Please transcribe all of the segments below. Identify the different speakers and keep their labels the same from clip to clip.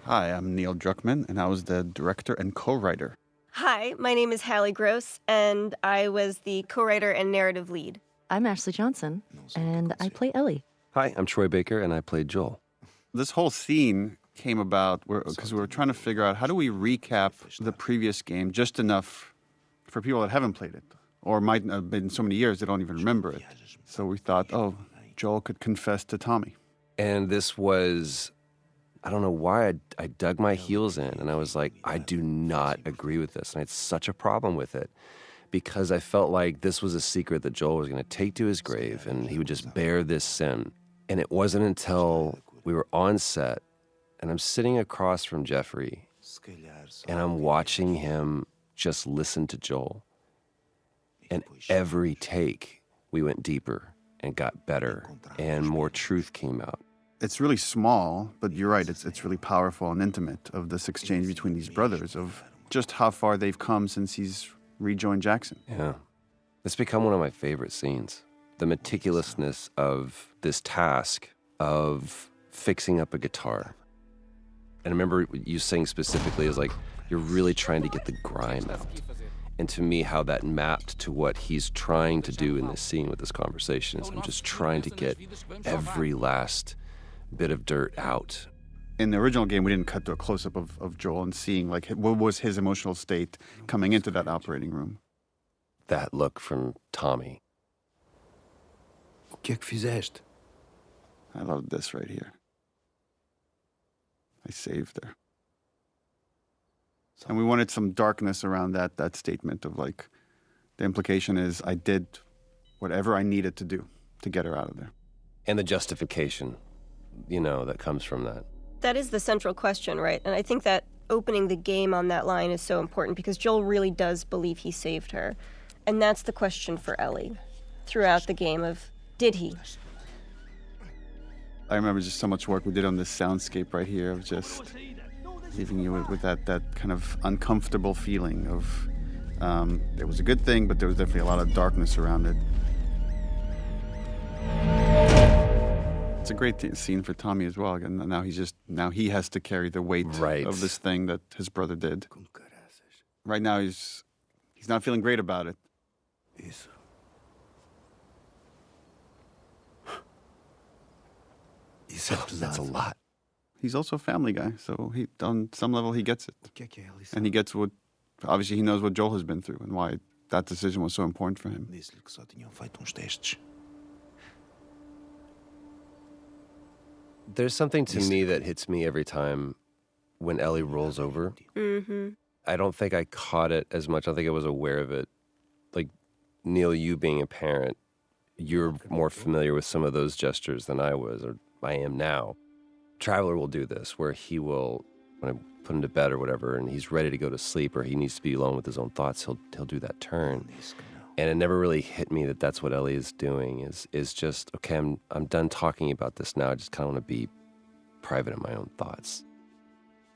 Speaker 1: Hi, I'm Neil Druckmann, and I was the director and co-writer.
Speaker 2: Hi, my name is Hallie Gross, and I was the co-writer and narrative lead.
Speaker 3: I'm Ashley Johnson, and I play Ellie.
Speaker 4: Hi, I'm Troy Baker, and I played Joel.
Speaker 1: This whole scene came about because we were trying to figure out how do we recap the previous game just enough for people that haven't played it, or might have been so many years they don't even remember it. So we thought, oh, Joel could confess to Tommy.
Speaker 4: And this was, I don't know why I dug my heels in, and I was like, I do not agree with this. And I had such a problem with it because I felt like this was a secret that Joel was going to take to his grave, and he would just bear this sin. And it wasn't until we were on set, and I'm sitting across from Jeffrey, and I'm watching him just listen to Joel. And every take, we went deeper and got better, and more truth came out.
Speaker 1: It's really small, but you're right, it's really powerful and intimate of this exchange between these brothers, of just how far they've come since he's rejoined Jackson.
Speaker 4: Yeah. It's become one of my favorite scenes. The meticulousness of this task of fixing up a guitar. And I remember you saying specifically is like, you're really trying to get the grime out. And to me, how that mapped to what he's trying to do in this scene with this conversation is I'm just trying to get every last bit of dirt out.
Speaker 1: In the original game, we didn't cut to a close-up of Joel and seeing like what was his emotional state coming into that operating room.
Speaker 4: That look from Tommy.
Speaker 5: O que é que fizeste?
Speaker 1: I love this right here. I saved her. And we wanted some darkness around that statement of like, the implication is I did whatever I needed to do to get her out of there.
Speaker 4: And the justification, that comes from that.
Speaker 2: That is the central question, right? And I think that opening the game on that line is so important because Joel really does believe he saved her. And that's the question for Ellie throughout the game of, did he?
Speaker 1: I remember just so much work we did on this soundscape right here of just leaving you with that kind of uncomfortable feeling of it was a good thing, but there was definitely a lot of darkness around it. It's a great scene for Tommy as well. And now he has to carry the weight of this thing that his brother did. Right now he's not feeling great about it.
Speaker 4: That's a lot.
Speaker 1: He's also a family guy, so on some level he gets it. And he gets obviously he knows what Joel has been through and why that decision was so important for him.
Speaker 5: Disse-lhe que só tinham feito uns testes.
Speaker 4: There's something to me that hits me every time when Ellie rolls over.
Speaker 2: Mm-hmm.
Speaker 4: I don't think I caught it as much. I don't think I was aware of it. Like, Neil, you being a parent, you're more familiar with some of those gestures than I was, or I am now. Traveler will do this, where he will, when I put him to bed or whatever, and he's ready to go to sleep, or he needs to be alone with his own thoughts, he'll do that turn. And it never really hit me that that's what Ellie is doing, is just, okay, I'm done talking about this now. I just kind of want to be private in my own thoughts.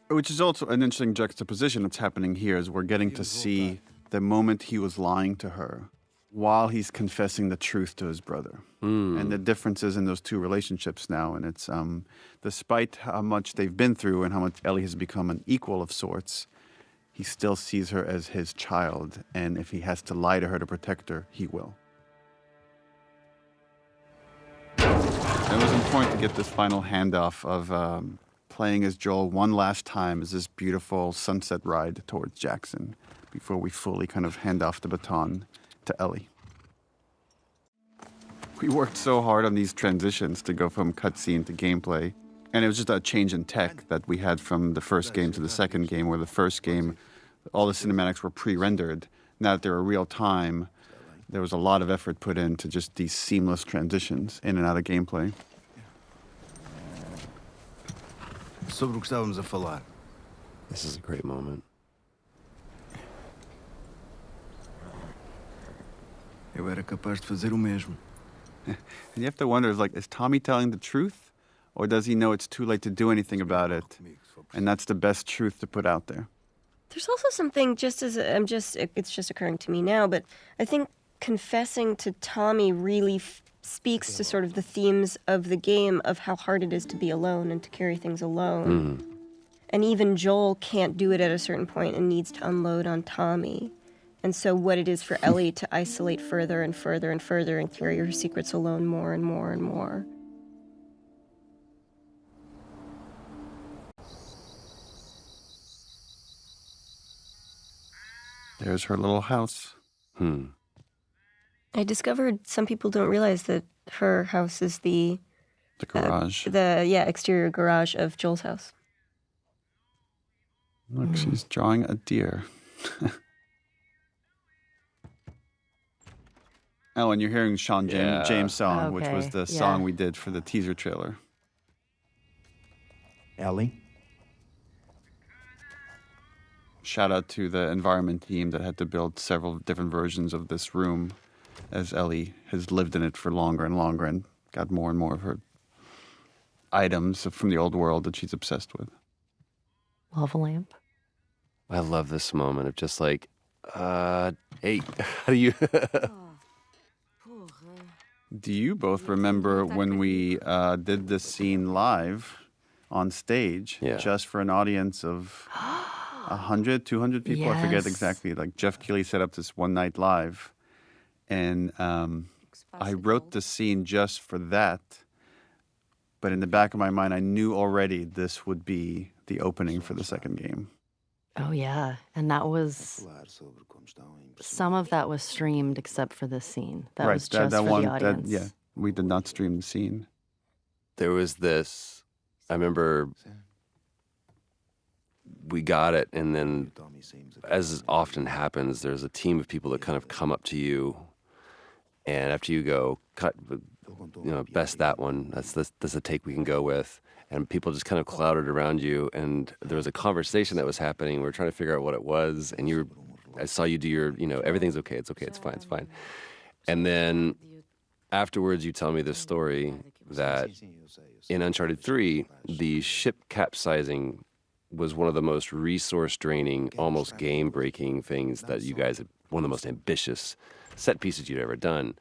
Speaker 1: Which is also an interesting juxtaposition that's happening here, is we're getting to see the moment he was lying to her while he's confessing the truth to his brother. And the differences in those two relationships now. And it's, despite how much they've been through and how much Ellie has become an equal of sorts, he still sees her as his child, and if he has to lie to her to protect her, he will. It was important to get this final handoff of playing as Joel one last time as this beautiful sunset ride towards Jackson before we fully kind of hand off the baton to Ellie. We worked so hard on these transitions to go from cutscene to gameplay. And it was just a change in tech that we had from the first game to the second game, where the first game, all the cinematics were pre-rendered. Now that they're real time, there was a lot of effort put into just these seamless transitions in and out of gameplay.
Speaker 5: Sobre o que estávamos a falar.
Speaker 4: This is a great moment.
Speaker 5: Eu era capaz de fazer o mesmo.
Speaker 1: And you have to wonder, is Tommy telling the truth? Or does he know it's too late to do anything about it? And that's the best truth to put out there.
Speaker 2: There's also something, it's just occurring to me now, but I think confessing to Tommy really speaks to sort of the themes of the game of how hard it is to be alone and to carry things alone. And even Joel can't do it at a certain point and needs to unload on Tommy. And so what it is for Ellie to isolate further and further and further and carry her secrets alone more and more and more.
Speaker 1: There's her little house.
Speaker 2: I discovered some people don't realize that her house is the
Speaker 1: garage.
Speaker 2: Exterior garage of Joel's house.
Speaker 1: Look, she's drawing a deer. Oh, and you're hearing Sean James' song, which was the song we did for the teaser trailer.
Speaker 5: Ellie?
Speaker 1: Shout out to the environment team that had to build several different versions of this room, as Ellie has lived in it for longer and longer and got more and more of her items from the old world that she's obsessed with.
Speaker 3: Lava lamp.
Speaker 4: I love this moment of just like, hey, how do you...
Speaker 1: Do you both remember when we did this scene live on stage, just for an audience of 100, 200 people? I forget exactly. Like Jeff Keighley set up this one night live, and I wrote the scene just for that. But in the back of my mind, I knew already this would be the opening for the second game.
Speaker 3: Oh, yeah. And that was... Some of that was streamed except for this scene. That was just for the audience.
Speaker 1: We did not stream the scene.
Speaker 4: There was this... I remember we got it, and then, as often happens, there's a team of people that kind of come up to you, and after you go, cut, best that one. That's a take we can go with. And people just kind of clouded around you, and there was a conversation that was happening. We were trying to figure out what it was, and I saw you do your, everything's okay, it's fine. And then afterwards, you tell me this story that in Uncharted 3, the ship capsizing was one of the most resource-draining, almost game-breaking things that you guys had, one of the most ambitious set pieces you'd ever done.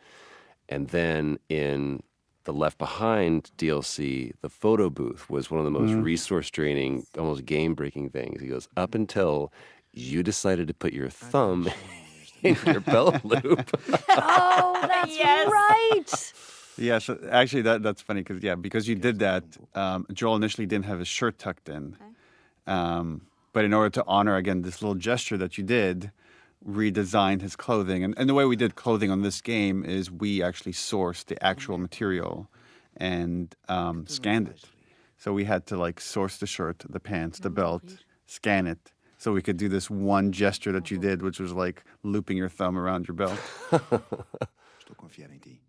Speaker 4: And then in the Left Behind DLC, the photo booth was one of the most resource-draining, almost game-breaking things. He goes, up until you decided to put your thumb in your belt loop.
Speaker 3: Oh, that's right.
Speaker 1: Yeah, so actually that's funny because you did that, Joel initially didn't have his shirt tucked in. But in order to honor, again, this little gesture that you did, redesigned his clothing. And the way we did clothing on this game is we actually sourced the actual material and scanned it. So we had to source the shirt, the pants, the belt, scan it, so we could do this one gesture that you did, which was like looping your thumb around your belt.
Speaker 5: Estou confiando em ti.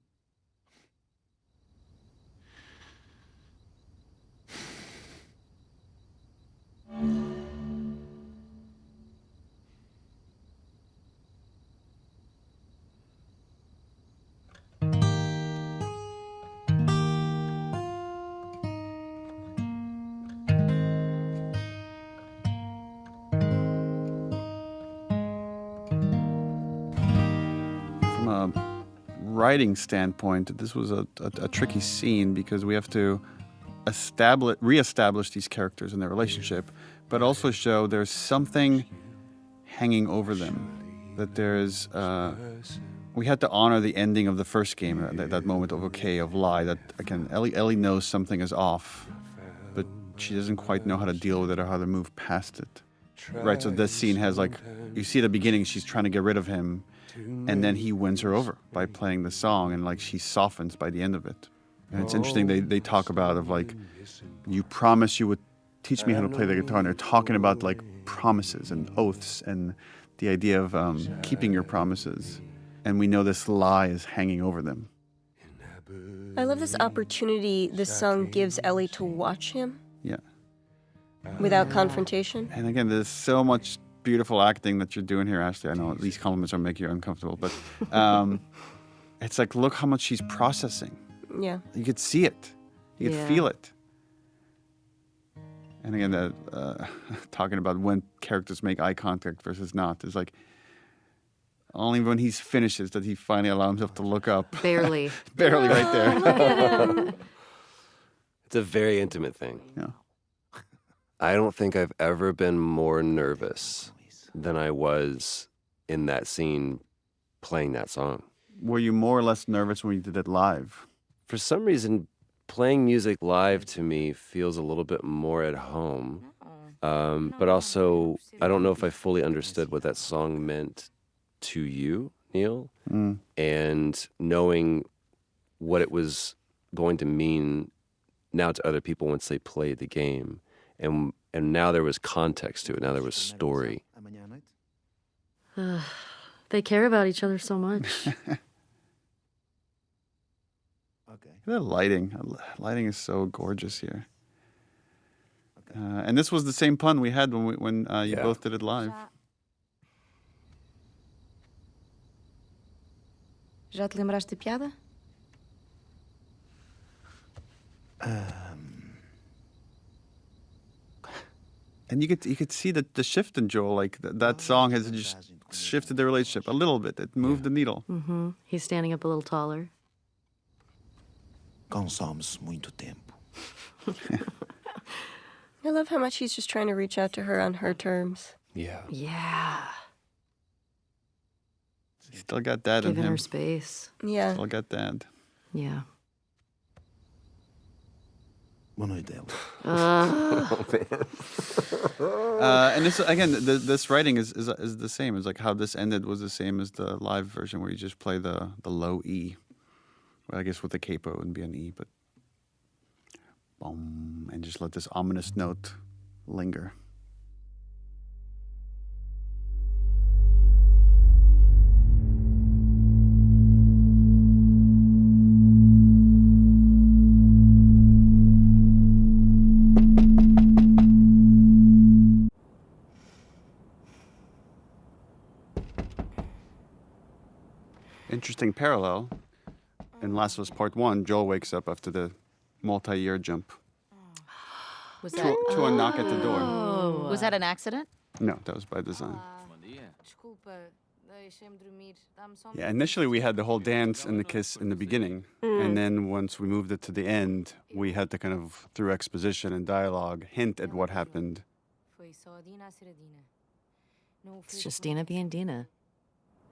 Speaker 1: From a writing standpoint, this was a tricky scene because we have to reestablish these characters and their relationship, but also show there's something hanging over them. That there's, we had to honor the ending of the first game, that moment of okay, of lie, that again, Ellie knows something is off, but she doesn't quite know how to deal with it or how to move past it. Right, so this scene has you see at the beginning, she's trying to get rid of him, and then he wins her over by playing the song, and she softens by the end of it. And it's interesting, they talk about you promised you would teach me how to play the guitar, and they're talking about promises and oaths and the idea of keeping your promises. And we know this lie is hanging over them.
Speaker 2: I love this opportunity this song gives Ellie to watch him.
Speaker 1: Yeah.
Speaker 2: Without confrontation.
Speaker 1: And again, there's so much beautiful acting that you're doing here, Ashley. I know these compliments are making you uncomfortable, but it's look how much she's processing.
Speaker 2: Yeah.
Speaker 1: You could see it. You could feel it. And again, talking about when characters make eye contact versus not is only when he finishes that he finally allows himself to look up.
Speaker 3: Barely.
Speaker 1: Barely right there.
Speaker 4: It's a very intimate thing.
Speaker 1: Yeah.
Speaker 4: I don't think I've ever been more nervous than I was in that scene playing that song.
Speaker 1: Were you more or less nervous when you did it live?
Speaker 4: For some reason, playing music live to me feels a little bit more at home. But also, I don't know if I fully understood what that song meant to you, Neil. And knowing what it was going to mean now to other people once they played the game. And now there was context to it. Now there was story.
Speaker 3: They care about each other so much.
Speaker 1: The lighting. Lighting is so gorgeous here. And this was the same pun we had when you both did it live.
Speaker 6: Já te lembraste da piada?
Speaker 1: And you could see the shift in Joel. Like that song has just shifted the relationship a little bit. It moved the needle.
Speaker 3: Mm-hmm. He's standing up a little taller.
Speaker 5: Consome-se muito tempo.
Speaker 2: I love how much he's just trying to reach out to her on her terms.
Speaker 4: Yeah.
Speaker 3: Yeah.
Speaker 1: He's still got that in
Speaker 3: Giving
Speaker 1: him.
Speaker 3: her space.
Speaker 2: Yeah.
Speaker 1: Still got that.
Speaker 3: Yeah.
Speaker 5: Boa noite, Ela.
Speaker 1: And this again, this writing is the same. It's like how this ended was the same as the live version, where you just play the low E. Well, I guess with the capo it would be an E, but boom, and just let this ominous note linger. Interesting parallel. In Last of Us Part 1, Joel wakes up after the multi-year jump
Speaker 6: Was that
Speaker 1: to a knock at the door.
Speaker 6: was that an accident?
Speaker 1: No, that was by design.
Speaker 6: Desculpa, deixei-me dormir. Dá-me só
Speaker 1: Yeah, initially we had the whole dance and the kiss in the beginning. And then once we moved it to the end, we had to kind of, through exposition and dialogue, hint at what happened.
Speaker 6: Foi só a Dina a ser a Dina. Não
Speaker 3: It's just Dina being Dina.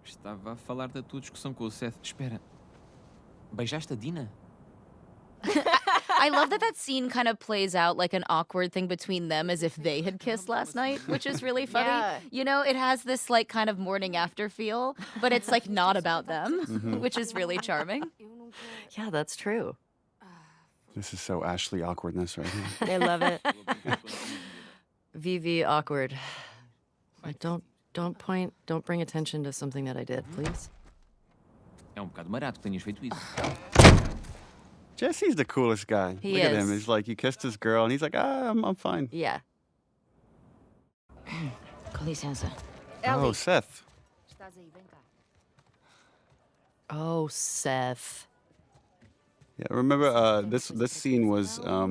Speaker 7: Estava a falar da tua discussão com o Seth. Espera, beijaste a Dina?
Speaker 6: I love that scene kind of plays out like an awkward thing between them as if they had kissed last night, which is really funny.
Speaker 3: Yeah.
Speaker 6: You know, it has this like kind of morning after feel, but it's like not about them, which is really charming.
Speaker 3: Yeah, that's true.
Speaker 1: This is so Ashley awkwardness right here.
Speaker 2: I love it.
Speaker 3: VV awkward. Don't point, don't bring attention to something that I did, please.
Speaker 7: É bocado barato que tenhas feito isso.
Speaker 1: Jesse's the coolest guy.
Speaker 3: He
Speaker 1: Look at him.
Speaker 3: is.
Speaker 1: He's like, he kissed his girl, and he's like, I'm fine.
Speaker 3: Yeah.
Speaker 6: Com licença.
Speaker 1: Oh, Seth.
Speaker 6: Estás aí, vem cá.
Speaker 3: Oh, Seth.
Speaker 1: Yeah, remember this scene was, I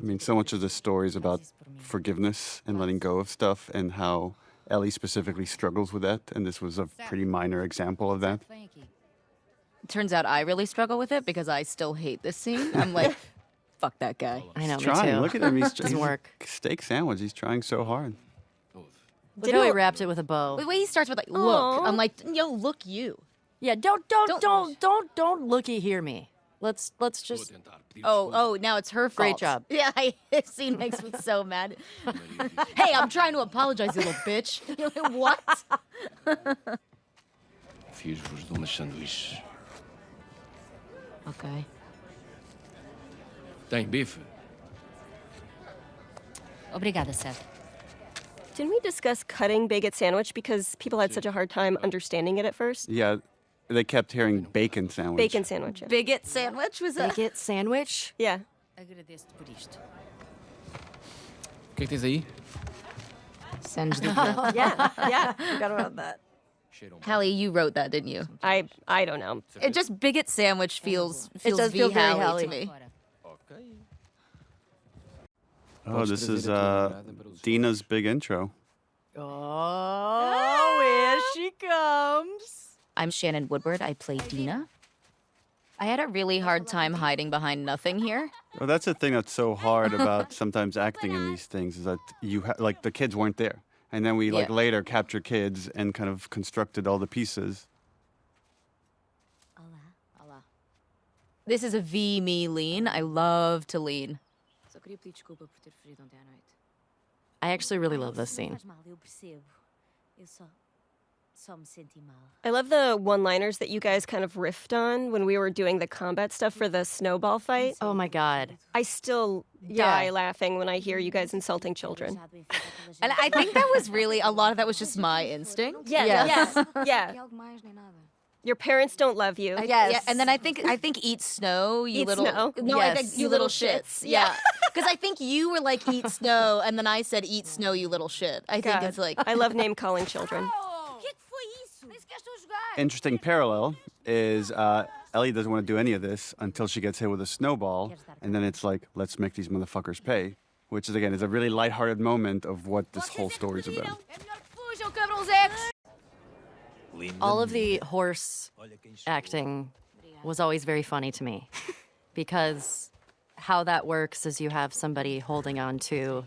Speaker 1: mean, so much of the story is about forgiveness and letting go of stuff, and how Ellie specifically struggles with that, and this was a pretty minor example of that.
Speaker 6: Vem aqui. Turns out I really struggle with it because I still hate this scene. I'm like, fuck that guy.
Speaker 3: I know,
Speaker 1: He's
Speaker 3: me
Speaker 1: trying.
Speaker 3: too.
Speaker 1: Look at him. He's
Speaker 3: Doesn't work.
Speaker 1: Steak sandwich. He's trying so hard.
Speaker 3: Look how he wrapped it with a bow.
Speaker 6: The way he starts with like, look.
Speaker 2: Aw.
Speaker 6: I'm like, yo, look you.
Speaker 3: Yeah, don't looky hear me. Let's just.
Speaker 6: Oh, now it's her fault.
Speaker 3: Great job.
Speaker 6: Yeah, this scene makes me so mad. Hey, I'm trying to apologize, you little bitch. You're like, what?
Speaker 4: Fiz-vos de umas sanduíches.
Speaker 6: Okay.
Speaker 4: Tem bife?
Speaker 6: Obrigada, Seth.
Speaker 2: Didn't we discuss cutting Baguette sandwich because people had such a hard time understanding it at first?
Speaker 1: Yeah, they kept hearing bacon sandwich.
Speaker 2: Bacon sandwich. Yeah.
Speaker 6: Bigot sandwich was a...
Speaker 3: Baguette sandwich?
Speaker 2: Yeah.
Speaker 6: Agradeço-te por isto.
Speaker 7: O que é que tens aí?
Speaker 6: Send the
Speaker 2: Yeah. Forgot about that.
Speaker 6: Hallie, you wrote that, didn't you?
Speaker 2: I don't know.
Speaker 6: It just bigot sandwich feels
Speaker 3: does feel very
Speaker 6: Hallie
Speaker 3: Hallie.
Speaker 6: to me.
Speaker 1: Oh, this is Dina's big intro.
Speaker 3: Oh, here she comes.
Speaker 6: I'm Shannon Woodward. I play Dina. I had a really hard time hiding behind nothing here.
Speaker 1: Well, that's the thing that's so hard about sometimes acting in these things is that like the kids weren't there, and then we like
Speaker 6: Yeah.
Speaker 1: later captured kids and kind of constructed all the pieces.
Speaker 6: This is a me lean. I love to lean.
Speaker 3: I actually really love this scene.
Speaker 2: I love the one-liners that you guys kind of riffed on when we were doing the combat stuff for the snowball fight.
Speaker 3: Oh my God.
Speaker 2: I still die laughing when I hear you guys insulting children.
Speaker 6: And I think that was really, a lot of that was just my instinct.
Speaker 2: Yeah. Your parents don't love you.
Speaker 6: Yeah, and then I think eat snow, you
Speaker 2: Eat
Speaker 6: little
Speaker 2: snow.
Speaker 6: No, I think you little shits. Yeah. Because I think you were like eat snow, and then I said eat snow, you little shit. I think
Speaker 2: God,
Speaker 6: it's like
Speaker 2: I love name calling children.
Speaker 1: Interesting parallel is Ellie doesn't want to do any of this until she gets hit with a snowball, and then it's like, let's make these motherfuckers pay, which is again is a really lighthearted moment of what this whole story's about.
Speaker 3: All of the horse acting was always very funny to me because how that works is you have somebody holding on to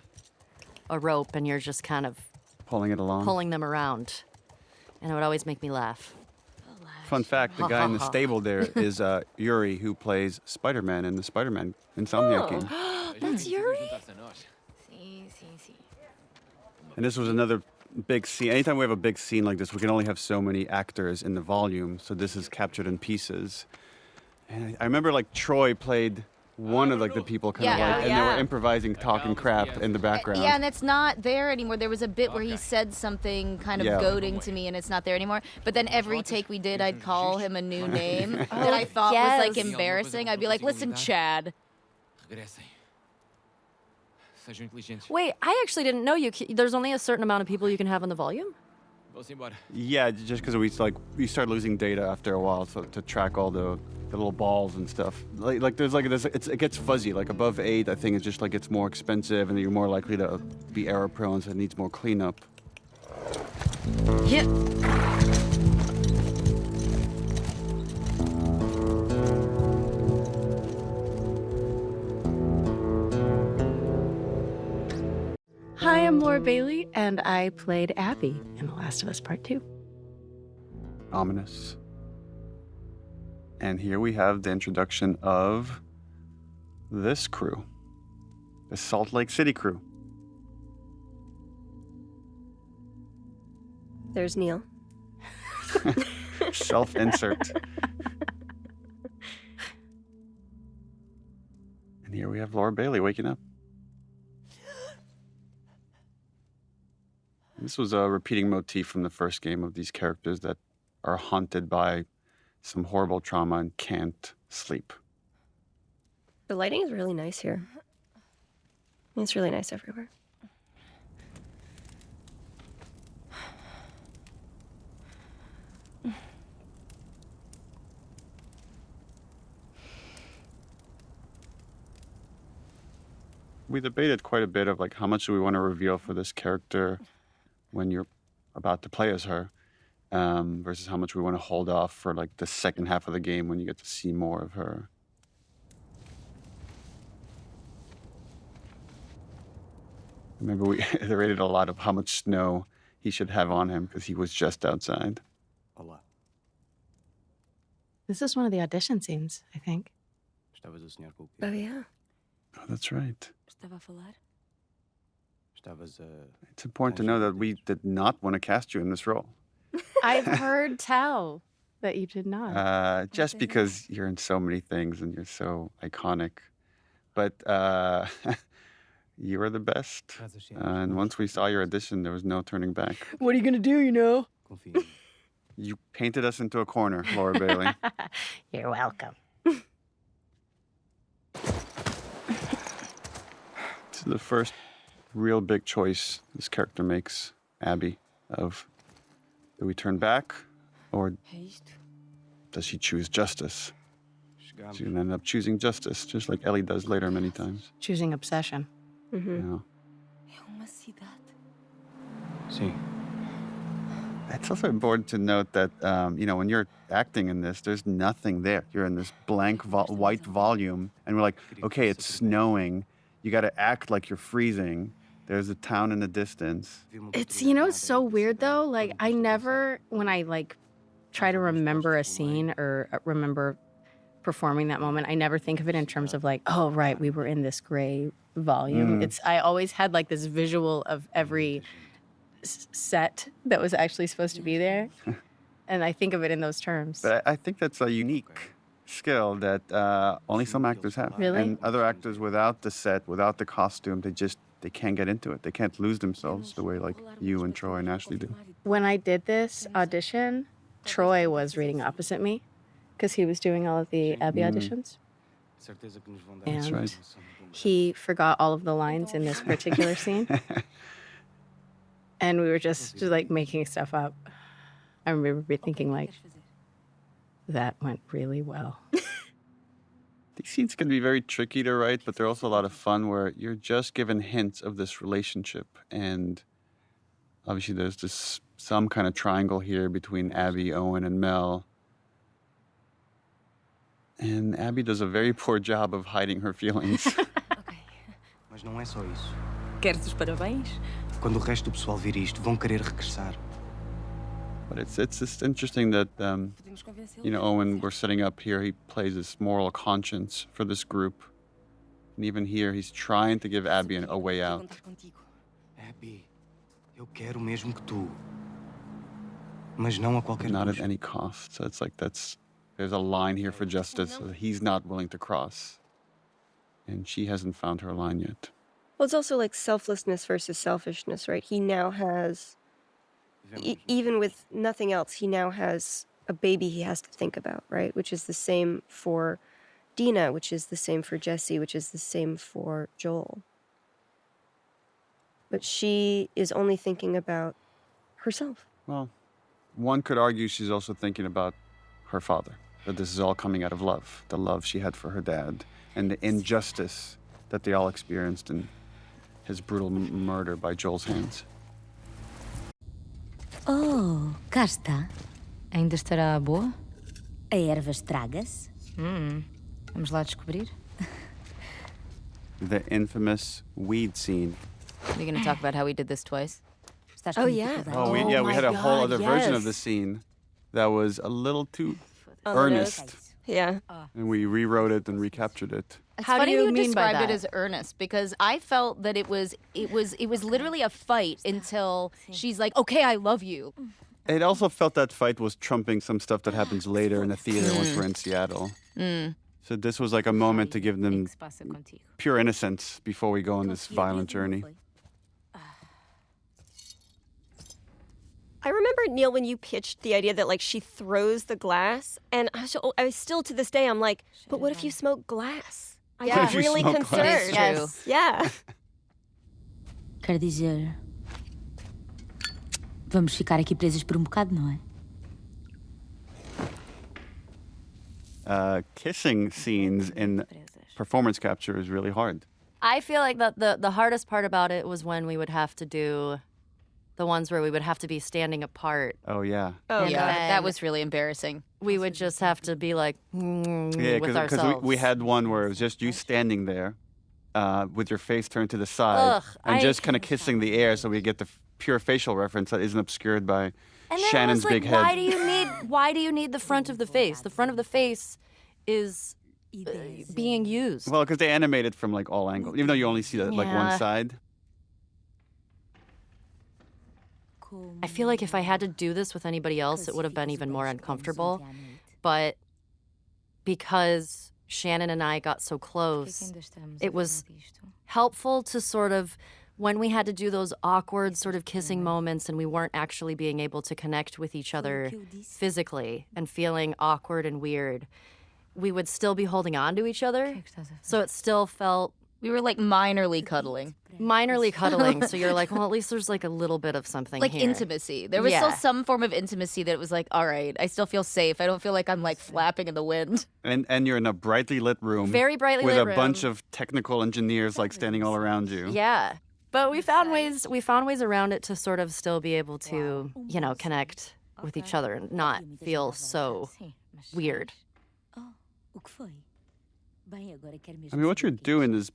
Speaker 3: a rope and you're just kind of
Speaker 1: Pulling it along.
Speaker 3: pulling them around. And it would always make me laugh.
Speaker 1: Fun fact, the guy in the stable there is Yuri, who plays Spider-Man in the Spider-Man Insomniac game.
Speaker 3: That's Yuri?
Speaker 1: And this was another big scene. Anytime we have a big scene like this, we can only have so many actors in the volume, so this is captured in pieces. And I remember like Troy played one of like the people kind of like, and they were improvising, talking crap in the background.
Speaker 6: Yeah, and it's not there anymore. There was a bit where he said something kind of goading to me, and it's not there anymore. But then every take we did, I'd call him a new name that I thought was like embarrassing. I'd be like, "Listen, Chad."
Speaker 3: Wait, I actually didn't know there's only a certain amount of people you can have on the volume?
Speaker 1: Yeah, just because we start losing data after a while, so to track all the little balls and stuff. Like there's like this, it gets fuzzy. Like above 8, I think it's just like it's more expensive, and you're more likely to be error prone, so it needs more cleanup.
Speaker 3: Yeah. Hi, I'm Laura Bailey, and I played Abby in The Last of Us Part 2.
Speaker 1: Ominous. And here we have the introduction of this crew, the Salt Lake City crew.
Speaker 2: There's Neil.
Speaker 1: Self-insert. And here we have Laura Bailey waking up. This was a repeating motif from the first game of these characters that are haunted by some horrible trauma and can't sleep.
Speaker 2: The lighting is really nice here. It's really nice everywhere.
Speaker 1: We debated quite a bit of like how much do we want to reveal for this character when you're about to play as her, versus how much we want to hold off for like the second half of the game when you get to see more of her. Remember, we iterated a lot of how much snow he should have on him because he was just outside.
Speaker 5: A lot.
Speaker 3: This is one of the audition scenes, I think.
Speaker 2: Oh, yeah.
Speaker 1: Oh, that's right. It's important to know that we did not want to cast you in this role.
Speaker 3: I've heard tell that you did not.
Speaker 1: Just because you're in so many things and you're so iconic. But you were the best. And once we saw your audition, there was no turning back.
Speaker 3: What are you going to do, you know?
Speaker 1: You painted us into a corner, Laura Bailey.
Speaker 3: You're welcome.
Speaker 1: This is the first real big choice this character makes, Abby, of do we turn back or does she choose justice? She's going to end up choosing justice, just like Ellie does later many times.
Speaker 3: Choosing obsession.
Speaker 1: You know?
Speaker 5: Sim.
Speaker 1: It's also important to note that, when you're acting in this, there's nothing there. You're in this blank white volume, and we're like, okay, it's snowing. You got to act like you're freezing. There's a town in the distance.
Speaker 8: It's, so weird though. Like, I never, when I try to remember a scene or remember performing that moment, I never think of it in terms of oh, right, we were in this gray volume. I always had this visual of every set that was actually supposed to be there. And I think of it in those terms.
Speaker 1: But I think that's a unique skill that only some actors have.
Speaker 8: Really?
Speaker 1: And other actors without the set, without the costume, they can't get into it. They can't lose themselves the way you and Troy and Ashley do.
Speaker 8: When I did this audition, Troy was reading opposite me because he was doing all of the Abby auditions.
Speaker 1: That's right.
Speaker 8: He forgot all of the lines in this particular scene. And we were just making stuff up. I remember thinking that went really well.
Speaker 1: These scenes can be very tricky to write, but they're also a lot of fun where you're just given hints of this relationship. And obviously there's some kind of triangle here between Abby, Owen, and Mel. And Abby does a very poor job of hiding her feelings.
Speaker 9: Mas não é só isso.
Speaker 10: Queres os parabéns?
Speaker 9: Quando o resto do pessoal vir isto, vão querer regressar.
Speaker 1: But it's just interesting that, Owen, we're setting up here, he plays this moral conscience for this group. And even here, he's trying to give Abby a way out.
Speaker 9: Abby, eu quero o mesmo que tu. Mas não a qualquer
Speaker 1: Not at
Speaker 9: custo.
Speaker 1: any cost. So it's there's a line here for justice that he's not willing to cross. And she hasn't found her line yet.
Speaker 2: Well, it's also selflessness versus selfishness, right? He now has, even with nothing else, he now has a baby he has to think about, right? Which is the same for Dina, which is the same for Jesse, which is the same for Joel. But she is only thinking about herself.
Speaker 1: Well, one could argue she's also thinking about her father, that this is all coming out of love, the love she had for her dad, and the injustice that they all experienced in his brutal murder by Joel's hands.
Speaker 11: Oh, cá está.
Speaker 10: Ainda estará boa?
Speaker 11: A erva estraga-se.
Speaker 10: Vamos lá descobrir.
Speaker 1: The infamous weed scene.
Speaker 6: You're going to talk about how we did this twice?
Speaker 11: Estás
Speaker 2: Oh,
Speaker 11: com
Speaker 2: yeah.
Speaker 11: dificuldade?
Speaker 1: We had a whole other version of
Speaker 8: yes.
Speaker 1: the scene that was a little too
Speaker 2: On the
Speaker 1: earnest,
Speaker 2: nose. Yeah.
Speaker 1: and we rewrote it and recaptured it.
Speaker 6: It's
Speaker 3: How do
Speaker 6: funny
Speaker 3: you
Speaker 6: you
Speaker 3: mean by
Speaker 6: described it
Speaker 3: that?
Speaker 6: as earnest because I felt that it was literally a fight until she's like, "Okay, I love you."
Speaker 1: It also felt that fight was trumping some stuff that happens later in the theater once we're in Seattle. So this was a moment to give them
Speaker 10: Passa contigo.
Speaker 1: pure innocence before we go on this violent journey.
Speaker 2: I remember, Neil, when you pitched the idea that she throws the glass, and I was still to this day, I'm like, but what if you smoke glass? I
Speaker 6: Yeah.
Speaker 2: got
Speaker 1: What if you
Speaker 2: really
Speaker 1: smoke
Speaker 2: concerned.
Speaker 1: glass?
Speaker 6: It's true.
Speaker 2: Yeah.
Speaker 11: Quer dizer, vamos ficar aqui presos por bocado, não é?
Speaker 1: Kissing scenes in performance capture is really hard.
Speaker 3: I feel like the hardest part about it was when we would have to do the ones where we would have to be standing apart.
Speaker 1: Oh, yeah.
Speaker 2: Oh,
Speaker 3: And
Speaker 6: Yeah,
Speaker 3: then
Speaker 6: that was really embarrassing.
Speaker 3: we would just have to be
Speaker 1: Yeah,
Speaker 3: with ourselves.
Speaker 1: we had one where it was just you standing there with your face turned to the side
Speaker 3: Ugh,
Speaker 1: and
Speaker 3: I
Speaker 1: just kind of
Speaker 3: can't
Speaker 1: kissing the air so we get the pure facial reference that isn't obscured by
Speaker 3: And then
Speaker 1: Shannon's
Speaker 3: I was like,
Speaker 1: big head.
Speaker 3: why do you need the front of the face? The front of the face is being used.
Speaker 1: Well, because they animate it from all angles, even though you only see one
Speaker 3: Yeah.
Speaker 1: side.
Speaker 3: I feel like if I had to do this with anybody else, it would have been even more uncomfortable. But because Shannon and I got so close, it was helpful to sort of, when we had to do those awkward sort of kissing moments and we weren't actually being able to connect with each other physically and feeling awkward and weird, we would still be holding on to each other. So it still felt
Speaker 6: We were minorly cuddling.
Speaker 3: minorly cuddling. So you're like, well, at least there's a little bit of something here.
Speaker 6: Intimacy. There was still
Speaker 3: Yeah.
Speaker 6: some form of intimacy that was all right, I still feel safe. I don't feel like I'm flapping in the wind.
Speaker 1: And you're in a brightly lit room.
Speaker 3: Very brightly
Speaker 1: with
Speaker 3: lit
Speaker 1: a
Speaker 3: room.
Speaker 1: bunch of technical engineers standing all around you.
Speaker 3: Yeah. But we found ways around it to sort of still be able to, you know, connect with each other and not feel so weird.
Speaker 1: I mean, what you're doing is,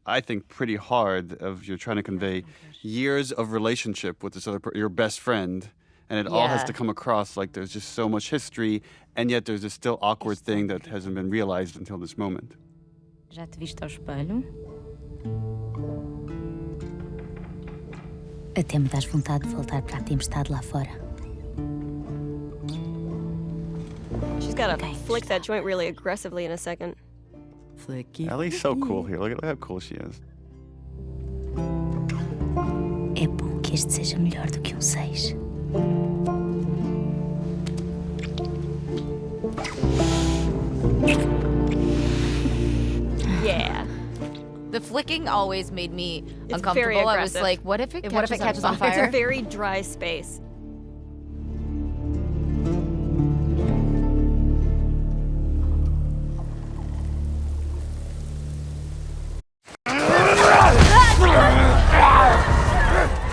Speaker 1: I think, pretty hard. You're trying to convey years of relationship with this your best friend, and it all has to come across like there's just so much history, and yet there's this still awkward thing that hasn't been realized until this moment.
Speaker 10: Já te viste ao espelho?
Speaker 11: Até me dás vontade de voltar para a tempestade lá fora.
Speaker 2: She's got to flick that joint really aggressively in a second.
Speaker 1: Ellie's so cool here. Look at how cool she is.
Speaker 11: É bom que este seja melhor do que 6.
Speaker 2: Yeah.
Speaker 6: The flicking always made me
Speaker 2: It's
Speaker 6: uncomfortable.
Speaker 2: very
Speaker 6: I was
Speaker 2: aggressive.
Speaker 6: like, what if it catches on
Speaker 2: It's
Speaker 6: fire?
Speaker 2: a very dry space.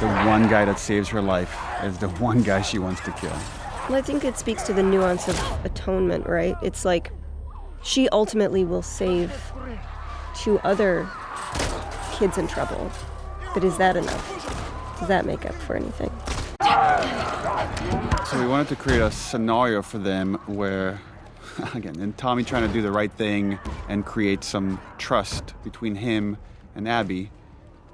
Speaker 1: The one guy that saves her life is the one guy she wants to kill.
Speaker 2: Well, I think it speaks to the nuance of atonement, right? It's like she ultimately will save 2 other kids in trouble. But is that enough? Does that make up for anything?
Speaker 1: So we wanted to create a scenario for them where, again, and Tommy trying to do the right thing and create some trust between him and Abby,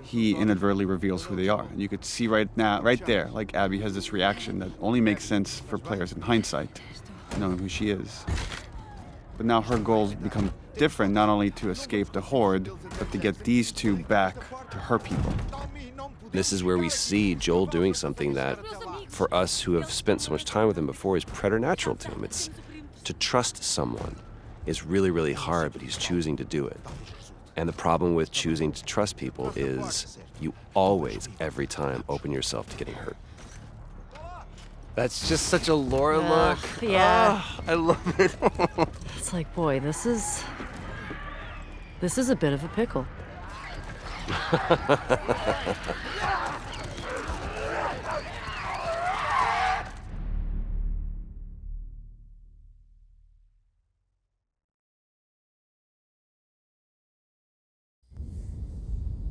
Speaker 1: he inadvertently reveals who they are. And you could see right there, like Abby has this reaction that only makes sense for players in hindsight, knowing who she is. But now her goals become different, not only to escape the horde, but to get these 2 back to her people.
Speaker 4: This is where we see Joel doing something that, for us who have spent so much time with him before, is preternatural to him. It's to trust someone is really, really hard, but he's choosing to do it. And the problem with choosing to trust people is you always, every time, open yourself to getting hurt. That's just such a Laura look.
Speaker 3: Yeah.
Speaker 4: Oh, I love it.
Speaker 3: It's like, boy, this is a bit of a pickle.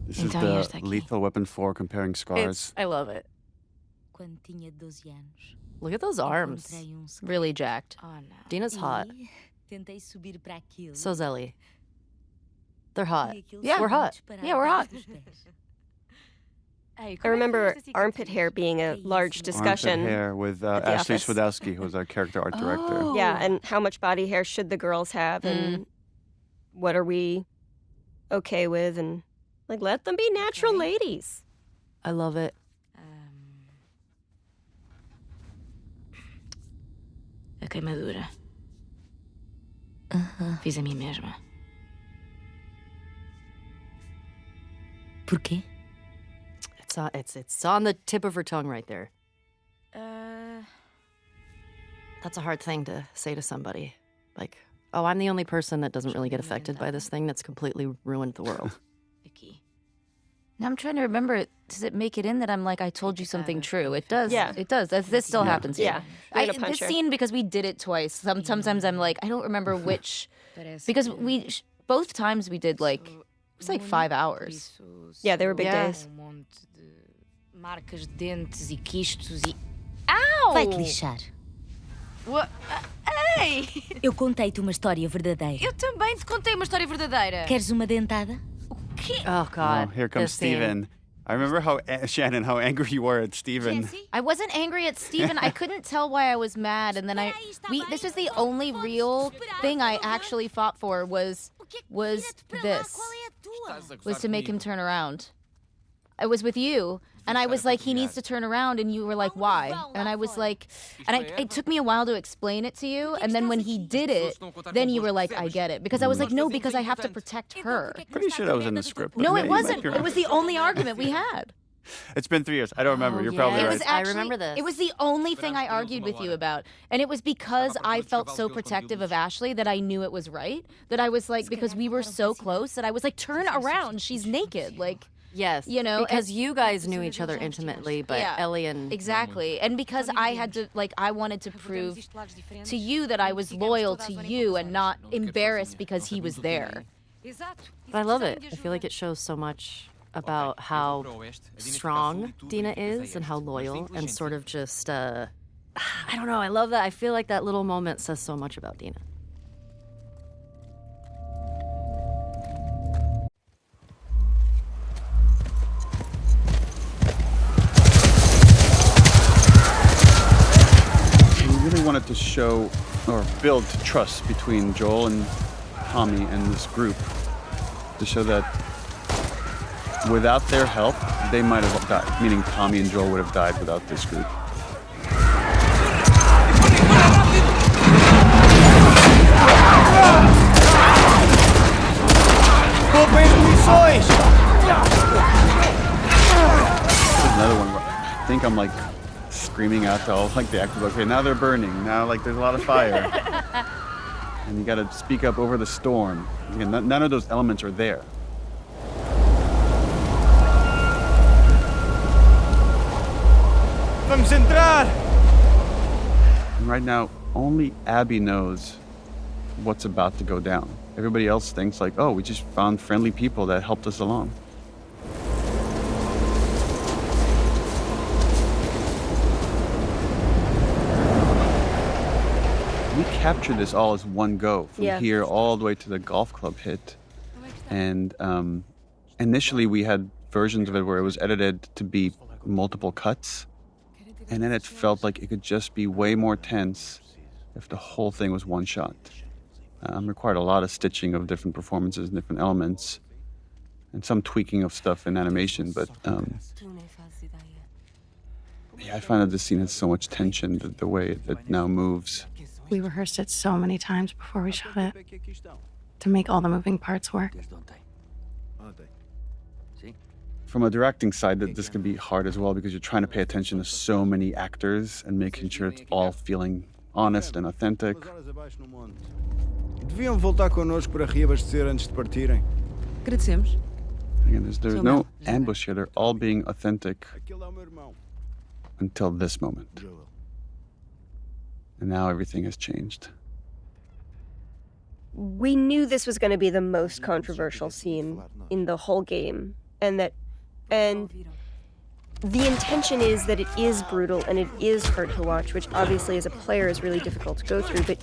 Speaker 1: This is
Speaker 10: Então,
Speaker 1: the
Speaker 10: esta aqui.
Speaker 1: Lethal Weapon 4 comparing scars.
Speaker 3: I love it.
Speaker 11: Quando tinha 12 anos,
Speaker 3: Look at those arms.
Speaker 11: encontrei secreto
Speaker 6: Really jacked.
Speaker 10: Oh, no.
Speaker 3: Dina's hot.
Speaker 11: e tentei subir para aquilo.
Speaker 3: So's Ellie. They're hot.
Speaker 11: E aquilo
Speaker 6: Yeah,
Speaker 11: só
Speaker 3: we're
Speaker 11: me
Speaker 3: hot.
Speaker 11: disparava
Speaker 6: Yeah, we're hot.
Speaker 11: dos pés.
Speaker 10: Ei,
Speaker 2: I
Speaker 10: como é que
Speaker 2: remember
Speaker 10: fizeste essa
Speaker 2: armpit
Speaker 10: cicatriz?
Speaker 2: hair being a large
Speaker 1: Armpit
Speaker 2: discussion.
Speaker 1: hair with
Speaker 2: at the
Speaker 1: Ashley
Speaker 2: office.
Speaker 1: Swadowski, who was our character art director.
Speaker 3: Oh.
Speaker 2: Yeah, and how much body hair should the girls have, and what are we okay with, and like let them be natural ladies.
Speaker 3: I love it.
Speaker 10: A queimadura. Fiz a mim mesma.
Speaker 11: Porquê?
Speaker 3: It's on the tip of her tongue right there. That's a hard thing to say to somebody. Like, oh, I'm the only person that doesn't really get affected by this thing that's completely ruined the world.
Speaker 10: Aqui.
Speaker 6: Now I'm trying to remember, does it make it in that I'm like, I told you something true? It does.
Speaker 2: Yeah.
Speaker 6: It does. This still happens.
Speaker 2: Yeah, way to punch
Speaker 6: This
Speaker 2: her.
Speaker 6: scene, because we did it twice. Sometimes I'm like, I don't remember which.
Speaker 10: Parece
Speaker 6: Because
Speaker 10: que
Speaker 6: we, both times we did like, it was like 5 hours.
Speaker 10: isso
Speaker 2: Yeah, they were big
Speaker 6: Yeah.
Speaker 2: days.
Speaker 10: monte de marcas de dentes e quistos e...
Speaker 6: Ow!
Speaker 11: Vai-te lixar.
Speaker 6: What? Hey!
Speaker 11: Eu contei-te uma história verdadeira.
Speaker 6: Eu também te contei uma história verdadeira.
Speaker 11: Queres uma dentada?
Speaker 3: Oh, God.
Speaker 1: Oh, here comes
Speaker 3: this scene.
Speaker 1: Steven. I remember Shannon, how angry you were at Steven.
Speaker 6: I wasn't angry at Steven. I couldn't tell why I was mad, and then this was the only real thing I actually fought for was this. Was to make him turn around. I was with you, and I was like, he needs to turn around, and you were like, why? And I was like, and it took me a while to explain it to you, and then when he did it, then you were like, I get it. Because I was like, no, because I have to protect her.
Speaker 1: Pretty sure that was in the script. but
Speaker 6: No,
Speaker 1: yeah,
Speaker 6: it
Speaker 1: you might
Speaker 6: wasn't.
Speaker 1: be
Speaker 6: It
Speaker 1: right.
Speaker 6: was the only argument we had.
Speaker 1: It's been 3 years. I don't remember.
Speaker 3: Oh,
Speaker 1: You're probably
Speaker 3: yeah.
Speaker 6: It
Speaker 1: right.
Speaker 6: was
Speaker 3: I
Speaker 6: actually,
Speaker 3: remember this.
Speaker 6: It was the only thing I argued with you about. And it was because I felt so protective of Ashley that I knew it was right. That I was like, because we were so close, that I was like, turn around, she's naked. Like,
Speaker 3: Yes,
Speaker 6: You know,
Speaker 3: because you guys knew each other intimately, but
Speaker 6: Yeah.
Speaker 3: Ellie and
Speaker 6: Exactly. And because I had to, like, I wanted to prove to you that I was loyal to you and not embarrassed because he was there.
Speaker 3: But I love it. I feel like it shows so much about how strong Dina is and how loyal and sort of just, I don't know, I love that. I feel like that little moment says so much about Dina.
Speaker 1: We really wanted to show or build trust between Joel and Tommy and this group to show that without their help, they might have died, meaning Tommy and Joel would have died without this group. Another one where I think I'm like screaming out to all like the actors, okay, now they're burning, now like there's a lot of fire. And you gotta speak up over the storm. Again, none of those elements are there.
Speaker 9: Vamos entrar!
Speaker 1: And right now, only Abby knows what's about to go down. Everybody else thinks like, oh, we just found friendly people that helped us along. We captured this all as one go, from here all the way to the golf club hit. And initially we had versions of it where it was edited to be multiple cuts. And then it felt like it could just be way more tense if the whole thing was one shot. Required a lot of stitching of different performances and different elements, and some tweaking of stuff in animation. But yeah, I find that this scene has so much tension, the way it now moves.
Speaker 8: We rehearsed it so many times before we shot it to make all the moving parts work.
Speaker 1: From a directing side, that this can be hard as well because you're trying to pay attention to so many actors and making sure it's all feeling honest and authentic.
Speaker 9: Deviam voltar connosco para reabastecer antes de partirem.
Speaker 12: Agradecemos.
Speaker 1: Again, there's no ambush here. They're all being authentic
Speaker 9: Aquele é o meu irmão.
Speaker 1: until this moment. And now everything has changed.
Speaker 2: We knew this was going to be the most controversial scene in the whole game, and the intention is that it is brutal and it is hard to watch, which obviously as a player is really difficult to go through, but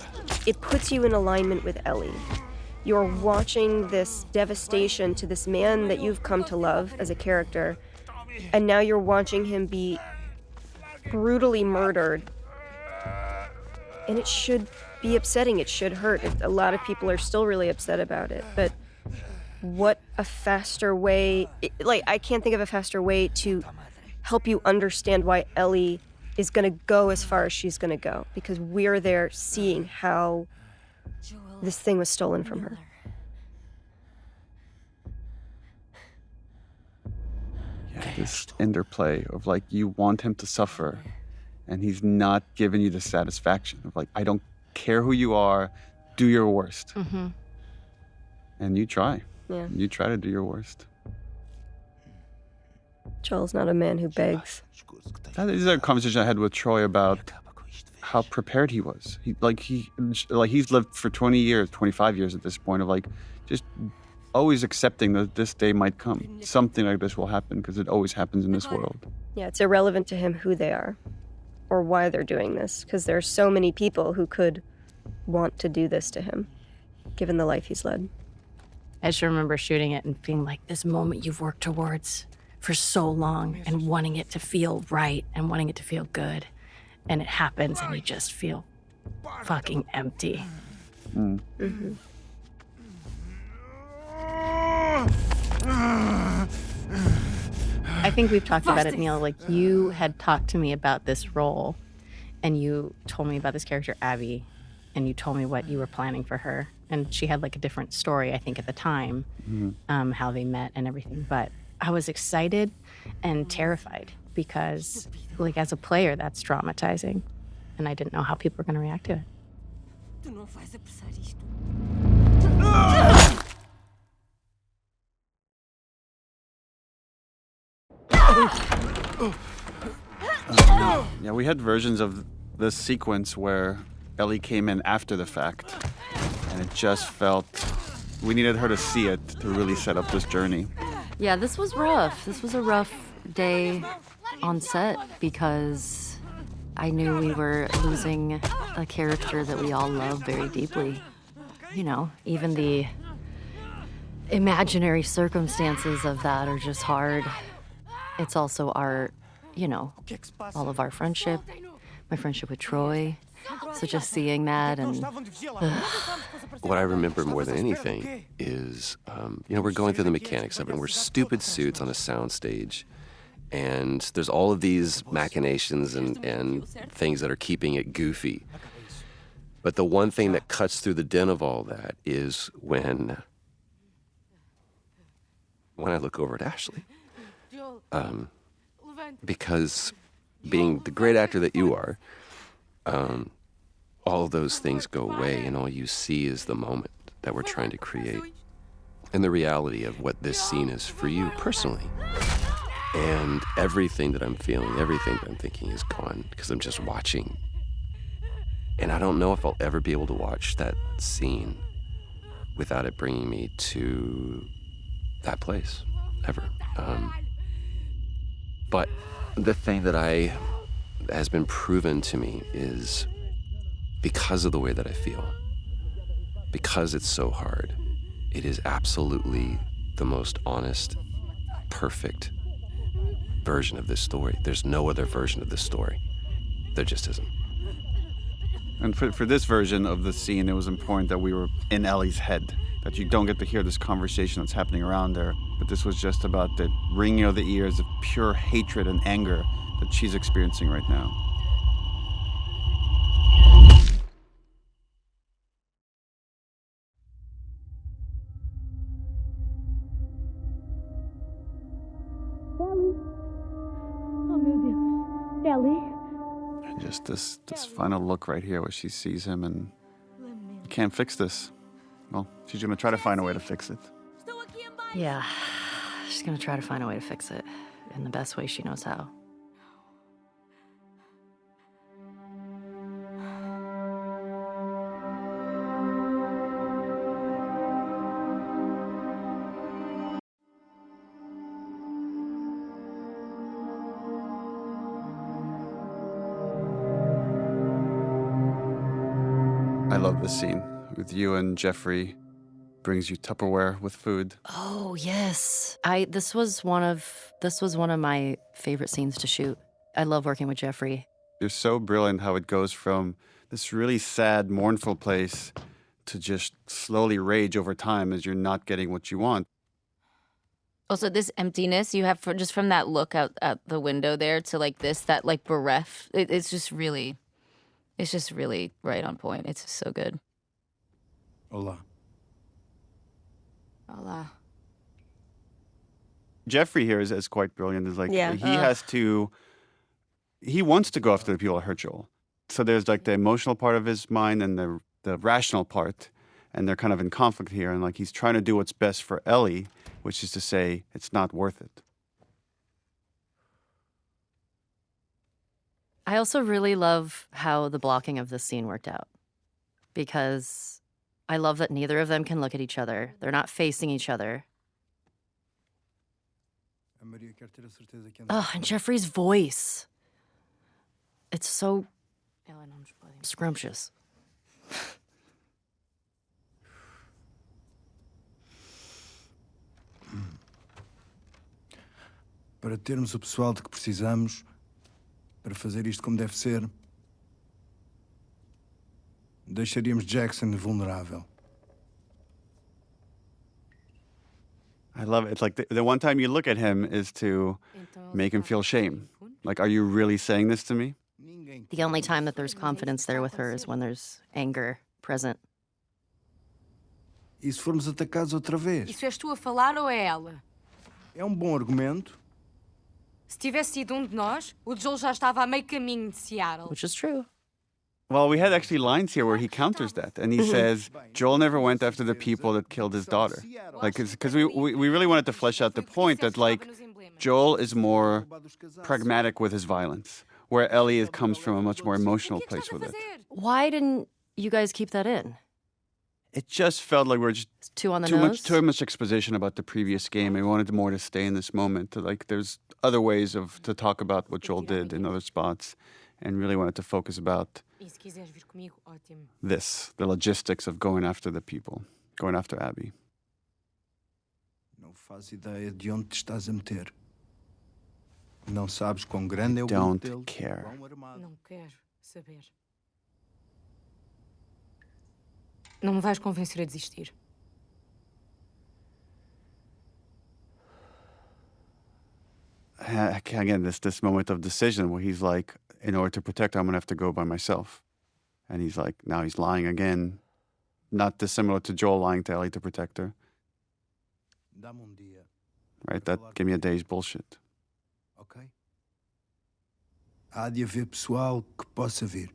Speaker 2: it puts you in alignment with Ellie. You're watching this devastation to this man that you've come to love as a character, and now you're watching him be brutally murdered. And it should be upsetting, it should hurt. A lot of people are still really upset about it, but what a faster way, I can't think of a faster way to help you understand why Ellie is going to go as far as she's going to go, because we're there seeing how this thing was stolen from her.
Speaker 1: Yeah, this interplay of like, you want him to suffer, and he's not giving you the satisfaction of like, I don't care who you are, do your worst.
Speaker 8: Mm-hmm.
Speaker 1: And you try.
Speaker 2: Yeah.
Speaker 1: You try to do your worst.
Speaker 2: Joel's not a man who begs.
Speaker 1: This is a conversation I had with Troy about how prepared he was. He's lived for 20 years, 25 years at this point, of like just always accepting that this day might come. Something like this will happen because it always happens in this world.
Speaker 2: Yeah, it's irrelevant to him who they are or why they're doing this, because there are so many people who could want to do this to him, given the life he's led.
Speaker 8: I just remember shooting it and being like, this moment you've worked towards for so long and wanting it to feel right and wanting it to feel good. And it happens and you just feel fucking empty.
Speaker 1: Mm.
Speaker 2: Mm-hmm.
Speaker 8: I think we've talked about it, Neil. Like, you had talked to me about this role and you told me about this character, Abby, and you told me what you were planning for her. And she had like a different story, I think, at the time, how they met and everything. But I was excited and terrified because, like, as a player, that's traumatizing. And I didn't know how people were going to react to it.
Speaker 1: Yeah, we had versions of this sequence where Ellie came in after the fact, and it just felt we needed her to see it to really set up this journey.
Speaker 3: Yeah, this was rough. This was a rough day on set because I knew we were losing a character that we all love very deeply. You know, even the imaginary circumstances of that are just hard. It's also our, you know, all of our friendship, my friendship with Troy. So just seeing that and...
Speaker 4: What I remember more than anything is, we're going through the mechanics of it, and we're stupid suits on a sound stage. And there's all of these machinations and things that are keeping it goofy. But the one thing that cuts through the din of all that is when I look over at Ashley. Because being the great actor that you are, all of those things go away, and all you see is the moment that we're trying to create and the reality of what this scene is for you personally. And everything that I'm feeling, everything that I'm thinking is gone because I'm just watching. And I don't know if I'll ever be able to watch that scene without it bringing me to that place, ever. But the thing that has been proven to me is because of the way that I feel, because it's so hard, it is absolutely the most honest, perfect version of this story. There's no other version of this story. There just isn't.
Speaker 1: And for this version of the scene, it was important that we were in Ellie's head, that you don't get to hear this conversation that's happening around her. But this was just about the ringing of the ears of pure hatred and anger that she's experiencing right now. And just this final look right here where she sees him and you can't fix this. Well, she's going to try to find a way to fix it.
Speaker 3: Yeah, she's gonna try to find a way to fix it in the best way she knows how.
Speaker 1: I love this scene with you and Jeffrey. Brings you Tupperware with food.
Speaker 3: Oh yes, this was one of my favorite scenes to shoot. I love working with Jeffrey.
Speaker 1: You're so brilliant how it goes from this really sad, mournful place to just slowly rage over time as you're not getting what you want.
Speaker 6: Also, this emptiness you have just from that look out at the window there to like this, that like bereft. It's just really right on point. It's just so good.
Speaker 5: Olá.
Speaker 6: Hola.
Speaker 1: Jeffrey here is quite brilliant. Is like
Speaker 2: Yeah.
Speaker 1: he wants to go after the people that hurt Joel. So there's like the emotional part of his mind and the rational part, and they're kind of in conflict here. And like he's trying to do what's best for Ellie, which is to say it's not worth it.
Speaker 3: I also really love how the blocking of this scene worked out, because I love that neither of them can look at each other. They're not facing each other. Oh, and Jeffrey's voice. It's so scrumptious.
Speaker 5: Para termos o pessoal de que precisamos, para fazer isto como deve ser, deixaríamos Jackson vulnerável.
Speaker 1: I love it. It's like the one time you look at him is to make him feel shame. Like, are you really saying this to me?
Speaker 3: The only time that there's confidence there with her is when there's anger present.
Speaker 5: E se formos atacados outra vez?
Speaker 10: Isso és tu a falar ou é ela?
Speaker 5: É bom argumento.
Speaker 10: Se tivesse sido de nós, o Joel já estava a meio caminho de Seattle.
Speaker 3: Which is true.
Speaker 1: Well, we had actually lines here where he counters that, and he says Joel never went after the people that killed his daughter. Like, because we really wanted to flesh out the point that, like, Joel is more pragmatic with his violence, where Ellie comes from a much more emotional place with it.
Speaker 3: Why didn't you guys keep that in?
Speaker 1: It just felt like we're just
Speaker 3: It's too on the nose?
Speaker 1: too much exposition about the previous game. I wanted more to stay in this moment. Like there's other ways to talk about what Joel did in other spots, and really wanted to focus about this, the logistics of going after the people, going after Abby.
Speaker 5: Não faz ideia de onde te estás a meter. Não sabes quão grande é o grupo
Speaker 1: Don't
Speaker 5: deles,
Speaker 1: care.
Speaker 5: quão armado.
Speaker 10: Não quero saber. Não me vais convencer a desistir.
Speaker 1: Again, this moment of decision where he's like, in order to protect her, I'm going to have to go by myself. And he's like, now he's lying again. Not dissimilar to Joel lying to Ellie to protect her.
Speaker 5: Dá-me dia,
Speaker 1: Right? That gave me a day's bullshit.
Speaker 5: ok? Há de haver pessoal que possa vir.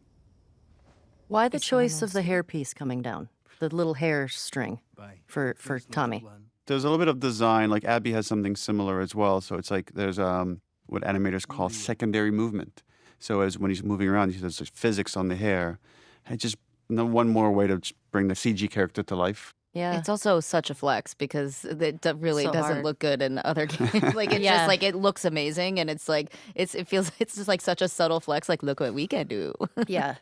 Speaker 3: Why the choice of the hairpiece coming down? The little hair string
Speaker 5: Bem,
Speaker 3: for
Speaker 5: temos no
Speaker 3: Tommy.
Speaker 5: plano.
Speaker 1: There's a little bit of design, like Abby has something similar as well. So it's like there's what animators call secondary movement. So as when he's moving around, there's physics on the hair. And just one more way to bring the CG character to life.
Speaker 3: Yeah.
Speaker 6: It's also such a flex because it really
Speaker 3: So
Speaker 6: doesn't
Speaker 3: hard.
Speaker 6: look good in other games. Like it's
Speaker 3: Yeah.
Speaker 6: just like it looks amazing, and it's like it feels it's just like such a subtle flex. Like look what we can do.
Speaker 3: Yeah.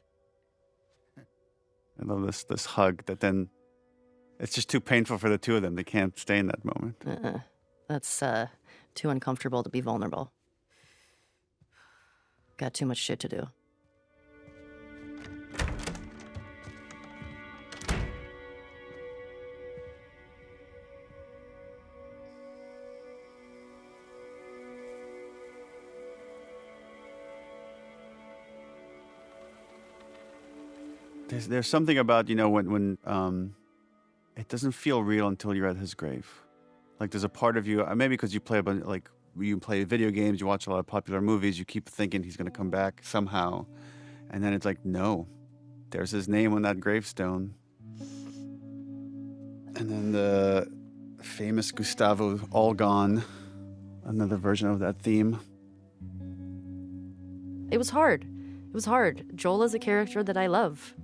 Speaker 1: I love this hug that then it's just too painful for the two of them. They can't stay in that moment.
Speaker 3: That's too uncomfortable to be vulnerable. Got too much shit to do.
Speaker 1: There's something about, when it doesn't feel real until you're at his grave. Like there's a part of you, maybe because you play you play video games, you watch a lot of popular movies, you keep thinking he's going to come back somehow. And then it's like, no, there's his name on that gravestone. And then the famous Gustavo All Gone, another version of that theme.
Speaker 3: It was hard. It was hard. Joel is a character that I love.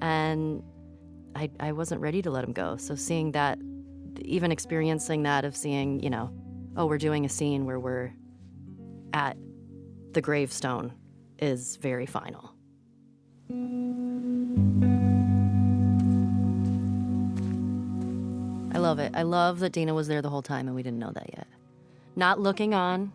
Speaker 3: And I wasn't ready to let him go. So seeing that, even experiencing that of seeing, oh, we're doing a scene where we're at the gravestone is very final. I love it. I love that Dina was there the whole time and we didn't know that yet. Not looking on,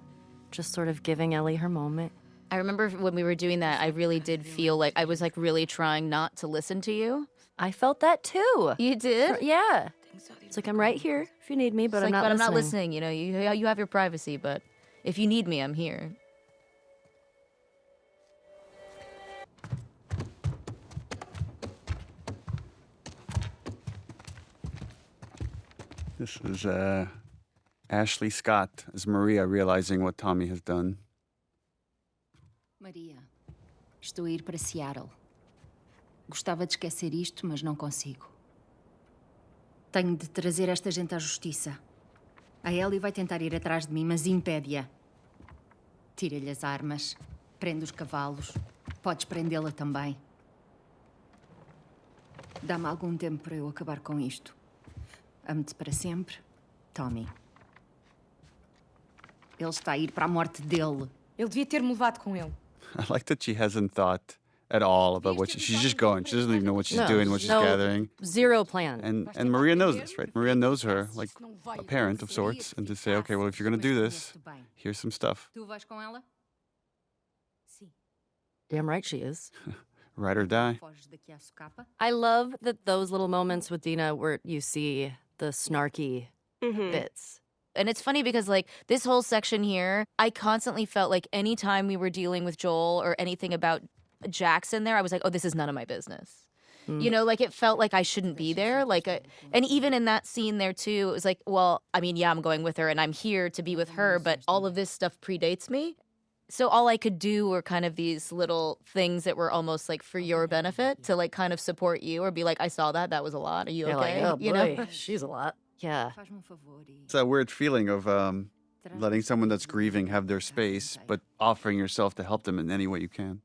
Speaker 3: just sort of giving Ellie her moment.
Speaker 6: I remember when we were doing that, I really did feel like I was like really trying not to listen to you.
Speaker 3: I felt that too.
Speaker 6: You did?
Speaker 3: Yeah. It's like I'm right here if you need me, but
Speaker 6: It's
Speaker 3: I'm
Speaker 6: like,
Speaker 3: not
Speaker 6: but
Speaker 3: listening.
Speaker 6: I'm not listening. You have your privacy, but if you need me, I'm here.
Speaker 1: This is Ashley Scott as Maria realizing what Tommy has done.
Speaker 11: Maria, estou a ir para Seattle. Gostava de esquecer isto, mas não consigo. Tenho de trazer esta gente à justiça. A Ellie vai tentar ir atrás de mim, mas impede-a. Tira-lhe as armas, prende os cavalos. Podes prendê-la também. Dá-me algum tempo para eu acabar com isto. Amo-te para sempre, Tommy. Ele está a ir para a morte dele.
Speaker 10: Ele devia ter-me levado com ele.
Speaker 1: I like that she hasn't thought at all about she's just going. She doesn't even know what she's doing, what she's gathering.
Speaker 3: Zero plan.
Speaker 1: And Maria knows this, right? Maria knows her, like a parent of sorts, and to say, okay, well, if you're going to do this, here's some stuff.
Speaker 11: Tu vais com ela?
Speaker 3: Damn right she is.
Speaker 1: Ride or die.
Speaker 11: Foges daqui à socapa?
Speaker 3: I love that those little moments with Dina where you see the snarky bits.
Speaker 6: And it's funny because, like, this whole section here, I constantly felt like anytime we were dealing with Joel or anything about Jackson there, I was like, oh, this is none of my business. Like, it felt like I shouldn't be there. And even in that scene there, too, it was like, well, I mean, yeah, I'm going with her and I'm here to be with her, but all of this stuff predates me. So all I could do were kind of these little things that were almost like for your benefit to, like, kind of support you or be like, I saw that. That was a lot. Are you
Speaker 3: You're
Speaker 6: okay?
Speaker 3: like, oh boy, she's a lot. Yeah.
Speaker 11: Faz-me favor e
Speaker 1: It's that weird feeling of letting someone that's grieving have their space, but offering yourself to help them in any way you can.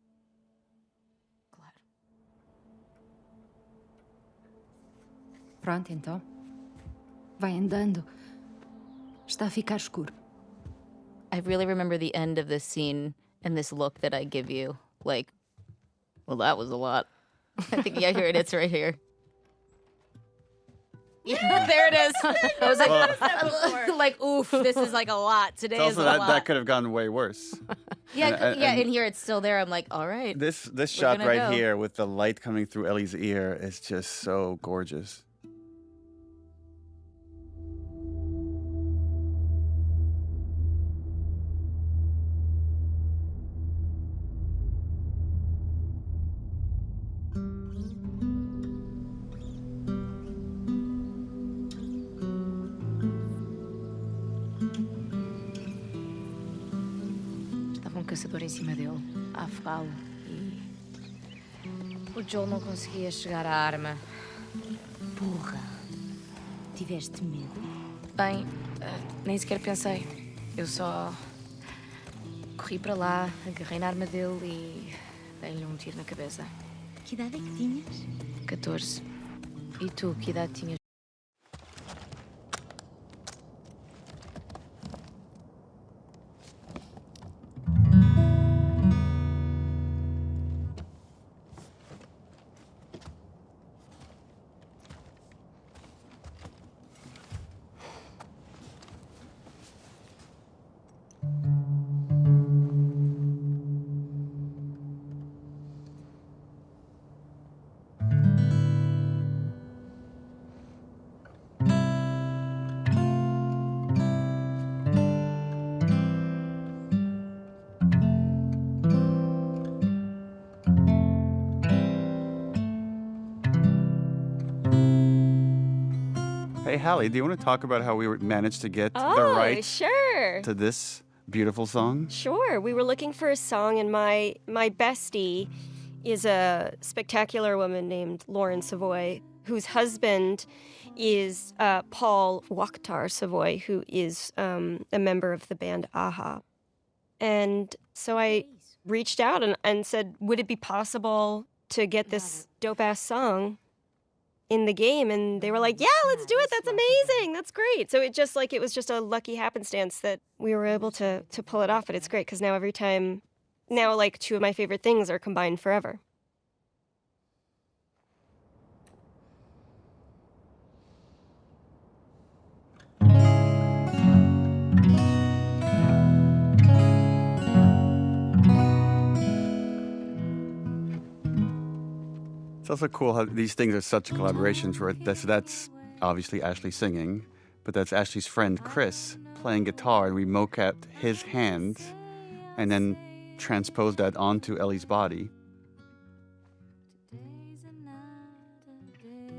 Speaker 11: Pronto, então. Vai andando. Está a ficar escuro.
Speaker 6: I really remember the end of this scene and this look that I give you. Like, well, that was a lot. I think, yeah, here it is right here. Yeah, there it is. I was like, like, oof, this is like a lot. Today is
Speaker 1: Also,
Speaker 6: a lot.
Speaker 1: that could have gone way worse.
Speaker 6: Yeah, and here it's still there. I'm like, all right.
Speaker 1: This shot
Speaker 6: gonna
Speaker 1: right
Speaker 6: go.
Speaker 1: here with the light coming through Ellie's ear is just so gorgeous.
Speaker 11: Estava um caçador em cima dele, a afogá-lo, e o Joel não conseguia chegar à arma. Porra! Tiveste medo?
Speaker 10: Bem, nem sequer pensei. Eu só corri para lá, agarrei na arma dele e dei-lhe um tiro na cabeça.
Speaker 11: Que idade é que tinhas?
Speaker 10: 14. E tu, que idade tinhas?
Speaker 1: Hey, Hallie, do you want to talk about how we managed to get the rights
Speaker 2: sure.
Speaker 1: to this beautiful song?
Speaker 2: Sure. We were looking for a song, and my bestie is a spectacular woman named Lauren Savoy, whose husband is Paul Wakhtar Savoy, who is a member of the band Aha. And so I reached out and said, would it be possible to get this dope-ass song in the game? And they were like, yeah, let's do it. That's amazing. That's great. So it was just a lucky happenstance that we were able to pull it off. But it's great because now like two of my favorite things are combined forever.
Speaker 1: It's also cool how these things are such collaborations where that's obviously Ashley singing, but that's Ashley's friend Chris playing guitar, and we mocapped his hands and then transposed that onto Ellie's body.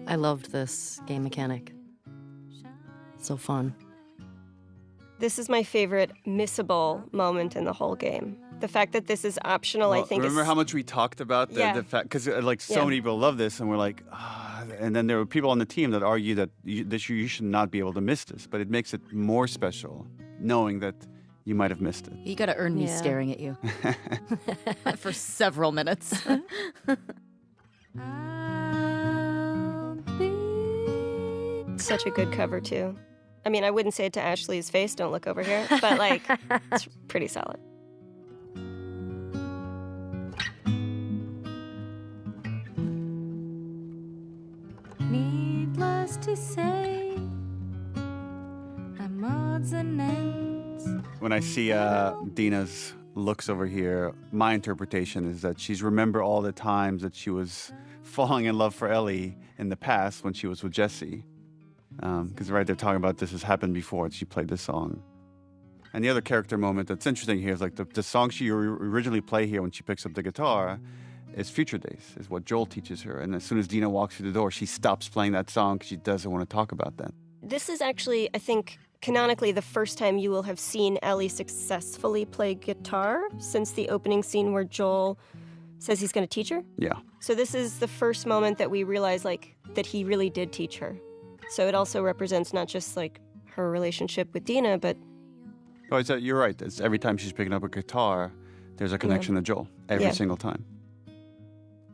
Speaker 3: I loved this game mechanic. So fun.
Speaker 2: This is my favorite missable moment in the whole game. The fact that this is optional, I think,
Speaker 1: remember how much we talked about the fact, because like so many people love this, and we're like, and then there were people on the team that argue that you should not be able to miss this, but it makes it more special knowing that you might have missed it.
Speaker 6: You gotta earn me staring at you for several minutes.
Speaker 2: Such a good cover, too. I mean, I wouldn't say it to Ashley's face, don't look over here, but like, it's pretty solid.
Speaker 12: Needless to say, I'm odds and ends.
Speaker 1: When I see Dina's looks over here, my interpretation is that she's remembered all the times that she was falling in love for Ellie in the past when she was with Jesse. Because right, they're talking about this has happened before, and she played this song. And the other character moment that's interesting here is like the song she originally play here when she picks up the guitar is Future Days, is what Joel teaches her. And as soon as Dina walks through the door, she stops playing that song because she doesn't want to talk about that.
Speaker 2: This is actually, I think, canonically the first time you will have seen Ellie successfully play guitar since the opening scene where Joel says he's going to teach her.
Speaker 1: Yeah.
Speaker 2: So this is the first moment that we realize like that he really did teach her. So it also represents not just like her relationship with Dina, but
Speaker 1: Oh, you're right. It's every time she's picking up a guitar, there's a connection to Joel every single time.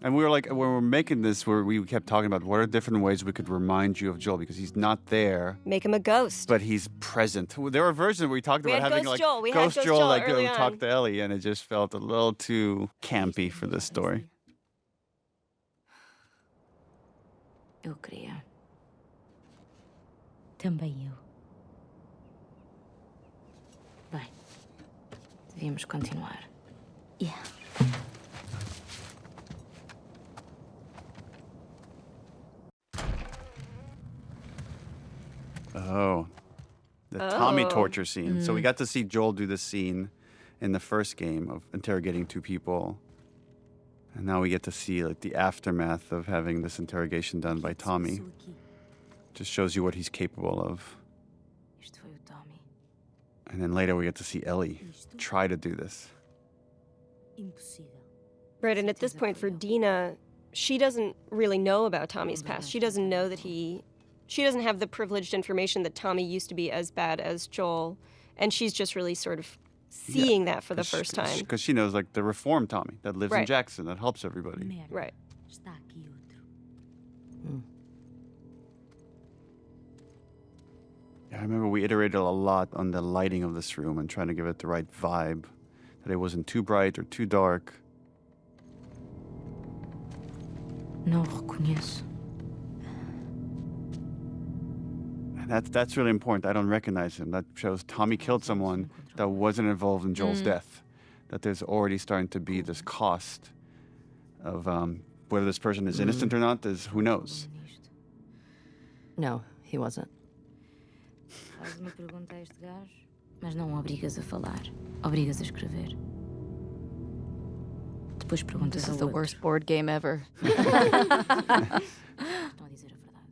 Speaker 1: And we were like, when we were making this, we kept talking about what are different ways we could remind you of Joel, because he's not there.
Speaker 2: Make him a ghost.
Speaker 1: But he's present. There were versions where we talked about having
Speaker 2: Ghost
Speaker 1: like
Speaker 2: Joel. We had
Speaker 1: Ghost
Speaker 2: Ghost
Speaker 1: Joel,
Speaker 2: Joel
Speaker 1: like
Speaker 2: early
Speaker 1: go talk
Speaker 2: on.
Speaker 1: to Ellie, and it just felt a little too campy for this story.
Speaker 10: Eu queria.
Speaker 12: Também eu.
Speaker 10: Bem, devíamos continuar.
Speaker 12: Yeah.
Speaker 1: Oh, the Tommy torture scene. So we got to see Joel do this scene in the first game of interrogating two people. And now we get to see like the aftermath of having this interrogation done by Tommy. Just shows you what he's capable of.
Speaker 10: Isto foi o Tommy.
Speaker 1: And then later we get to see Ellie try to do this.
Speaker 12: Impossível.
Speaker 2: Right, and at this point for Dina, she doesn't really know about Tommy's past. She doesn't know that she doesn't have the privileged information that Tommy used to be as bad as Joel. And she's just really sort of seeing that for the first time.
Speaker 1: Because she knows like the reformed Tommy that lives in
Speaker 2: Right.
Speaker 1: Jackson, that helps everybody.
Speaker 2: Right.
Speaker 12: Está aqui outro.
Speaker 1: Yeah, I remember we iterated a lot on the lighting of this room and trying to give it the right vibe, that it wasn't too bright or too dark.
Speaker 10: Não o reconheço.
Speaker 1: And that's really important. I don't recognize him. That shows Tommy killed someone that wasn't involved in Joel's death. That there's already starting to be this cost of whether this person is innocent or not, is who knows.
Speaker 3: No, he wasn't.
Speaker 10: Faz uma pergunta a este gajo, mas não o obrigas a falar. Obrigas a escrever. Depois perguntas
Speaker 6: This
Speaker 10: ao
Speaker 6: is the
Speaker 10: outro.
Speaker 6: worst board game ever.
Speaker 10: Estão a dizer a verdade.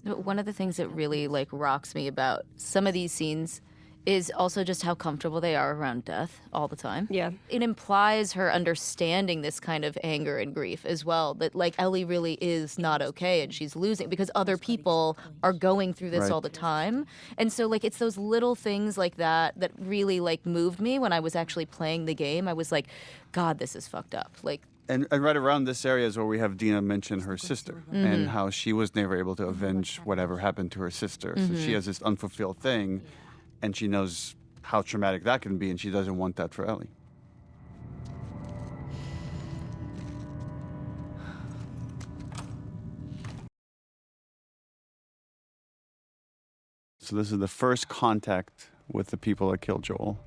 Speaker 6: No, one of the things that really like rocks me about some of these scenes is also just how comfortable they are around death all the time.
Speaker 2: Yeah.
Speaker 6: It implies her understanding this kind of anger and grief as well, that like Ellie really is not okay and she's losing because other people are going through this
Speaker 1: Right.
Speaker 6: all the time. And so like it's those little things like that that really like moved me when I was actually playing the game. I was like, God, this is fucked up. Like
Speaker 1: And right around this area is where we have Dina mention her sister and how she was never able to avenge whatever happened to her sister. So she has this unfulfilled thing, and she knows how traumatic that can be, and she doesn't want that for Ellie. So this is the first contact with the people that killed Joel.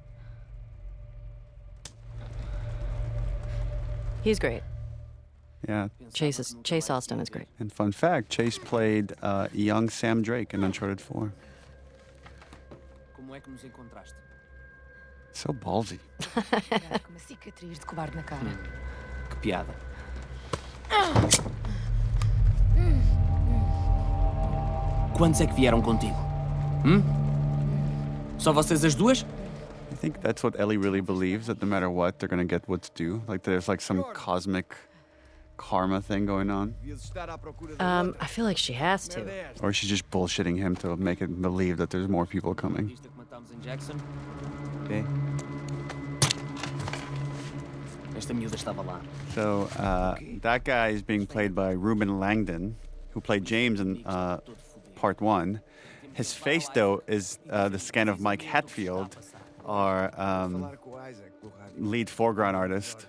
Speaker 3: He's great.
Speaker 1: Yeah.
Speaker 3: Chase Austin is great.
Speaker 1: And fun fact, Chase played young Sam Drake in Uncharted 4.
Speaker 7: Como é que nos encontraste?
Speaker 1: So ballsy.
Speaker 10: Com uma cicatriz de cobarde na cara.
Speaker 7: Que piada. Quantos é que vieram contigo? Só vocês as duas?
Speaker 1: I think that's what Ellie really believes, that no matter what, they're going to get what's due. Like there's like some cosmic karma thing going on.
Speaker 8: I feel like she has to.
Speaker 1: Or she's just bullshitting him to make it believe that there's more people coming.
Speaker 7: Viste que matámos em Jackson?
Speaker 9: É.
Speaker 7: Esta miúda estava lá.
Speaker 1: So that guy is being played by Ruben Langdon, who played James in part 1. His face, though, is the scan of Mike Hatfield, our lead foreground artist.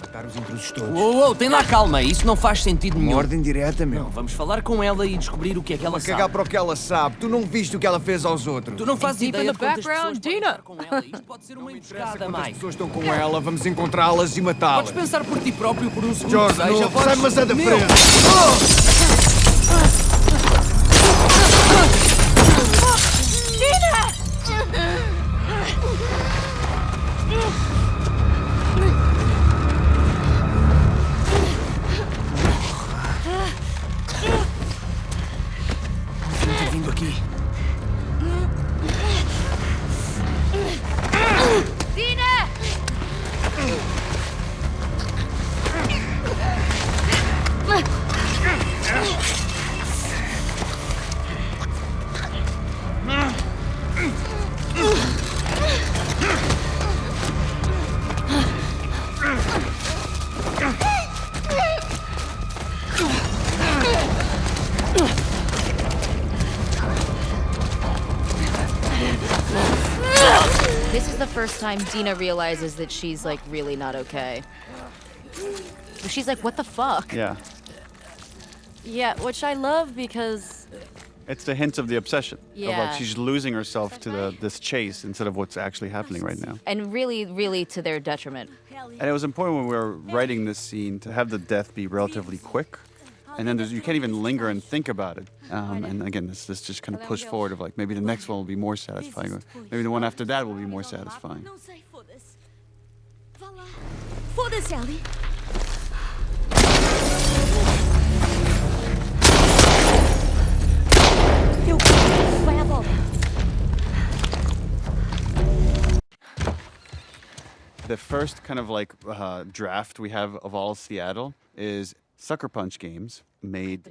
Speaker 9: Matar os intrusos todos.
Speaker 7: Uou, tem lá calma, isso não faz sentido
Speaker 9: Uma
Speaker 7: nenhum.
Speaker 9: ordem direta, meu.
Speaker 7: Não, vamos falar com ela e descobrir o que é que ela
Speaker 9: Cagar
Speaker 7: sabe.
Speaker 9: para o que ela sabe. Tu não viste o que ela fez aos outros.
Speaker 7: Tu não fazes
Speaker 6: Deep
Speaker 7: ideia
Speaker 6: in
Speaker 7: de
Speaker 6: the
Speaker 7: quantas
Speaker 6: background,
Speaker 7: pessoas podem
Speaker 6: Dina.
Speaker 7: estar com ela. Isto pode ser uma emboscada,
Speaker 9: Quantas
Speaker 7: Mike.
Speaker 9: pessoas estão com ela, vamos encontrá-las e matá-las.
Speaker 7: Podes pensar por ti próprio por um segundo.
Speaker 9: Jorge,
Speaker 7: seja,
Speaker 9: não,
Speaker 7: podes-
Speaker 9: sai, mas é da
Speaker 7: Meu,
Speaker 9: frente.
Speaker 7: Não ter vindo aqui.
Speaker 6: This is the first time Dina realizes that she's like really not okay. She's like, what the fuck?
Speaker 1: Yeah.
Speaker 3: Yeah, which I love because
Speaker 1: It's the hints of the obsession. Of
Speaker 3: Yeah.
Speaker 1: like she's losing herself to this chase instead of what's actually happening right now.
Speaker 6: And really, really to their detriment.
Speaker 1: And it was important when we were writing this scene to have the death be relatively quick. And then you can't even linger and think about it. And again, this just kind of push forward of like, maybe the next one will be more satisfying. Or maybe the one after that will be more satisfying.
Speaker 12: Não sei, foda-se. Vá lá. Foda-se, Ellie. Eu... Vai à volta.
Speaker 1: The first kind of like draft we have of all Seattle is Sucker Punch Games made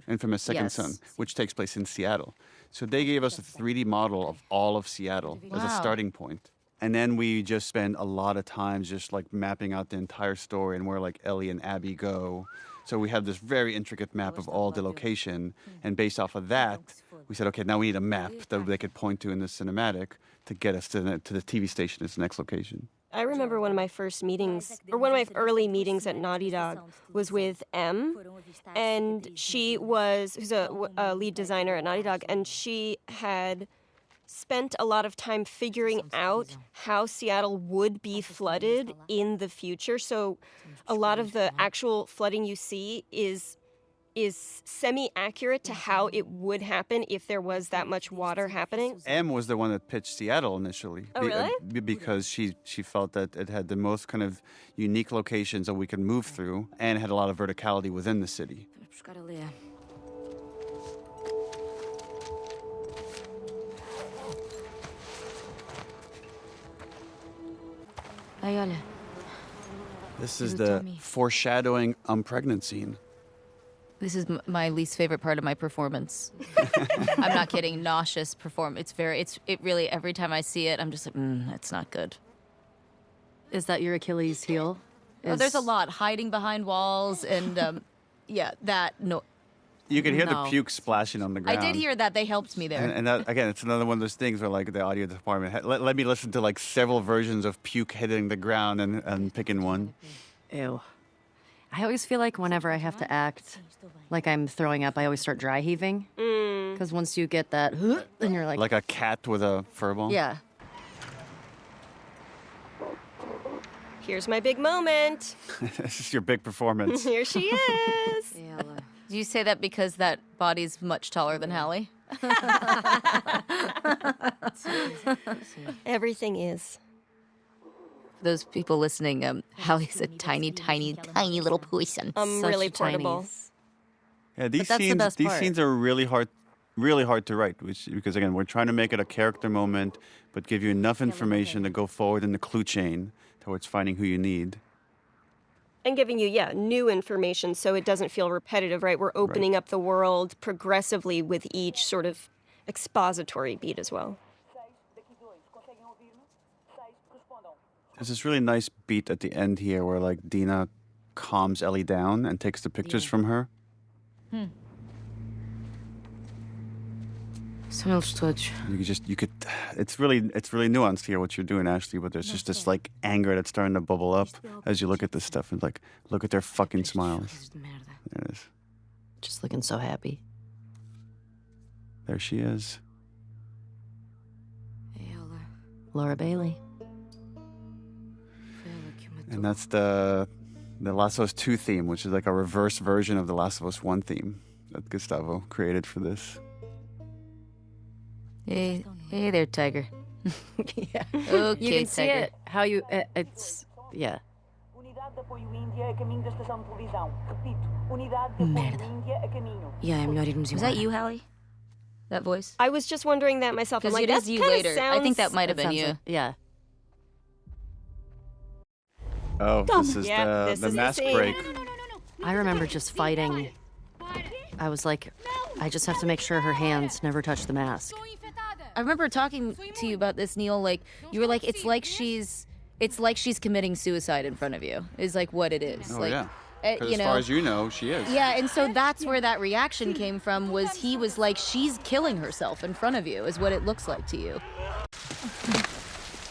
Speaker 1: infamous Second
Speaker 3: Yes.
Speaker 1: Son, which takes place in Seattle. So they gave us a 3D model of all of Seattle as a
Speaker 6: Wow.
Speaker 1: starting point. And then we just spend a lot of time just like mapping out the entire story and where like Ellie and Abby go. So we have this very intricate map of all the location. And based off of that, we said, okay, now we need a map that they could point to in the cinematic to get us to the TV station as the next location.
Speaker 2: I remember one of my first meetings, or one of my early meetings at Naughty Dog was with M, and who's a lead designer at Naughty Dog, and she had spent a lot of time figuring out how Seattle would be flooded in the future. So a lot of the actual flooding you see is semi-accurate to how it would happen if there was that much water happening.
Speaker 1: M was the one that pitched Seattle initially.
Speaker 2: Oh, really?
Speaker 1: Because she felt that it had the most kind of unique locations that we could move through and had a lot of verticality within the city.
Speaker 10: Buscar a Lea. Ai, olha.
Speaker 1: This is
Speaker 10: You
Speaker 1: the
Speaker 10: tell me.
Speaker 1: foreshadowing pregnant scene.
Speaker 6: This is my least favorite part of my performance. I'm not kidding. Nauseous performance. It really, every time I see it, I'm just like, that's not good.
Speaker 3: is that your Achilles heel?
Speaker 6: Oh, there's a lot. Hiding behind walls and, yeah, that, no.
Speaker 1: You could hear
Speaker 3: No.
Speaker 1: the puke splashing on the
Speaker 6: I
Speaker 1: ground.
Speaker 6: did hear that. They helped me there.
Speaker 1: And that, again, it's another one of those things where like the audio department let me listen to like several versions of puke hitting the ground and picking one.
Speaker 3: Ew. I always feel like whenever I have to act like I'm throwing up, I always start dry heaving. Because once you get that, then you're like,
Speaker 1: Like a cat with a fur ball.
Speaker 3: yeah.
Speaker 2: Here's my big moment.
Speaker 1: This is your big performance.
Speaker 2: Here she is.
Speaker 6: Do you say that because that body's much taller than Hallie?
Speaker 2: Everything is.
Speaker 6: Those people listening, Hallie's a tiny, tiny, tiny little person.
Speaker 2: I'm
Speaker 3: Such
Speaker 2: really portable.
Speaker 3: tinies.
Speaker 1: Yeah, these
Speaker 3: that's the
Speaker 1: scenes
Speaker 3: best
Speaker 1: these
Speaker 3: part.
Speaker 1: scenes are really hard to write, because again, we're trying to make it a character moment, but give you enough information to go forward in the clue chain towards finding who you need.
Speaker 2: And giving you, new information so it doesn't feel repetitive, right? We're opening up the world progressively with each sort of expository beat as well.
Speaker 1: There's this really nice beat at the end here where like Dina calms Ellie down and takes the pictures from her.
Speaker 10: São eles todos.
Speaker 1: It's really nuanced here what you're doing, Ashley, but there's just this like anger that's starting to bubble up as you look at this stuff and like, look at their fucking smiles.
Speaker 10: Coisas de merda.
Speaker 1: There it is.
Speaker 3: Just looking so happy.
Speaker 1: There she is.
Speaker 10: É ela.
Speaker 3: Laura Bailey.
Speaker 10: Foi ela que o matou.
Speaker 1: And that's the Last of Us 2 theme, which is like a reverse version of the Last of Us 1 theme that Gustavo created for this.
Speaker 6: Hey there, Tiger.
Speaker 3: Yeah.
Speaker 6: Okay,
Speaker 3: You can see
Speaker 6: Tiger.
Speaker 3: it, how you, it's, yeah.
Speaker 13: Unidade de apoio Índia a caminho da estação de televisão. Repito, unidade de apoio Índia a caminho.
Speaker 10: Yeah, é melhor irmos
Speaker 6: Was
Speaker 10: embora.
Speaker 6: that you, Hallie? That voice?
Speaker 2: I was just wondering that myself. I'm
Speaker 6: Because
Speaker 2: like,
Speaker 6: it
Speaker 2: that
Speaker 6: is you
Speaker 2: kinda
Speaker 6: later. I think that
Speaker 2: sounds-
Speaker 6: might have been
Speaker 3: Sounds
Speaker 6: you.
Speaker 3: like- yeah.
Speaker 1: Oh, this is
Speaker 2: Yeah, this
Speaker 1: the
Speaker 2: is the
Speaker 1: mask
Speaker 2: scene.
Speaker 1: break.
Speaker 3: I remember just fighting. I was like, I just have to make sure her hands never touch the mask.
Speaker 6: I remember talking to you about this, Neil. Like you were like, it's like she's committing suicide in front of you. Is like what it is.
Speaker 1: Oh,
Speaker 6: like,
Speaker 1: yeah. 'Cause
Speaker 6: you
Speaker 1: as
Speaker 6: know.
Speaker 1: far as you know, she is.
Speaker 6: Yeah, and so that's where that reaction came from. Was he was like, she's killing herself in front of you, is what it looks like to you.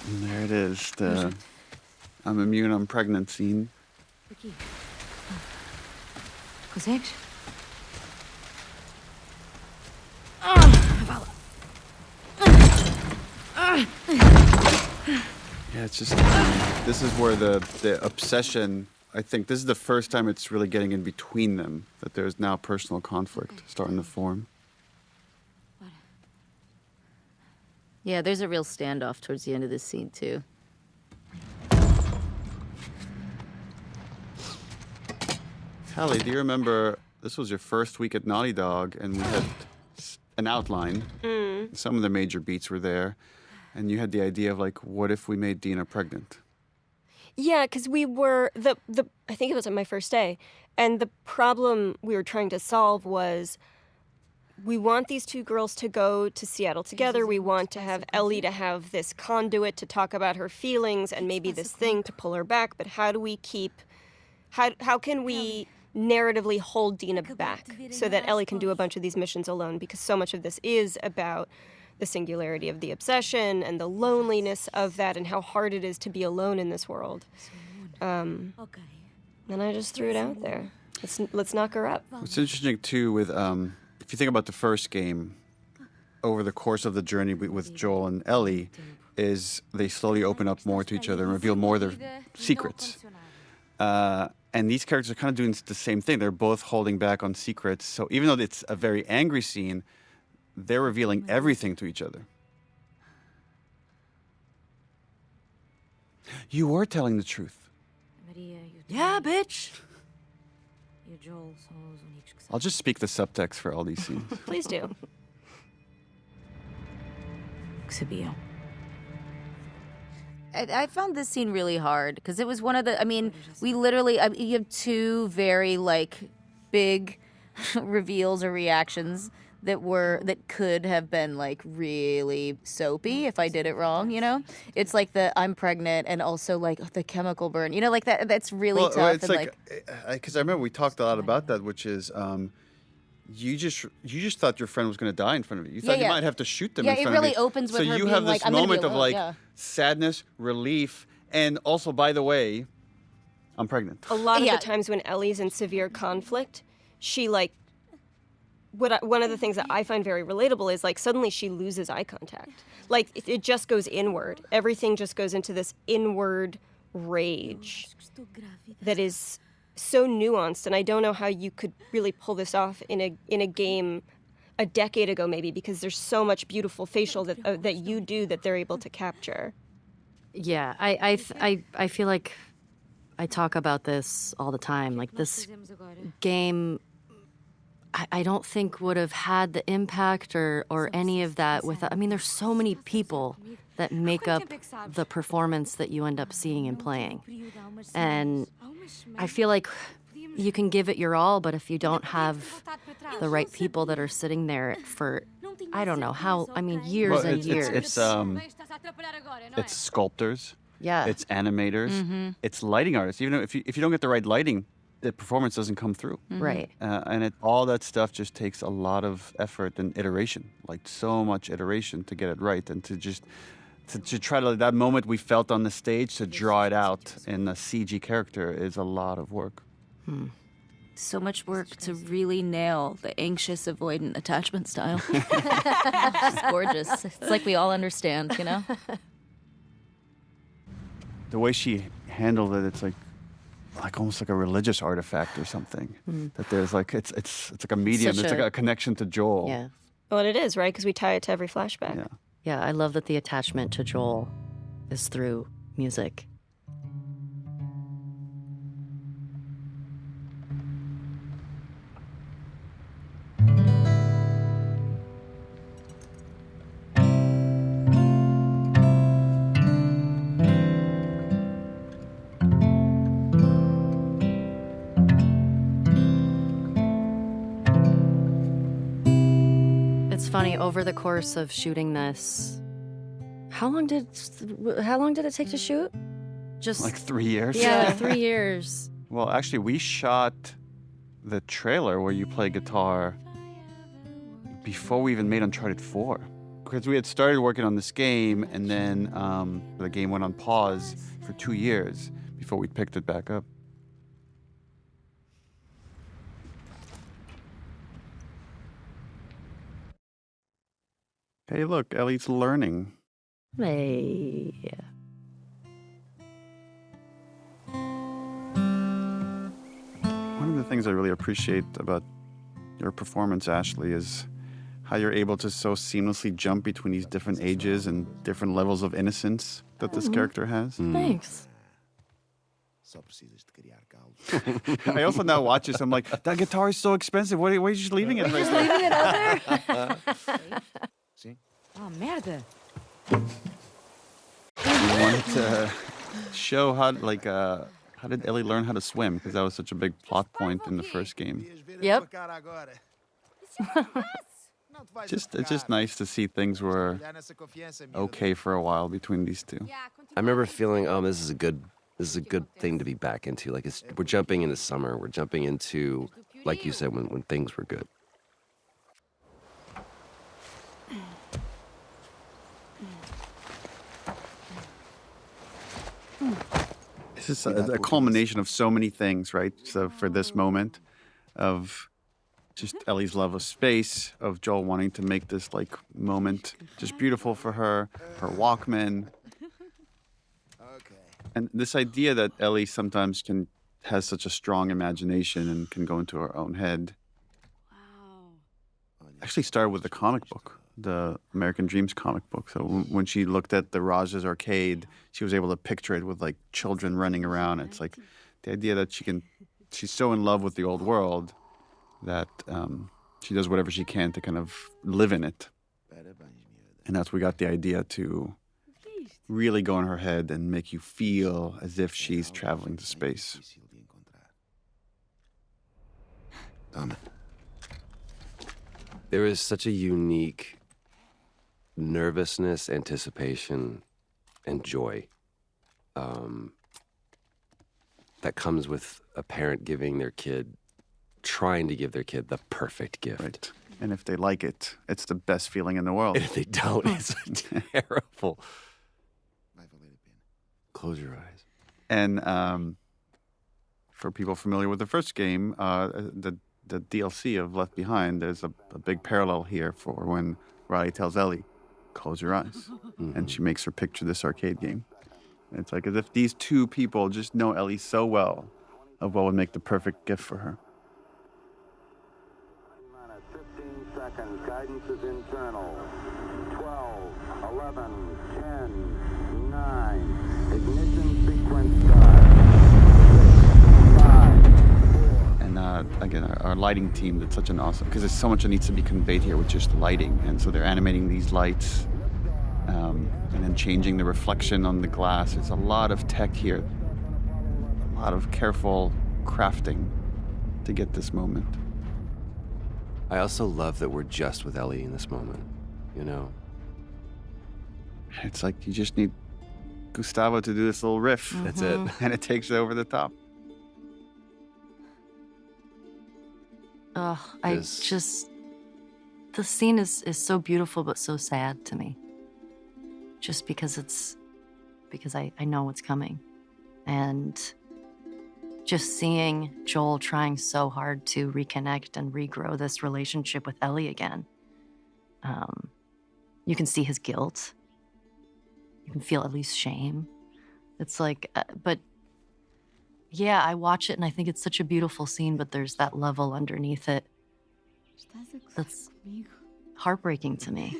Speaker 1: And there it is, the I'm immune, I'm pregnant scene.
Speaker 10: Aqui. Consegues?
Speaker 1: Yeah, it's just, this is where the obsession, I think this is the first time it's really getting in between them, that there's now personal conflict starting to form.
Speaker 6: Yeah, there's a real standoff towards the end of this scene, too.
Speaker 1: Hallie, do you remember, this was your first week at Naughty Dog, and we had an outline. Some of the major beats were there, and you had the idea of, like, what if we made Dina pregnant?
Speaker 2: Yeah, because we were, I think it was on my first day, and the problem we were trying to solve was we want these two girls to go to Seattle together. We want to have Ellie to have this conduit to talk about her feelings and maybe this thing to pull her back. But how do we how can we narratively hold Dina back so that Ellie can do a bunch of these missions alone? Because so much of this is about the singularity of the obsession and the loneliness of that and how hard it is to be alone in this world. And I just threw it out there. Let's knock her up.
Speaker 1: What's interesting, too, with, if you think about the first game, over the course of the journey with Joel and Ellie, is they slowly open up more to each other and reveal more of their secrets. And these characters are kind of doing the same thing. They're both holding back on secrets. So even though it's a very angry scene, they're revealing everything to each other. You were telling the truth.
Speaker 10: Yeah, bitch.
Speaker 1: I'll just speak the subtext for all these scenes.
Speaker 2: Please do.
Speaker 6: I found this scene really hard because it was one of the. I mean, we literally. You have two very like big reveals or reactions that could have been like really soapy if I did it wrong. You know, it's like the I'm pregnant and also like the chemical burn. You know, like that. That's really tough.
Speaker 1: It's
Speaker 6: and,
Speaker 1: because I remember we talked a lot about that, which is. You just thought your friend was going to die in front of you. You thought you might have to shoot them in front of you.
Speaker 6: Yeah, it really opens with her being
Speaker 1: So you have this
Speaker 6: like, I'm gonna be
Speaker 1: moment of
Speaker 6: alone,
Speaker 1: like sadness, relief, and also, by the way, I'm pregnant.
Speaker 2: A lot of the times when Ellie's in severe conflict, she like, one of the things that I find very relatable is like suddenly she loses eye contact. Like it just goes inward. Everything just goes into this inward rage that is so nuanced, and I don't know how you could really pull this off in a game a decade ago, maybe, because there's so much beautiful facial that you do that they're able to capture.
Speaker 3: Yeah, I feel like I talk about this all the time. Like this game, I don't think would have had the impact or any of that without. I mean, there's so many people that make up the performance that you end up seeing and playing, and I feel like you can give it your all, but if you don't have the right people that are sitting there for, I don't know how, I mean, years and years.
Speaker 1: It's sculptors.
Speaker 3: Yeah.
Speaker 1: It's animators. It's lighting artists. Even if you don't get the right lighting, the performance doesn't come through.
Speaker 3: Right.
Speaker 1: And all that stuff just takes a lot of effort and iteration, like so much iteration to get it right, and to try to, that moment we felt on the stage, to draw it out in a CG character is a lot of work.
Speaker 6: So much work to really nail the anxious avoidant attachment style. It's gorgeous. It's like we all understand, you know?
Speaker 1: The way she handled it, it's like almost like a religious artifact or something. That there's like, it's like a medium. It's like a connection to Joel.
Speaker 3: Yeah.
Speaker 2: Well, it is, right? Because we tie it to every flashback.
Speaker 1: Yeah.
Speaker 3: Yeah, I love that the attachment to Joel is through music. It's funny, over the course of shooting this, how long did it take to shoot? Just
Speaker 1: Like 3 years?
Speaker 3: Yeah, 3 years.
Speaker 1: Well, actually, we shot the trailer where you play guitar before we even made Uncharted 4. because we had started working on this game, and then the game went on pause for 2 years before we picked it back up. Hey, look, Ellie's learning.
Speaker 8: Hey.
Speaker 1: One of the things I really appreciate about your performance, Ashley, is how you're able to so seamlessly jump between these different ages and different levels of innocence that this character has.
Speaker 8: Thanks.
Speaker 1: I also now watch this, I'm like, that guitar is so expensive. Why are you just leaving it right there?
Speaker 8: Leaving it out there?
Speaker 10: Oh, merda.
Speaker 1: We wanted to show how did Ellie learn how to swim? Because that was such a big plot point in the first game.
Speaker 8: Yep.
Speaker 1: It's just nice to see things were okay for a while between these two.
Speaker 4: I remember feeling, this is a good thing to be back into. Like we're jumping into summer. We're jumping into, like you said, when things were good.
Speaker 1: This is a culmination of so many things, right? So for this moment of just Ellie's love of space, of Joel wanting to make this moment just beautiful for her, her Walkman. And this idea that Ellie sometimes has such a strong imagination and can go into her own head. Actually started with the comic book, the American Dreams comic book. So when she looked at the Raj's arcade, she was able to picture it with children running around. It's like the idea that she's so in love with the old world that she does whatever she can to kind of live in it. And that's where we got the idea to really go in her head and make you feel as if she's traveling to space.
Speaker 4: There is such a unique nervousness, anticipation, and joy that comes with a parent trying to give their kid the perfect gift.
Speaker 1: Right. And if they like it, it's the best feeling in the world.
Speaker 4: And if they don't, it's terrible. Close your eyes.
Speaker 1: And for people familiar with the first game, the DLC of Left Behind, there's a big parallel here for when Riley tells Ellie, close your eyes. Mm-hmm. And she makes her picture this arcade game. And it's like as if these two people just know Ellie so well of what would make the perfect gift for her.
Speaker 14: 15 seconds. Guidance is internal. 12, 11, 10, 9. Ignition sequence start. 5, 4.
Speaker 1: And again, our lighting team did such an awesome, because there's so much that needs to be conveyed here with just lighting. And so they're animating these lights and then changing the reflection on the glass. It's a lot of tech here, a lot of careful crafting to get this moment.
Speaker 4: I also love that we're just with Ellie in this moment, you know?
Speaker 1: It's like you just need Gustavo to do this little riff.
Speaker 4: Mm-hmm. That's it.
Speaker 1: And it takes it over the top.
Speaker 3: The scene is so beautiful but so sad to me. Just because I know what's coming. And just seeing Joel trying so hard to reconnect and regrow this relationship with Ellie again. You can see his guilt. You can feel at least shame. It's like, but yeah, I watch it and I think it's such a beautiful scene, but there's that level underneath it that's heartbreaking to me.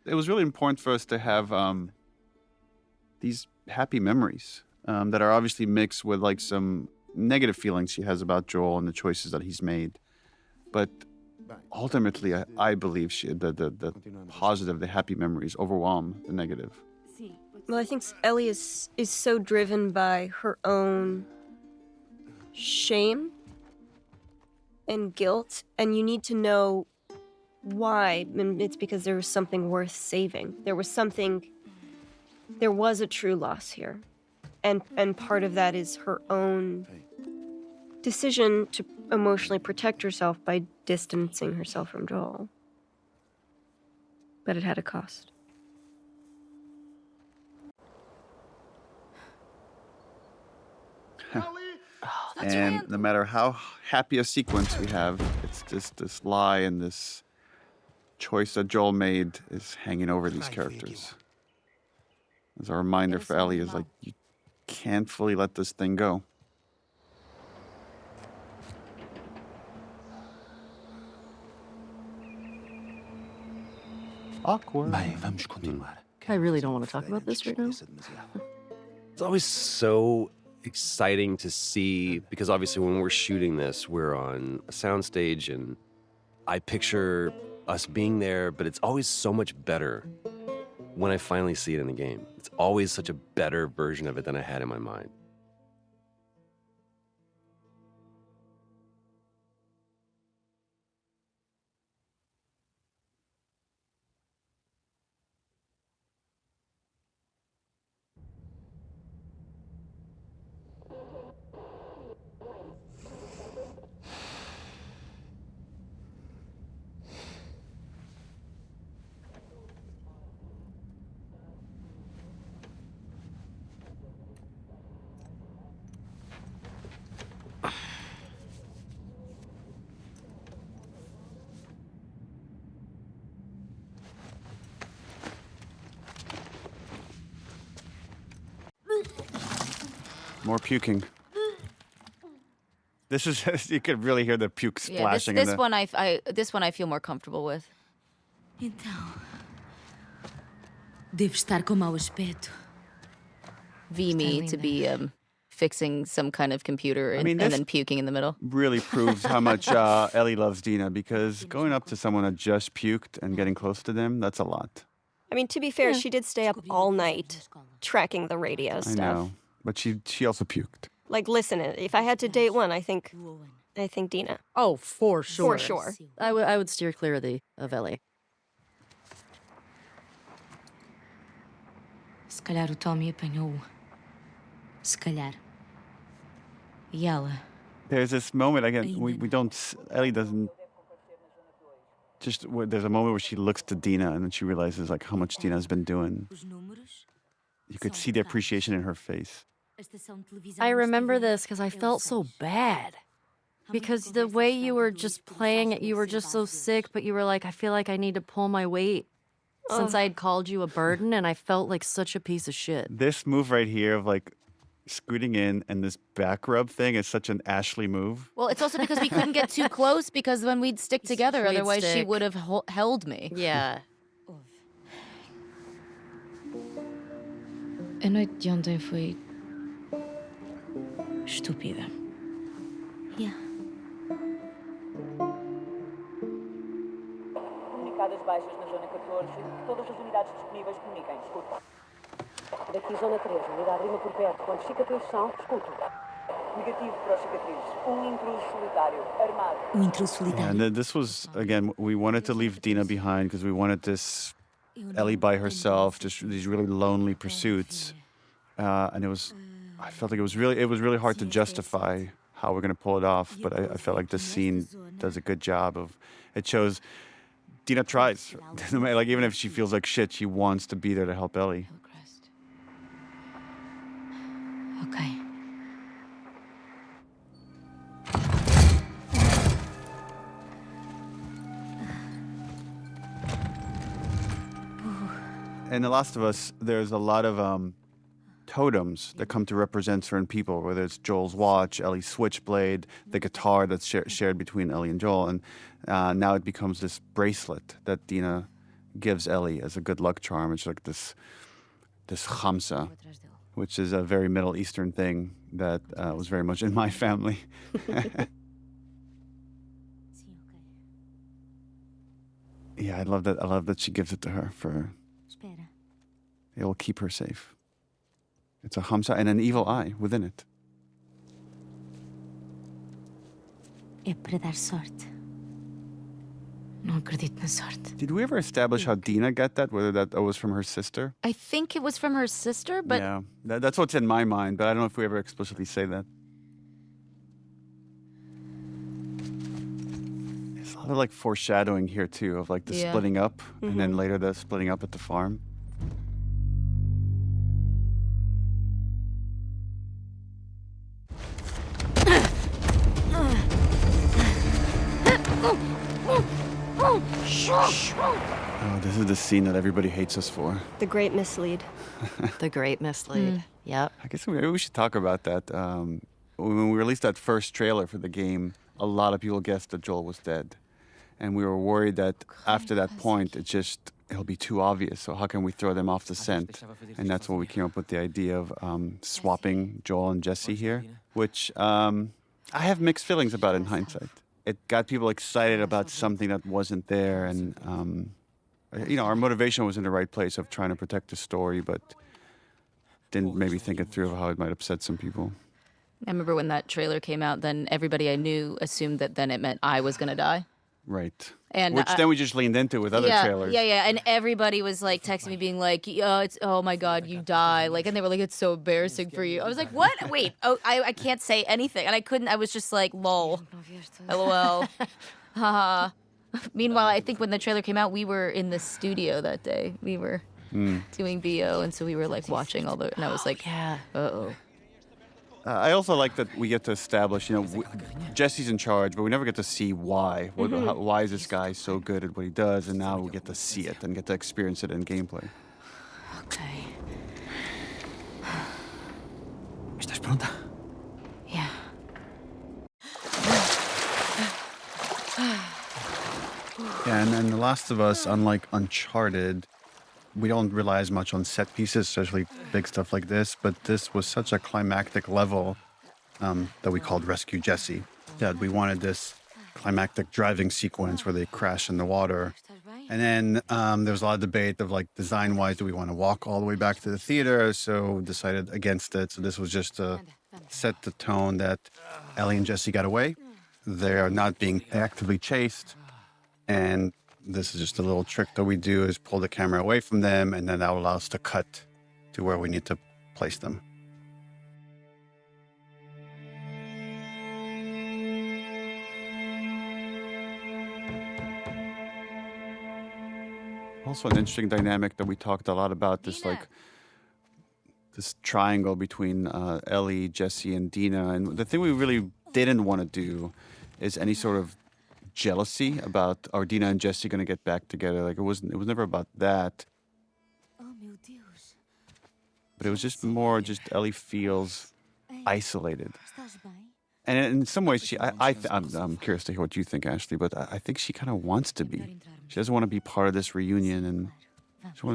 Speaker 1: It was really important for us to have these happy memories that are obviously mixed with some negative feelings she has about Joel and the choices that he's made. But ultimately, I believe the positive, the happy memories overwhelm the negative.
Speaker 2: Well, I think Ellie is so driven by her own shame and guilt, and you need to know why. And it's because there was something worth saving. There was a true loss here. And part of that is her own decision to emotionally protect herself by distancing herself from Joel.
Speaker 8: But it had a cost.
Speaker 1: And no matter how happy a sequence we have, it's just this lie and this choice that Joel made is hanging over these characters. As a reminder for Ellie is like, you can't fully let this thing go. Awkward.
Speaker 9: Bem, vamos continuar.
Speaker 3: I really don't want to talk about this right now.
Speaker 4: It's always so exciting to see, because obviously when we're shooting this, we're on a soundstage and I picture us being there, but it's always so much better when I finally see it in the game. It's always such a better version of it than I had in my mind.
Speaker 1: More puking. This is, you could really hear the puke splashing.
Speaker 6: This one I feel more comfortable with.
Speaker 12: Então, devo estar com mau aspecto.
Speaker 6: Me to be fixing some kind of computer and then puking in the middle.
Speaker 1: Really proves how much Ellie loves Dina, because going up to someone that just puked and getting close to them, that's a lot.
Speaker 2: I mean, to be fair, she did stay up all night tracking the radio stuff.
Speaker 1: I know, but she also puked.
Speaker 2: Like, listen, if I had to date one, I think Dina.
Speaker 3: Oh, for sure.
Speaker 2: For sure.
Speaker 3: I would steer clear of Ellie.
Speaker 12: Se calhar o Tommy apanhou-o. Se calhar. E ela?
Speaker 1: There's this moment, again, we don't, Ellie doesn't, just, there's a moment where she looks to Dina and then she realizes, like, how much Dina's been doing. You could see the appreciation in her face.
Speaker 3: I remember this because I felt so bad. Because the way you were just playing it, you were just so sick, but you were like, I feel like I need to pull my weight. Since I had called you a burden, and I felt like such a piece of shit.
Speaker 1: This move right here of, like, scooting in and this back rub thing is such an Ashley move.
Speaker 6: Well, it's also because we couldn't get too close because when we'd stick together, otherwise she would have held me.
Speaker 3: Yeah.
Speaker 10: A noite de ontem foi estúpida.
Speaker 11: Yeah.
Speaker 13: Comunicadas baixas na zona 14. Todas as unidades disponíveis comuniquem. Escuto. Daqui zona 3. Unidade rima por perto. Quantos cicatrizes são? Escuto. Negativo para os cicatrizes. Intruso solitário. Armado.
Speaker 11: Intruso solitário.
Speaker 1: And then this was, again, we wanted to leave Dina behind because we wanted this Ellie by herself, just these really lonely pursuits. And I felt like it was really hard to justify how we're going to pull it off, but I felt like this scene does a good job of, it shows Dina tries. Like, even if she feels like shit, she wants to be there to help Ellie.
Speaker 12: Ok.
Speaker 1: In The Last of Us, there's a lot of totems that come to represent certain people, whether it's Joel's watch, Ellie's switchblade, the guitar that's shared between Ellie and Joel. And now it becomes this bracelet that Dina gives Ellie as a good luck charm. It's like this khamsa, which is a very Middle Eastern thing that was very much in my family. Yeah, I love that she gives it to her for... It will keep her safe. It's a khamsa and an evil eye within it.
Speaker 12: É para dar sorte. Não acredito na sorte.
Speaker 1: Did we ever establish how Dina got that? Whether that was from her sister?
Speaker 6: I think it was from her sister, but...
Speaker 1: Yeah, that's what's in my mind, but I don't know if we ever explicitly say that. It's lot of like foreshadowing here too of like the splitting up and then later the splitting up at the farm. Oh, this is the scene that everybody hates us for.
Speaker 2: The great mislead.
Speaker 3: The great mislead. Yep.
Speaker 1: I guess maybe we should talk about that. When we released that first trailer for the game, a lot of people guessed that Joel was dead. And we were worried that after that point, it'll be too obvious. So how can we throw them off the scent? And that's when we came up with the idea of swapping Joel and Jesse here, which I have mixed feelings about in hindsight. It got people excited about something that wasn't there. And, our motivation was in the right place of trying to protect the story, but didn't maybe think it through of how it might upset some people.
Speaker 6: I remember when that trailer came out, then everybody I knew assumed that then it meant I was going to die.
Speaker 1: Right.
Speaker 6: And
Speaker 1: which then we just leaned into with other trailers.
Speaker 6: Yeah. And everybody was like texting me being like, oh my God, you die. Like, and they were like, it's so embarrassing for you. I was like, what? Wait, I can't say anything. And I was just like, lol, LOL, haha. Meanwhile, I think when the trailer came out, we were in the studio that day. We were doing VO, and so we were like watching all the, and I was like, uh-oh.
Speaker 1: I also like that we get to establish, Jesse's in charge, but we never get to see why. Why is this guy so good at what he does? And now we get to see it and get to experience it in gameplay.
Speaker 10: Okay.
Speaker 7: ¿Estás pronta?
Speaker 10: Yeah.
Speaker 1: Yeah, and The Last of Us, unlike Uncharted, we don't rely as much on set pieces, especially big stuff like this, but this was such a climactic level that we called Rescue Jesse, that we wanted this climactic driving sequence where they crash in the water. And then there was a lot of debate of like design-wise, do we want to walk all the way back to the theater? So decided against it. So this was just to set the tone that Ellie and Jesse got away. They are not being actively chased. And this is just a little trick that we do is pull the camera away from them, and then that will allow us to cut to where we need to place them. Also an interesting dynamic that we talked a lot about, this triangle between Ellie, Jesse, and Dina. And the thing we really didn't want to do is any sort of jealousy about are Dina and Jesse going to get back together. Like it was never about that. But it was just more Ellie feels isolated. And in some ways, I'm curious to hear what you think, Ashley, but I think she kind of wants to be. She doesn't want to be part of this reunion, and she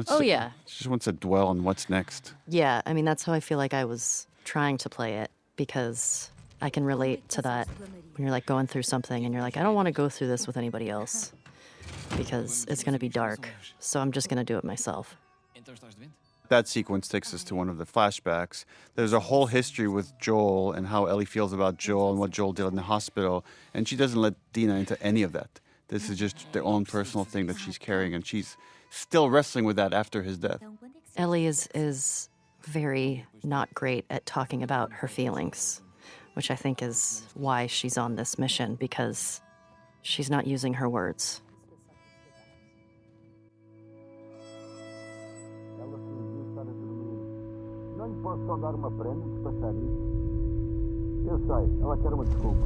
Speaker 1: just wants to dwell on what's next.
Speaker 3: Yeah, I mean, that's how I feel like I was trying to play it, because I can relate to that when you're like going through something and you're like, I don't want to go through this with anybody else because it's going to be dark. So I'm just going to do it myself.
Speaker 1: That sequence takes us to one of the flashbacks. There's a whole history with Joel and how Ellie feels about Joel and what Joel did in the hospital. And she doesn't let Dina into any of that. This is just their own personal thing that she's carrying, and she's still wrestling with that after his death.
Speaker 3: Ellie is very not great at talking about her feelings, which I think is why she's on this mission, because she's not using her words.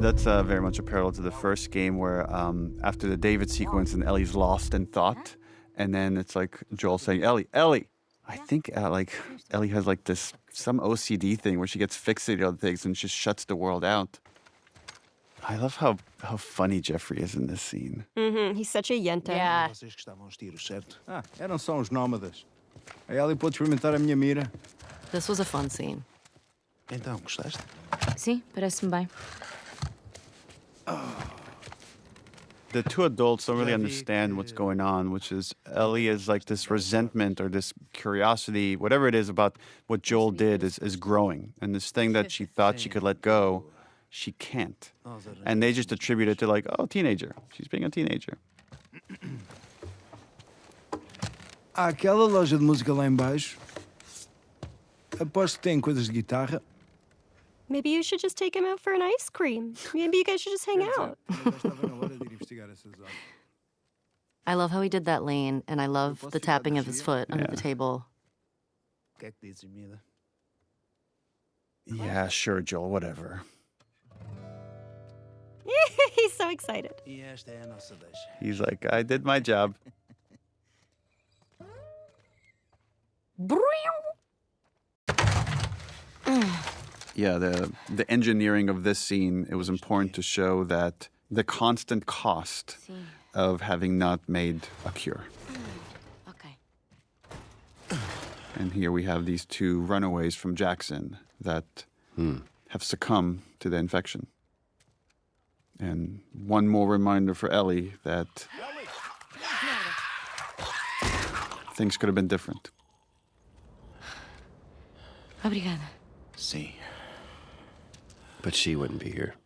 Speaker 1: That's very much a parallel to the first game where after the David sequence and Ellie's lost in thought, and then it's like Joel saying, Ellie. I think Ellie has like some OCD thing where she gets fixated on things and just shuts the world out. I love how funny Jeffrey is in this scene.
Speaker 2: Mm-hmm. He's such a yenta.
Speaker 6: Yeah.
Speaker 5: Vocês que estavam aos tiros, certo? Eram só uns nómadas. A Ellie pôde experimentar a minha mira.
Speaker 3: This was a fun scene.
Speaker 5: Então, gostaste?
Speaker 10: Sim, parece-me bem.
Speaker 1: The two adults don't really understand what's going on, which is Ellie is like this resentment or this curiosity, whatever it is about what Joel did is growing. And this thing that she thought she could let go, she can't. And they just attribute it to like, oh, teenager. She's being a teenager.
Speaker 5: Há aquela loja de música lá embaixo. Aposto que tem coisas de guitarra.
Speaker 2: Maybe you should just take him out for an ice cream. Maybe you guys should just hang out.
Speaker 3: I love how he did that lane, and I love the tapping of his foot under the table.
Speaker 1: Yeah, sure, Joel, whatever.
Speaker 2: He's so excited.
Speaker 1: He's like, I did my job. Yeah, the engineering of this scene, it was important to show that the constant cost of having not made a cure.
Speaker 3: Okay.
Speaker 1: And here we have these two runaways from Jackson that have succumbed to the infection. And one more reminder for Ellie that things could have been different.
Speaker 10: Obrigada.
Speaker 4: See. But she wouldn't be here.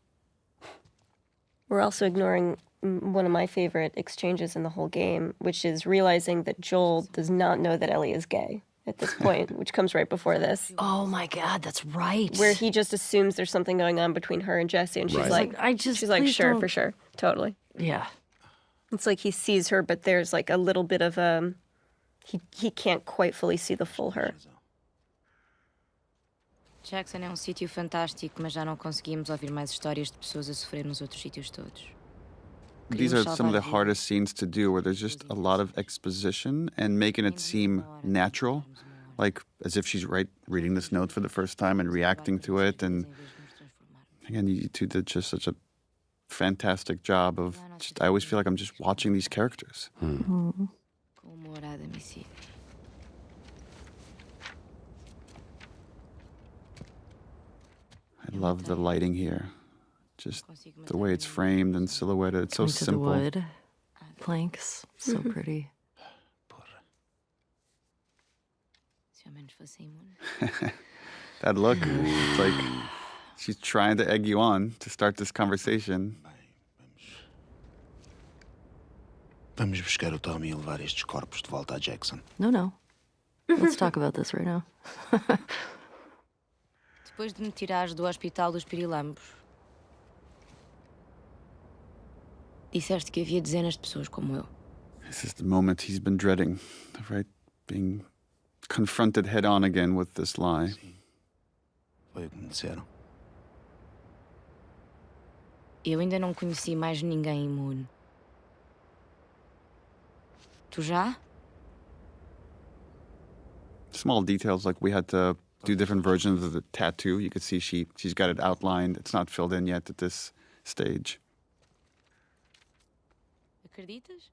Speaker 2: We're also ignoring one of my favorite exchanges in the whole game, which is realizing that Joel does not know that Ellie is gay at this point, which comes right before this.
Speaker 3: Oh my God, that's right.
Speaker 2: Where he just assumes there's something going on between her and Jesse, and she's
Speaker 4: Right.
Speaker 2: like, she's like, sure, for sure, totally.
Speaker 3: Yeah.
Speaker 2: It's like he sees her, but there's like a little bit of he can't quite fully see the full her.
Speaker 10: Jackson é sítio fantástico, mas já não conseguimos ouvir mais histórias de pessoas a sofrer nos outros sítios todos.
Speaker 1: These are some of the hardest scenes to do, where there's just a lot of exposition and making it seem natural, like as if she's reading this note for the first time and reacting to it. And again, you two did just such a fantastic job of I always feel like I'm just watching these characters. I love the lighting here. Just the way it's framed and silhouetted. It's so
Speaker 3: Into
Speaker 1: simple.
Speaker 3: the wood planks. So pretty.
Speaker 1: That look, it's like she's trying to egg you on to start this conversation.
Speaker 9: Vamos buscar o Tommy e levar estes corpos de volta a Jackson.
Speaker 3: No. Let's talk about this right now.
Speaker 10: Depois de me tirares do hospital dos Pirilambos, disseste que havia dezenas de pessoas como eu.
Speaker 1: This is the moment he's been dreading, right? Being confronted head on again with this lie.
Speaker 9: Foi o que me disseram.
Speaker 10: Eu ainda não conheci mais ninguém imune. Tu já?
Speaker 1: Small details, like we had to do different versions of the tattoo. You could see she's got it outlined. It's not filled in yet at this stage.
Speaker 10: Acreditas?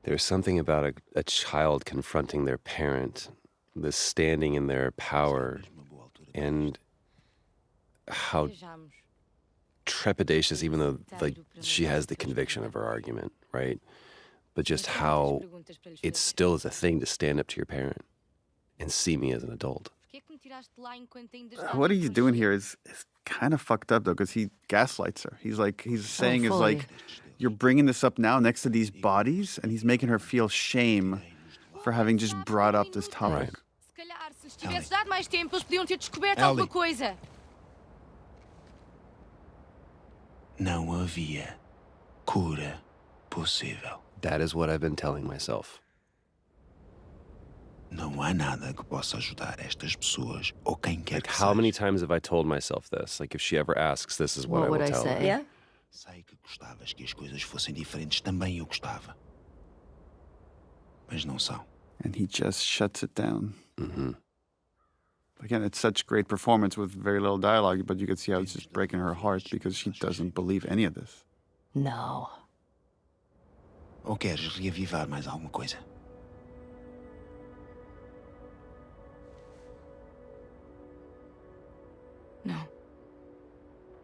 Speaker 4: There's something about a child confronting their parent, this standing in their power, and how trepidatious, even though like she has the conviction of her argument, right? But just how it still is a thing to stand up to your parent and see me as an adult.
Speaker 1: What he's doing here is kind of fucked up, though, because he gaslights her. He's saying is like, you're bringing this up now next to these bodies, and he's making her feel shame for having just brought up this topic.
Speaker 10: Se calhar, se tivesse dado mais tempo, eles podiam ter descoberto alguma coisa.
Speaker 9: Não havia cura possível.
Speaker 4: That is what I've been telling myself.
Speaker 9: Não há nada que possa ajudar estas pessoas ou quem quer que
Speaker 4: How
Speaker 9: seja.
Speaker 4: many times have I told myself this? Like, if she ever asks, this is what I
Speaker 3: What
Speaker 4: will
Speaker 3: would I
Speaker 4: tell
Speaker 3: say?
Speaker 4: her.
Speaker 2: Yeah?
Speaker 9: Sei que gostavas que as coisas fossem diferentes, também eu gostava. Mas não são.
Speaker 1: And he just shuts it down.
Speaker 4: Mm-hmm.
Speaker 1: Again, it's such great performance with very little dialogue, but you can see how it's just breaking her heart because she doesn't believe any of this.
Speaker 3: No.
Speaker 9: Ou queres reavivar mais alguma coisa?
Speaker 10: No.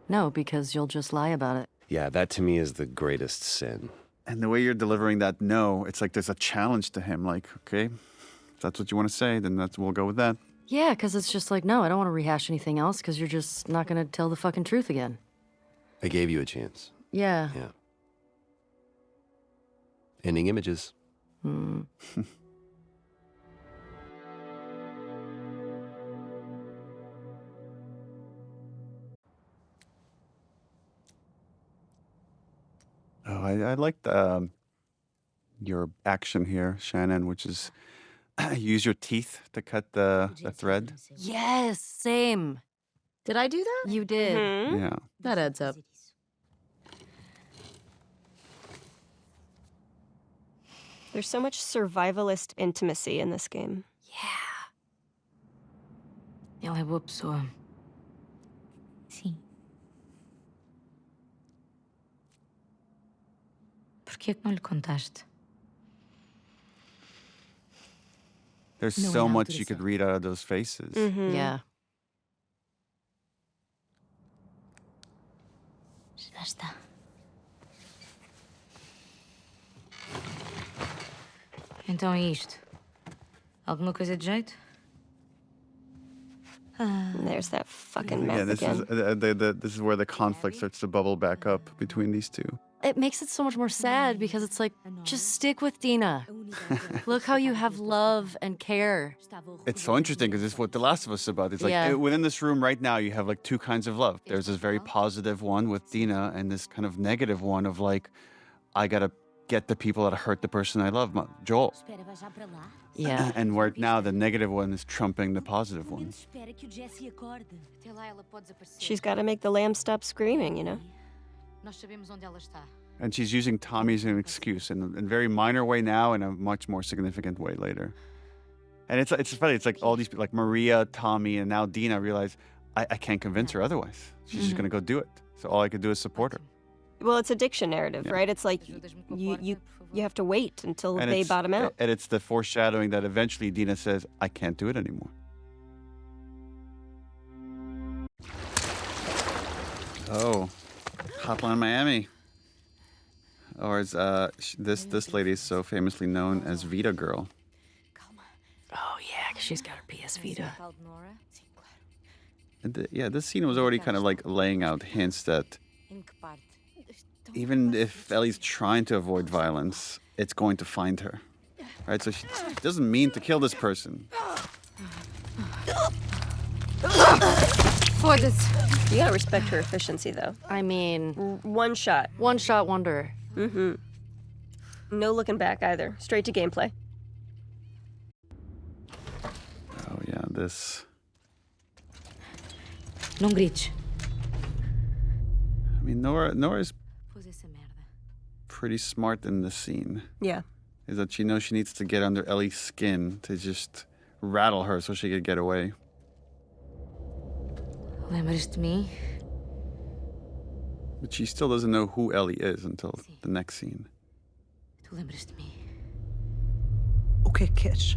Speaker 3: No, because you'll just lie about it.
Speaker 4: Yeah, that to me is the greatest sin.
Speaker 1: And the way you're delivering that no, it's like there's a challenge to him. Like, okay, if that's what you want to say, then we'll go with that.
Speaker 3: Yeah, because it's just like, no, I don't want to rehash anything else because you're just not going to tell the fucking truth again.
Speaker 4: I gave you a chance.
Speaker 3: Yeah.
Speaker 4: Yeah. Ending images.
Speaker 3: Hmm.
Speaker 1: Oh, I liked your action here, Shannon, which is use your teeth to cut the thread.
Speaker 3: Yes, same.
Speaker 6: Did I do that?
Speaker 3: You did.
Speaker 2: Mhm.
Speaker 1: Yeah.
Speaker 6: That adds up.
Speaker 2: There's so much survivalist intimacy in this game.
Speaker 12: Ela é boa pessoa. Sim. Por que é que não lhe contaste?
Speaker 1: There's
Speaker 12: No,
Speaker 1: so
Speaker 12: without
Speaker 1: much
Speaker 12: it,
Speaker 1: you
Speaker 12: it's
Speaker 1: could read out of those faces.
Speaker 2: Mhm.
Speaker 3: Yeah.
Speaker 12: Já está. Então é isto. Alguma coisa de jeito?
Speaker 2: And there's that fucking mess
Speaker 1: Yeah, this is
Speaker 2: again.
Speaker 1: this is where the conflict starts to bubble back up between these two.
Speaker 3: It makes it so much more sad because it's like, just stick with Dina. Look how you have love and care.
Speaker 1: It's so interesting because it's what The Last of Us is about. It's like
Speaker 3: Yeah.
Speaker 1: within this room right now, you have like two kinds of love. There's this very positive one with Dina, and this kind of negative one of like, I gotta get the people that hurt the person I love, Joel.
Speaker 3: Yeah.
Speaker 1: And where now the negative one is trumping the positive one.
Speaker 2: She's got to make the lamb stop screaming, you know?
Speaker 3: Nós sabemos onde ela está.
Speaker 1: And she's using Tommy as an excuse in a very minor way now, in a much more significant way later. And it's funny. It's like all these people, like Maria, Tommy, and now Dina realize I can't convince her otherwise. She's just gonna go do it. So all I could do is support her.
Speaker 2: Well, it's addiction narrative, right? It's like you have to wait until
Speaker 1: And
Speaker 2: they
Speaker 1: it's-
Speaker 2: bottom out.
Speaker 1: And it's the foreshadowing that eventually Dina says, I can't do it anymore. Oh, Hotline Miami. Or as this lady is so famously known as Vita Girl.
Speaker 3: Oh, yeah, 'cause she's got her PS Vita.
Speaker 1: And yeah, this scene was already kind of like laying out hints that even if Ellie's trying to avoid violence, it's going to find her. Right? So she doesn't mean to kill this person.
Speaker 2: You gotta respect her efficiency, though.
Speaker 3: I mean,
Speaker 2: One shot.
Speaker 3: one shot wonder.
Speaker 2: Mm-hmm. No looking back either. Straight to gameplay.
Speaker 1: Oh yeah, this.
Speaker 12: Não grites.
Speaker 1: I mean, Nora's
Speaker 12: Pôs essa merda.
Speaker 1: pretty smart in this scene.
Speaker 2: Yeah.
Speaker 1: Is that she knows she needs to get under Ellie's skin to just rattle her so she could get away.
Speaker 12: Lembras-te de mim?
Speaker 1: But she still doesn't know who Ellie is until the next scene.
Speaker 12: Tu lembras de mim?
Speaker 13: O que é que queres?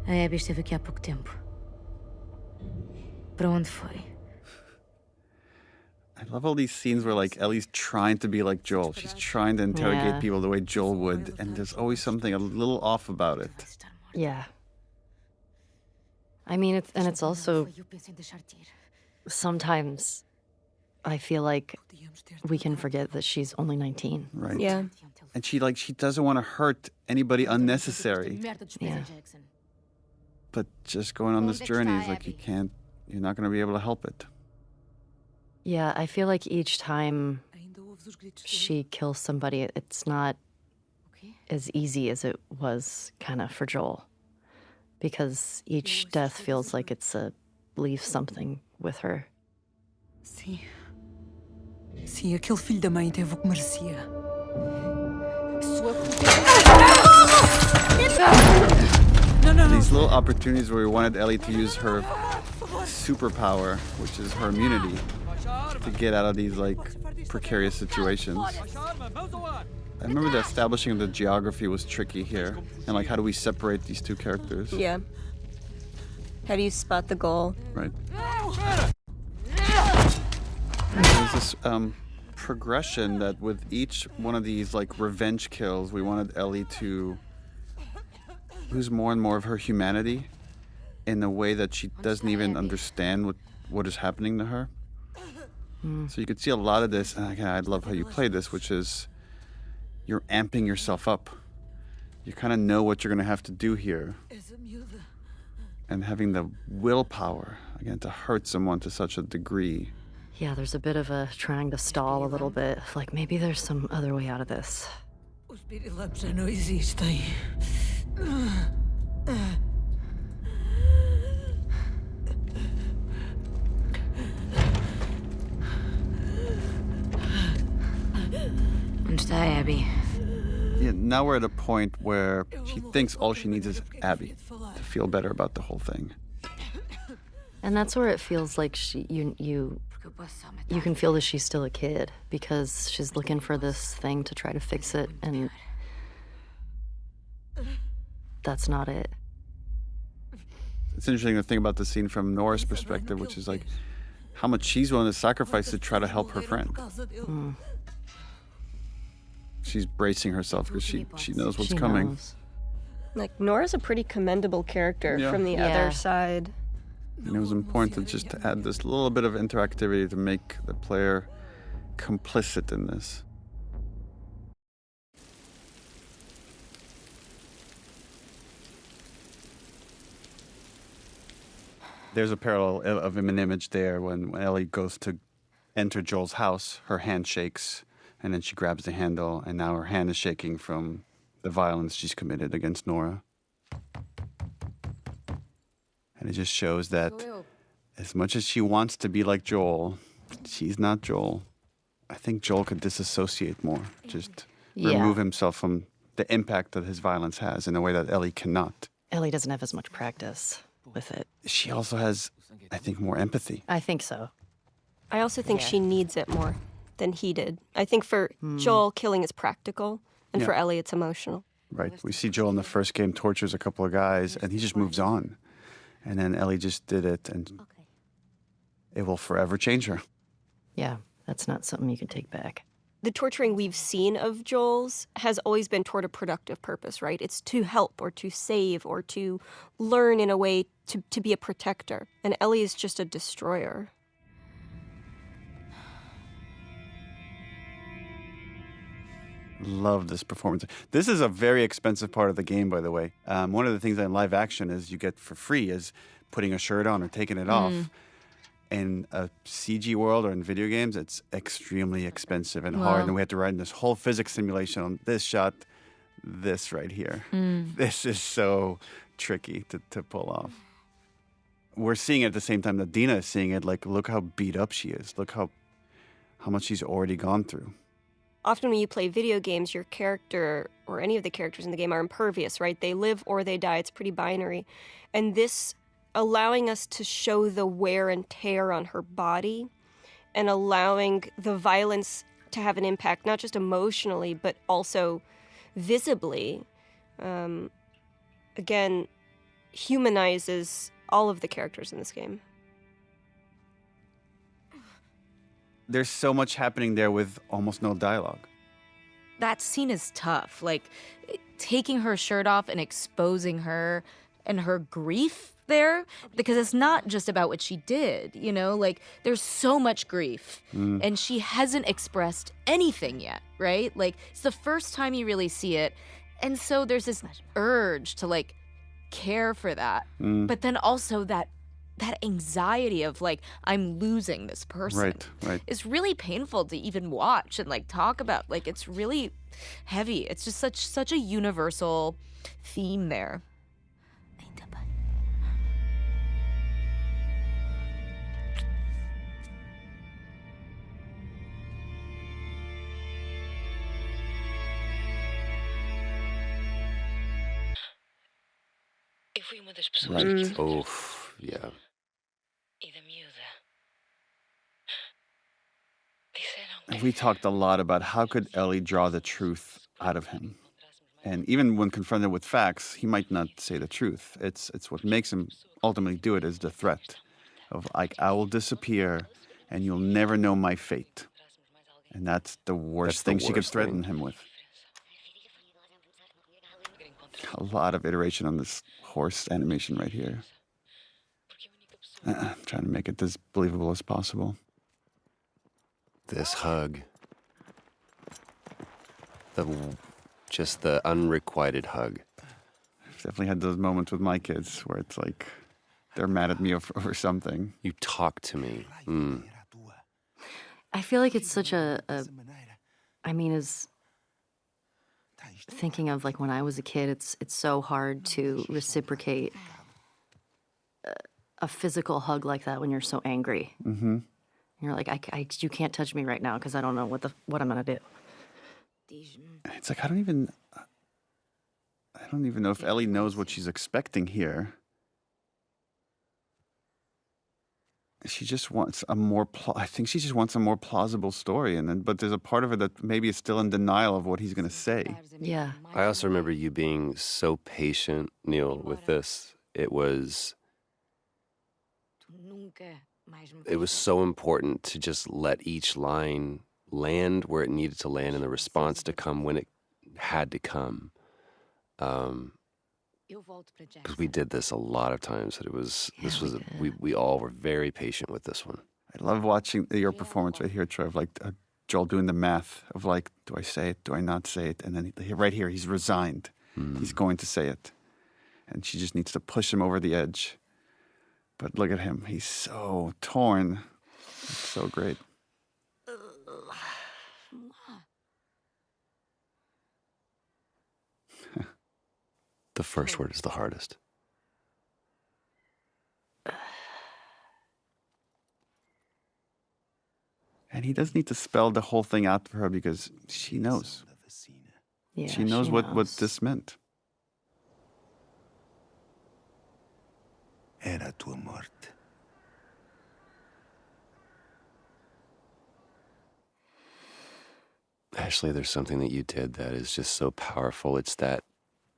Speaker 12: A Abby esteve aqui há pouco tempo. Para onde foi?
Speaker 1: I love all these scenes where like Ellie's trying to be like Joel. She's trying to interrogate
Speaker 3: Yeah.
Speaker 1: people the way Joel would, and there's always something a little off about it.
Speaker 3: Yeah. I mean, it's also
Speaker 12: Eu penso em deixar-te ir.
Speaker 3: sometimes I feel like we can forget that she's only 19.
Speaker 1: Right.
Speaker 2: Yeah.
Speaker 1: And she doesn't want to hurt anybody unnecessary.
Speaker 12: Merda dos
Speaker 3: Yeah.
Speaker 12: Jackson.
Speaker 1: But just going on this journey is like you're not going to be able to help it.
Speaker 3: Yeah, I feel like each time she kills somebody, it's not as easy as it was kind of for Joel. Because each death feels like it's leaves something with her.
Speaker 13: Sim. Sim, aquele filho da mãe teve o que merecia.
Speaker 1: These little opportunities where we wanted Ellie to use her superpower, which is her immunity, to get out of these like precarious situations. I remember the establishing of the geography was tricky here, and like how do we separate these two characters?
Speaker 2: Yeah. How do you spot the goal?
Speaker 1: Right. There's this progression that with each one of these like revenge kills, we wanted Ellie to lose more and more of her humanity in a way that she doesn't even understand what is happening to her. So you could see a lot of this, and again, I love how you play this, which is you're amping yourself up. You kind of know what you're going to have to do here. And having the willpower, again, to hurt someone to such a degree.
Speaker 3: Yeah, there's a bit of a trying to stall a little bit. Like, maybe there's some other way out of this.
Speaker 12: Os pirilampos já não existem. Onde está a Abby?
Speaker 1: Yeah, now we're at a point where she thinks all she needs is Abby to feel better about the whole thing.
Speaker 3: And that's where it feels like you can feel that she's still a kid because she's looking for this thing to try to fix it, and that's not it.
Speaker 1: It's interesting to think about the scene from Nora's perspective, which is like how much she's willing to sacrifice to try to help her friend. She's bracing herself because she knows what's coming.
Speaker 3: Knows.
Speaker 2: Like, Nora's a pretty commendable character from the other side.
Speaker 1: And it was important just to add this little bit of interactivity to make the player complicit in this. There's a parallel of an image there when Ellie goes to enter Joel's house, her hand shakes, and then she grabs the handle, and now her hand is shaking from the violence she's committed against Nora. And it just shows that as much as she wants to be like Joel, she's not Joel. I think Joel could disassociate more, just remove himself from the impact that his violence has in a way that Ellie cannot.
Speaker 3: Ellie doesn't have as much practice with it.
Speaker 1: She also has, I think, more empathy.
Speaker 3: I think so.
Speaker 2: I also think she needs it more than he did. I think for Joel, killing is practical, and for Ellie, it's emotional.
Speaker 1: Right. We see Joel in the first game tortures a couple of guys, and he just moves on. And then Ellie just did it, and it will forever change her.
Speaker 3: Yeah, that's not something you can take back.
Speaker 2: The torturing we've seen of Joel's has always been toward a productive purpose, right? It's to help or to save or to learn in a way to be a protector. And Ellie is just a destroyer.
Speaker 1: Love this performance. This is a very expensive part of the game, by the way. One of the things in live action is you get for free is putting a shirt on or taking it off. In a CG world or in video games, it's extremely expensive and hard. And we had to write this whole physics simulation on this shot, this right here. This is so tricky to pull off. We're seeing it at the same time that Dina is seeing it. Like, look how beat up she is. Look how much she's already gone through.
Speaker 2: Often when you play video games, your character or any of the characters in the game are impervious, right? They live or they die. It's pretty binary. And this allowing us to show the wear and tear on her body and allowing the violence to have an impact, not just emotionally, but also visibly, again, humanizes all of the characters in this game.
Speaker 1: There's so much happening there with almost no dialogue.
Speaker 6: That scene is tough. Like, taking her shirt off and exposing her and her grief there, because it's not just about what she did, you know? Like, there's so much grief, and she hasn't expressed anything yet, right? Like, it's the first time you really see it, and so there's this urge to, like, care for that. But then also that anxiety of, like, I'm losing this person.
Speaker 1: Right.
Speaker 6: It's really painful to even watch and, like, talk about. Like, it's really heavy. It's just such a universal theme there.
Speaker 12: Eu fui uma das pessoas que
Speaker 4: Oof, yeah.
Speaker 12: e da miúda. Disseram
Speaker 1: We talked a lot about how could Ellie draw the truth out of him. And even when confronted with facts, he might not say the truth. It's what makes him ultimately do it is the threat of, like, I will disappear and you'll never know my fate. And that's the worst thing she could threaten him with. A lot of iteration on this horse animation right here. Trying to make it as believable as possible.
Speaker 4: This hug. Just the unrequited hug.
Speaker 1: I've definitely had those moments with my kids where it's like they're mad at me over something.
Speaker 4: You talk to me.
Speaker 3: I feel like it's such I mean, as thinking of like when I was a kid, it's so hard to reciprocate a physical hug like that when you're so angry.
Speaker 1: Mm-hmm.
Speaker 3: You're like, you can't touch me right now because I don't know what I'm gonna do.
Speaker 1: It's like I don't even know if Ellie knows what she's expecting here. She just wants a more. I think she just wants a more plausible story, but there's a part of her that maybe is still in denial of what he's going to say.
Speaker 3: Yeah.
Speaker 4: I also remember you being so patient, Neil, with this. It was so important to just let each line land where it needed to land and the response to come when it had to come. Because we did this a lot of times. We all were very patient with this one.
Speaker 1: I love watching your performance right here, Troy, of like Joel doing the math of like, do I say it? Do I not say it? And then right here, he's resigned. He's going to say it. And she just needs to push him over the edge. But look at him. He's so torn. It's so great.
Speaker 4: The first word is the hardest.
Speaker 1: And he doesn't need to spell the whole thing out for her because she knows.
Speaker 3: Yeah,
Speaker 1: she knows what this meant.
Speaker 9: Era a tua morte.
Speaker 4: Ashley, there's something that you did that is just so powerful. It's that,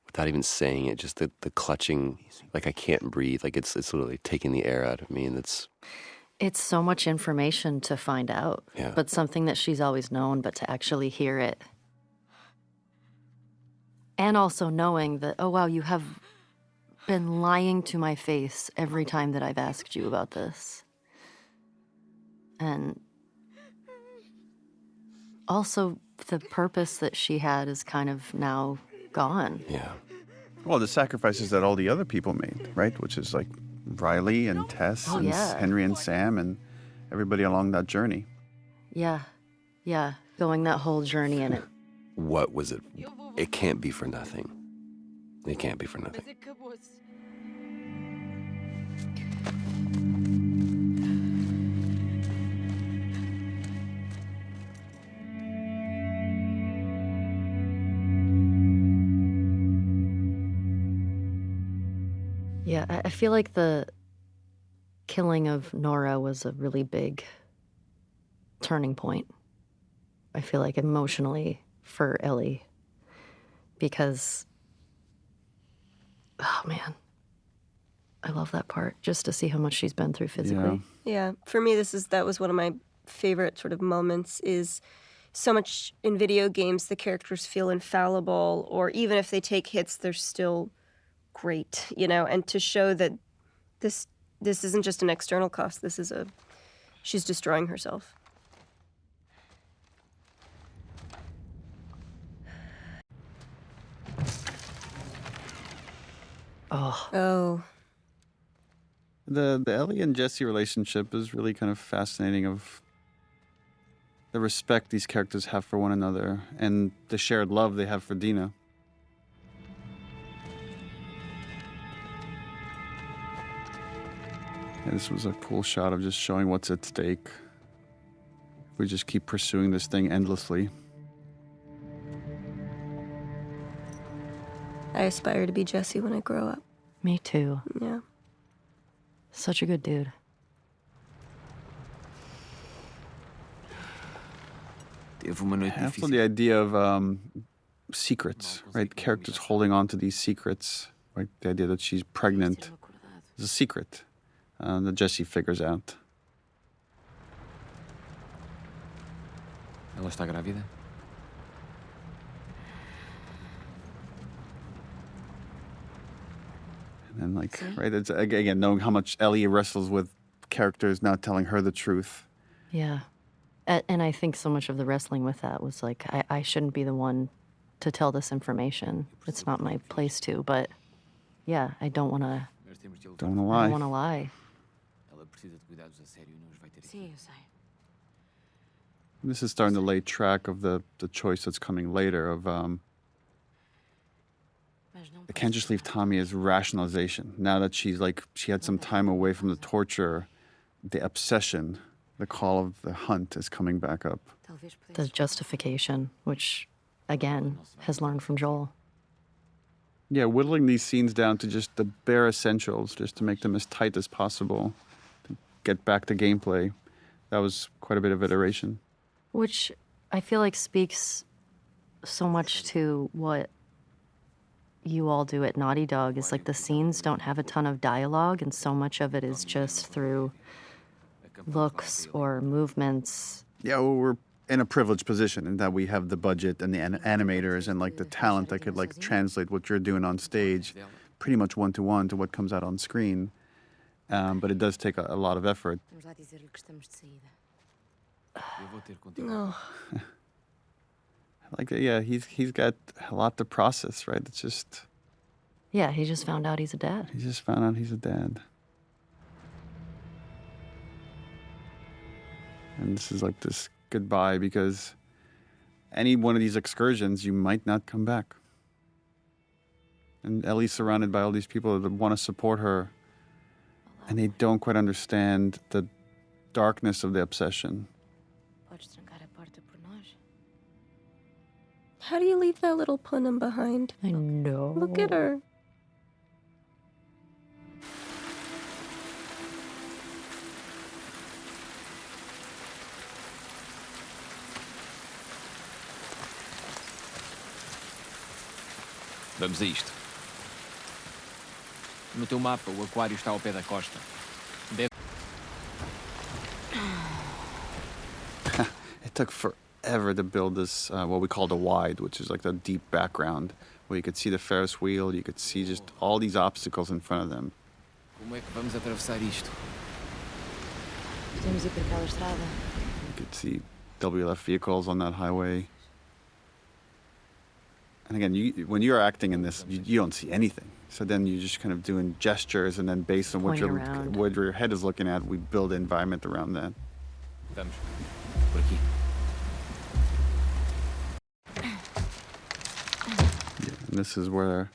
Speaker 4: without even saying it, just the clutching, like I can't breathe. Like it's literally taking the air out of me, and
Speaker 3: It's so much information to find out, but something that she's always known, but to actually hear it. And also knowing that, oh, wow, you have been lying to my face every time that I've asked you about this. And also the purpose that she had is kind of now gone.
Speaker 4: Yeah.
Speaker 1: Well, the sacrifices that all the other people made, right? Which is like Riley and Tess and Henry and Sam and everybody along that journey.
Speaker 3: Yeah. Yeah. Going that whole journey in it.
Speaker 4: What was it? It can't be for nothing. It can't be for nothing.
Speaker 3: Yeah, I feel like the killing of Nora was a really big turning point. I feel like emotionally for Ellie. Because, oh man, I love that part, just to see how much she's been through physically.
Speaker 2: Yeah, for me, that was one of my favorite sort of moments. Is so much in video games the characters feel infallible, or even if they take hits, they're still great, and to show that this isn't just an external cost. She's destroying herself. Oh.
Speaker 1: The Ellie and Jesse relationship is really kind of fascinating, of the respect these characters have for one another and the shared love they have for Dina. And this was a cool shot of just showing what's at stake. If we just keep pursuing this thing endlessly.
Speaker 2: I aspire to be Jesse when I grow up.
Speaker 3: Me too.
Speaker 2: Yeah.
Speaker 3: Such a good dude.
Speaker 1: Also the idea of secrets, right? Characters holding on to these secrets, right? The idea that she's pregnant is a secret that Jesse figures out.
Speaker 7: Ela está grávida?
Speaker 1: And right, it's again knowing how much Ellie wrestles with characters not telling her the truth.
Speaker 3: Yeah. And I think so much of the wrestling with that was like, I shouldn't be the one to tell this information. It's not my place to, but yeah, I don't want to lie.
Speaker 7: Ela precisa de cuidados a sério e não os vai ter aqui.
Speaker 10: Sim, eu sei.
Speaker 1: This is starting to lay track of the choice that's coming later of I can't just leave Tommy as rationalization. Now that she had some time away from the torture, the obsession, the call of the hunt is coming back up.
Speaker 3: The justification, which, again, has learned from Joel.
Speaker 1: Yeah, whittling these scenes down to just the bare essentials, just to make them as tight as possible, to get back to gameplay. That was quite a bit of iteration.
Speaker 3: Which I feel like speaks so much to what you all do at Naughty Dog, is like the scenes don't have a ton of dialogue, and so much of it is just through looks or movements.
Speaker 1: Yeah, well, we're in a privileged position in that we have the budget and the animators and like the talent that could like translate what you're doing on stage pretty much one-to-one to what comes out on screen. But it does take a lot of effort.
Speaker 2: No.
Speaker 1: Like, yeah, he's got a lot to process, right? It's just...
Speaker 3: Yeah, he just found out he's a dad.
Speaker 1: He just found out he's a dad. And this is like this goodbye, because any one of these excursions, you might not come back. And Ellie's surrounded by all these people that want to support her, and they don't quite understand the darkness of the obsession.
Speaker 2: How do you leave that little punum behind?
Speaker 3: I know.
Speaker 2: Look at her.
Speaker 7: Vamos a isto. No teu mapa, o aquário está ao pé da costa.
Speaker 1: It took forever to build this, what we call the wide, which is like the deep background, where you could see the Ferris wheel, you could see just all these obstacles in front of them.
Speaker 7: Como é que vamos atravessar isto?
Speaker 3: Podemos ir por aquela estrada.
Speaker 1: You could see WLF vehicles on that highway. And again, when you're acting in this, you don't see anything. So then you're just kind of doing gestures, and then based on what your head is looking at, we build the environment around that.
Speaker 7: Vamos. Por aqui.
Speaker 1: Yeah, and this is where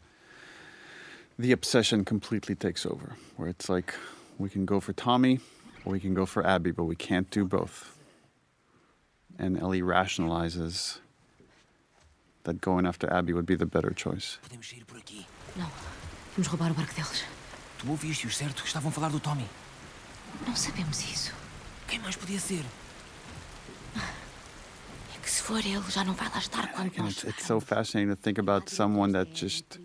Speaker 1: the obsession completely takes over, where it's like, we can go for Tommy, or we can go for Abby, but we can't do both. And Ellie rationalizes that going after Abby would be the better choice.
Speaker 7: Podemos sair por aqui.
Speaker 12: Não, vamos roubar o barco deles.
Speaker 7: Tu ouviste-os, certo? Estavam a falar do Tommy.
Speaker 12: Não sabemos isso.
Speaker 7: Quem mais podia ser?
Speaker 12: É que se for ele, já não vai lá estar quando nós...
Speaker 1: It's so fascinating to think about someone that just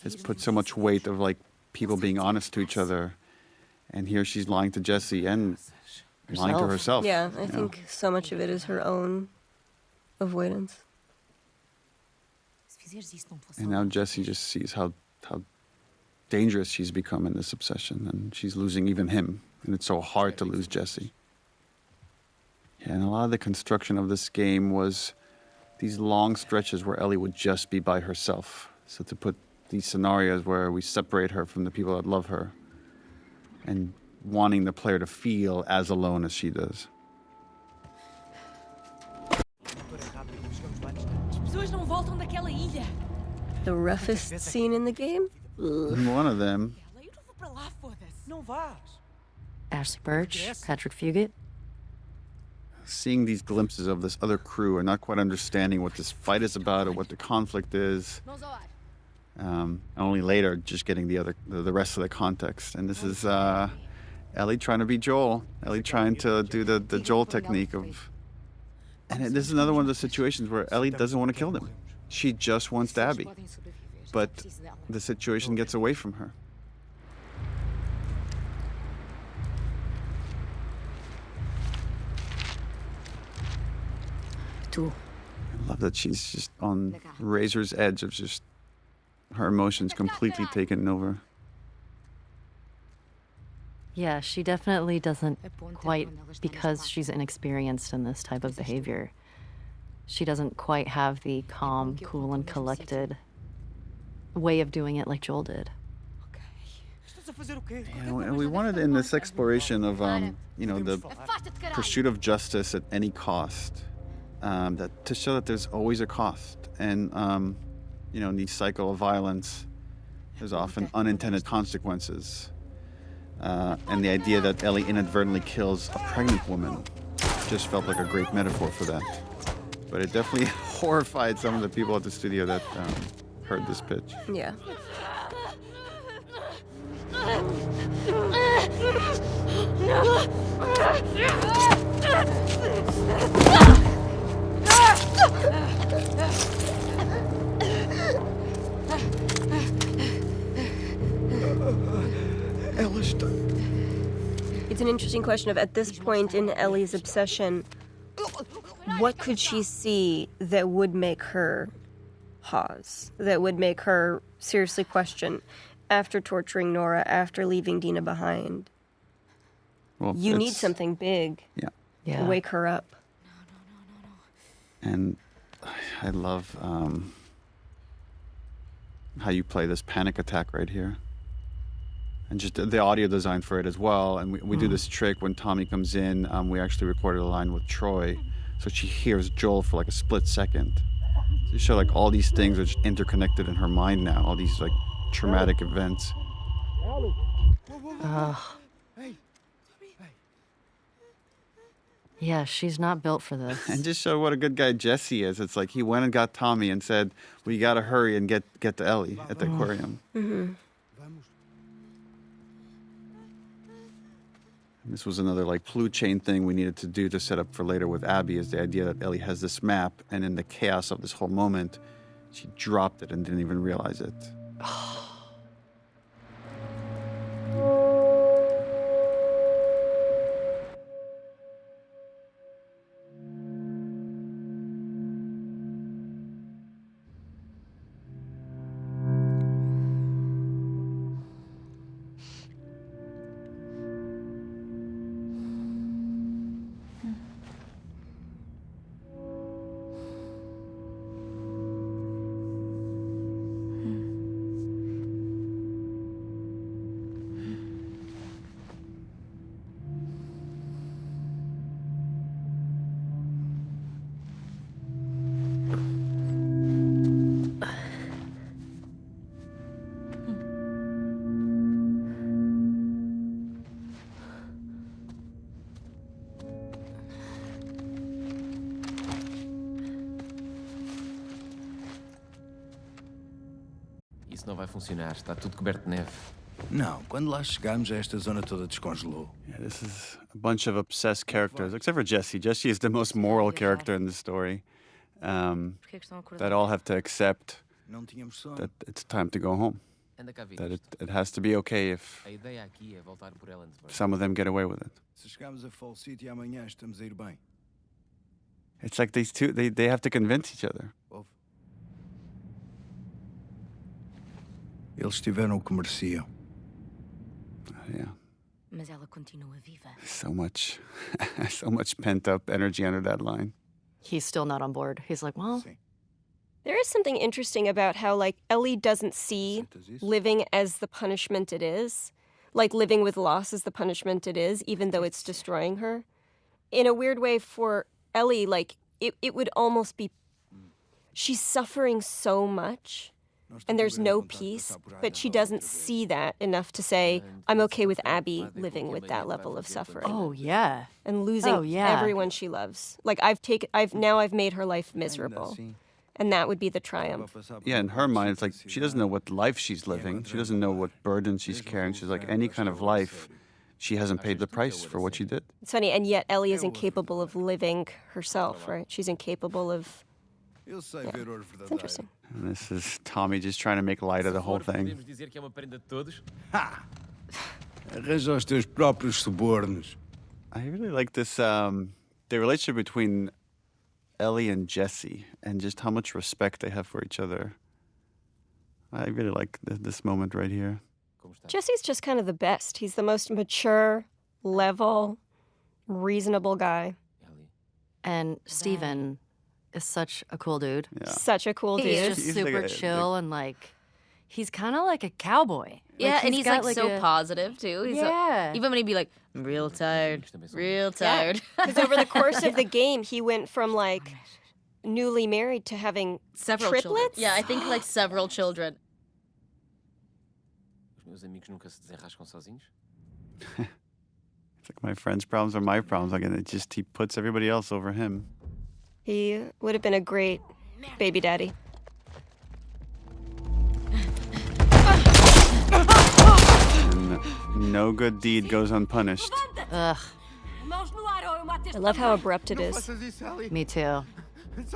Speaker 1: has put so much weight of like people being honest to each other, and here she's lying to Jesse and lying to herself.
Speaker 2: Yeah, I think so much of it is her own avoidance.
Speaker 1: And now Jesse just sees how dangerous she's become in this obsession, and she's losing even him, and it's so hard to lose Jesse. Yeah, and a lot of the construction of this game was these long stretches where Ellie would just be by herself. So to put these scenarios where we separate her from the people that love her, and wanting the player to feel as alone as she does.
Speaker 2: The roughest scene in the game?
Speaker 1: One of them.
Speaker 3: Ashley Birch, Patrick Fugit.
Speaker 1: Seeing these glimpses of this other crew and not quite understanding what this fight is about or what the conflict is. Only later just getting the rest of the context. And this is Ellie trying to be Joel. Ellie trying to do the Joel technique of... And this is another one of the situations where Ellie doesn't want to kill them. She just wants Abby. But the situation gets away from her. I love that she's just on razor's edge of just her emotions completely taken over.
Speaker 3: Yeah, she definitely doesn't quite, because she's inexperienced in this type of behavior, she doesn't quite have the calm, cool, and collected way of doing it like Joel did.
Speaker 1: Yeah, and we wanted in this exploration of, the pursuit of justice at any cost. that to show that there's always a cost. And, in the cycle of violence, there's often unintended consequences. And the idea that Ellie inadvertently kills a pregnant woman just felt like a great metaphor for that. But it definitely horrified some of the people at the studio that heard this pitch.
Speaker 2: Yeah. It's an interesting question of, at this point in Ellie's obsession, what could she see that would make her pause, that would make her seriously question, after torturing Nora, after leaving Dina behind?
Speaker 1: Well,
Speaker 2: you need something big to wake her up.
Speaker 1: And I love how you play this panic attack right here. And just the audio design for it as well. And we do this trick when Tommy comes in. We actually recorded a line with Troy, so she hears Joel for like a split second. To show like all these things are just interconnected in her mind now, all these like traumatic events.
Speaker 3: Yeah, she's not built for this.
Speaker 1: And just show what a good guy Jesse is. It's like he went and got Tommy and said, "We gotta hurry and get to Ellie at the aquarium."
Speaker 2: Mm-hmm.
Speaker 1: And this was another like clue chain thing we needed to do to set up for later with Abby, is the idea that Ellie has this map, and in the chaos of this whole moment, she dropped it and didn't even realize it.
Speaker 7: Isso não vai funcionar, está tudo coberto de neve.
Speaker 5: Não, quando lá chegarmos, esta zona toda descongelou.
Speaker 1: Yeah, this is a bunch of obsessed characters, except for Jesse. Jesse is the most moral character in the story. That all have to accept that it's time to go home. That it has to be okay if some of them get away with it.
Speaker 5: Se chegarmos a Fall City amanhã, estamos a ir bem.
Speaker 1: It's like these two, they have to convince each other.
Speaker 5: Eles tiveram o que mereciam.
Speaker 1: Yeah.
Speaker 12: Mas ela continua viva.
Speaker 1: So much pent up energy under that line.
Speaker 3: He's still not on board. He's like, well,
Speaker 2: There is something interesting about how, like, Ellie doesn't see living as the punishment it is. Like, living with loss is the punishment it is, even though it's destroying her. In a weird way, for Ellie, like, it would almost be... She's suffering so much, and there's no peace, but she doesn't see that enough to say, I'm okay with Abby living with that level of suffering.
Speaker 3: oh, yeah.
Speaker 2: And losing
Speaker 3: Oh, yeah.
Speaker 2: everyone she loves. Like, I've made her life miserable. And that would be the triumph.
Speaker 1: Yeah, in her mind, it's like she doesn't know what life she's living. She doesn't know what burden she's carrying. She's like, any kind of life, she hasn't paid the price for what she did.
Speaker 2: It's funny, and yet Ellie is incapable of living herself, right? She's incapable of... Yeah. It's interesting.
Speaker 1: And this is Tommy just trying to make light of the whole thing.
Speaker 7: Podemos dizer que é uma prenda de todos?
Speaker 5: Arranja os teus próprios subornos.
Speaker 1: I really like this, the relationship between Ellie and Jesse, and just how much respect they have for each other. I really like this moment right here.
Speaker 2: Jesse's just kind of the best. He's the most mature, level, reasonable guy.
Speaker 3: And Steven is such a cool dude.
Speaker 1: Yeah.
Speaker 2: Such a cool dude.
Speaker 3: He's just
Speaker 1: He's
Speaker 3: super
Speaker 1: like
Speaker 3: chill and like He's kind of like a cowboy.
Speaker 6: Yeah, and he's
Speaker 3: got,
Speaker 6: like so positive too. He's even when he'd be like, I'm real tired.
Speaker 2: Because over the course of the game, he went from like newly married to having
Speaker 6: several
Speaker 2: triplets.
Speaker 6: Children. Yeah, I think like several children.
Speaker 1: It's like my friend's problems are my problems. Like, and he puts everybody else over him.
Speaker 2: He would have been a great baby daddy.
Speaker 1: And no good deed goes unpunished.
Speaker 3: Ugh.
Speaker 2: I love how abrupt it is.
Speaker 3: Me too.
Speaker 1: This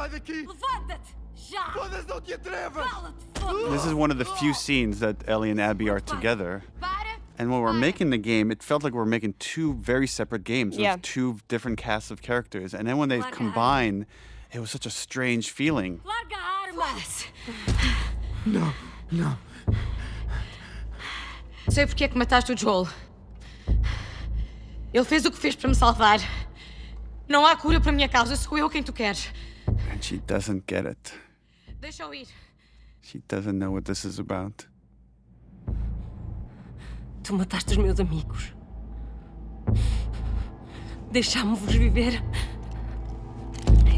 Speaker 1: is one of the few scenes that Ellie and Abby are together. And when we're making the game, it felt like we were making two very separate games with two different casts of characters. And then when they combine, it was such a strange feeling.
Speaker 10: Não, não. Sei porque é que mataste o Joel. Ele fez o que fez para me salvar. Não há cura para a minha causa, sou eu quem tu queres.
Speaker 1: And she doesn't get it.
Speaker 10: Deixa-o ir.
Speaker 1: She doesn't know what this is about.
Speaker 12: Tu mataste os meus amigos. Deixámo-vos viver.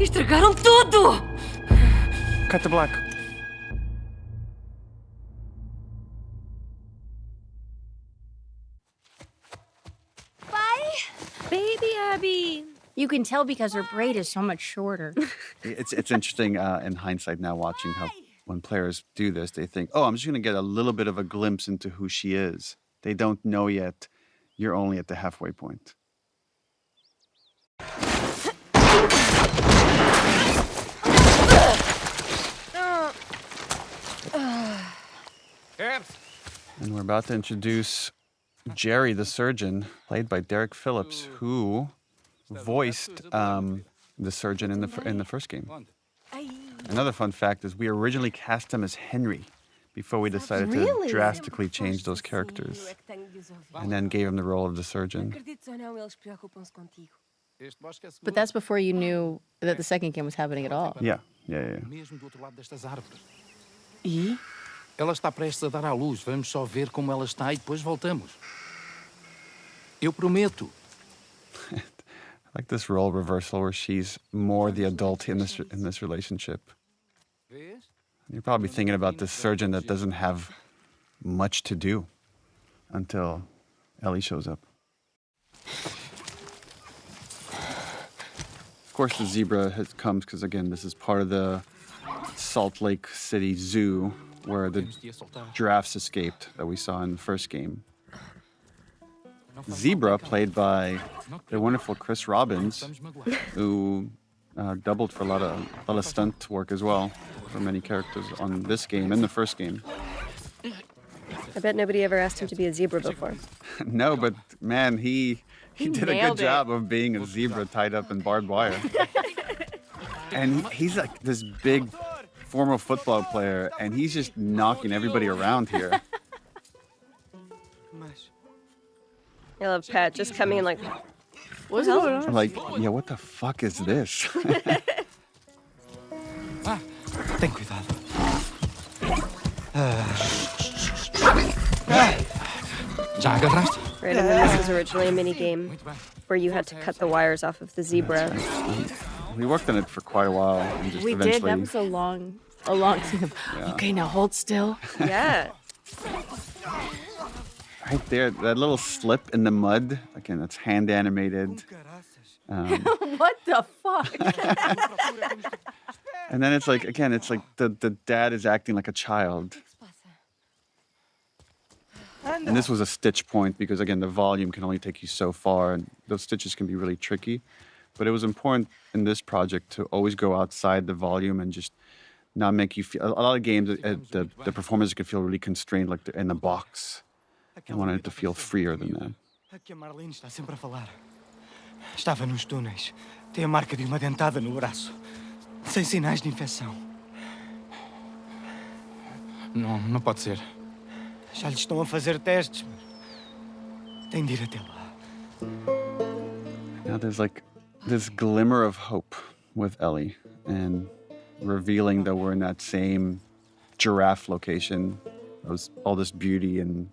Speaker 12: Estragaram tudo!
Speaker 1: Cut to black.
Speaker 2: Baby Abby.
Speaker 8: You can tell because her braid is so much shorter.
Speaker 1: It's interesting in hindsight now watching how when players do this, they think, oh, I'm just going to get a little bit of a glimpse into who she is. They don't know yet. You're only at the halfway point. And we're about to introduce Jerry the surgeon, played by Derek Phillips, who voiced the surgeon in the first game. Another fun fact is we originally cast him as Henry before we decided to drastically change those characters, and then gave him the role of the surgeon.
Speaker 8: But that's before you knew that the second game was happening at all.
Speaker 1: Yeah.
Speaker 15: Mesmo do outro lado destas árvores. E? Ela está prestes a dar à luz. Vamos só ver como ela está e depois voltamos. Eu prometo.
Speaker 1: I like this role reversal where she's more the adult in this relationship. You're probably thinking about this surgeon that doesn't have much to do until Ellie shows up. Of course, the zebra comes because, again, this is part of the Salt Lake City Zoo where the giraffes escaped that we saw in the first game. Zebra, played by the wonderful Chris Robbins, who doubled for a lot of stunt work as well for many characters on this game and the first game.
Speaker 2: I bet nobody ever asked him to be a zebra before.
Speaker 1: No, but man, he did a good job of being a zebra tied up in barbed wire. And he's like this big former football player, and he's just knocking everybody around here.
Speaker 2: I love Pat just coming in like,
Speaker 8: what's going on?
Speaker 1: Like, yeah, what the fuck is this?
Speaker 5: Tem cuidado.
Speaker 15: Já agarraste?
Speaker 2: Brandon, this was originally a mini game where you had to cut the wires off of the zebra.
Speaker 1: We worked on it for quite a while. And just
Speaker 8: We
Speaker 1: eventually...
Speaker 8: did. That was a long scene of, okay, now hold still.
Speaker 2: Yeah.
Speaker 1: Right there, that little slip in the mud. Again, that's hand animated.
Speaker 8: What the fuck?
Speaker 1: And then it's like, again, it's like the dad is acting like a child. And this was a stitch point because, again, the volume can only take you so far, and those stitches can be really tricky. But it was important in this project to always go outside the volume and just not make you feel... A lot of games, the performers could feel really constrained, like they're in a box. I wanted it to feel freer than that.
Speaker 5: Aqui a Marlene está sempre a falar. Estava nos túneis. Tem a marca de uma dentada no braço. Sem sinais de infecção.
Speaker 15: Não pode ser.
Speaker 5: Já lhe estão a fazer testes, mas tem de ir até lá.
Speaker 1: Now there's like this glimmer of hope with Ellie and revealing that we're in that same giraffe location all this beauty and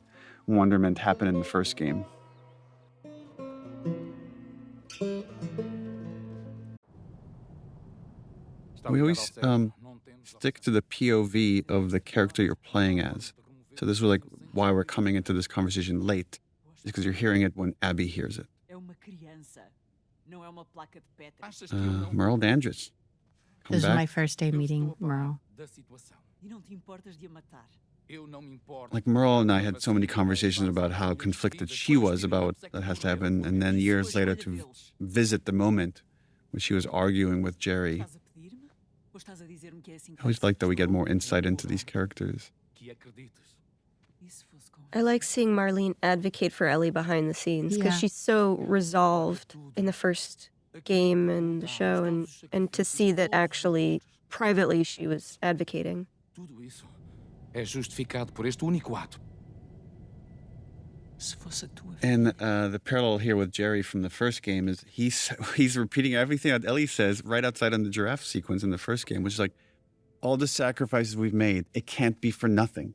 Speaker 1: wonderment happened in the first game. We always stick to the POV of the character you're playing as. So this was like why we're coming into this conversation late, is because you're hearing it when Abby hears it. Merle Dandridge.
Speaker 8: This is my first day meeting Merle.
Speaker 1: Like Merle and I had so many conversations about how conflicted she was about what that has to happen, and then years later to visit the moment when she was arguing with Jerry. I always like that we get more insight into these characters.
Speaker 2: I like seeing Marlene advocate for Ellie behind the scenes because she's so resolved in the first game and the show, and to see that actually privately she was advocating.
Speaker 15: Tudo isso é justificado por este único ato.
Speaker 1: And the parallel here with Jerry from the first game is he's repeating everything that Ellie says right outside on the giraffe sequence in the first game, which is like, all the sacrifices we've made, it can't be for nothing.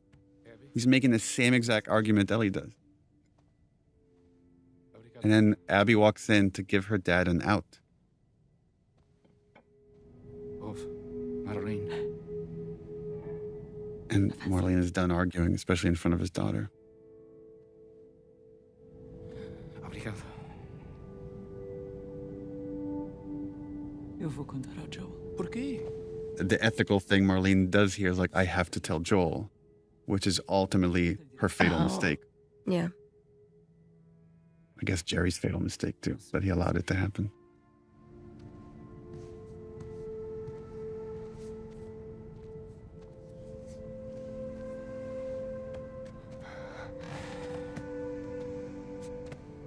Speaker 1: He's making the same exact argument Ellie does. And then Abby walks in to give her dad an out.
Speaker 15: Marlene.
Speaker 1: And Marlene is done arguing, especially in front of his daughter.
Speaker 15: Obrigado.
Speaker 7: Eu vou contar ao Joel.
Speaker 15: Por quê?
Speaker 1: The ethical thing Marlene does here is like, I have to tell Joel, which is ultimately her fatal mistake.
Speaker 2: Yeah.
Speaker 1: I guess Jerry's fatal mistake too, that he allowed it to happen.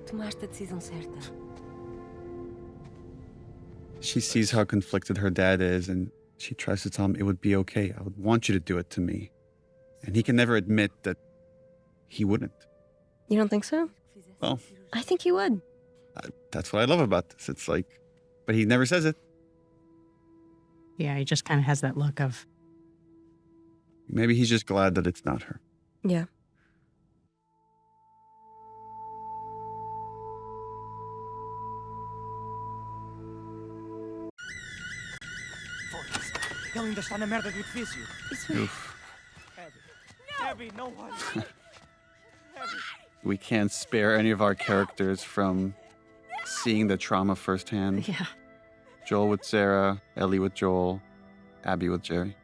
Speaker 12: Tomaste a decisão certa.
Speaker 1: She sees how conflicted her dad is, and she tries to tell him, it would be okay. I would want you to do it to me. And he can never admit that he wouldn't.
Speaker 2: You don't think so?
Speaker 1: Well,
Speaker 2: I think he would.
Speaker 1: That's what I love about this. It's like, but he never says it.
Speaker 8: Yeah, he just kind of has that look of...
Speaker 1: Maybe he's just glad that it's not her.
Speaker 2: Yeah.
Speaker 5: Ele ainda está na merda do edifício.
Speaker 1: Oof.
Speaker 5: Abby, no one.
Speaker 1: We can't spare any of our characters from seeing the trauma firsthand.
Speaker 8: Yeah.
Speaker 1: Joel with Sarah, Ellie with Joel, Abby with Jerry.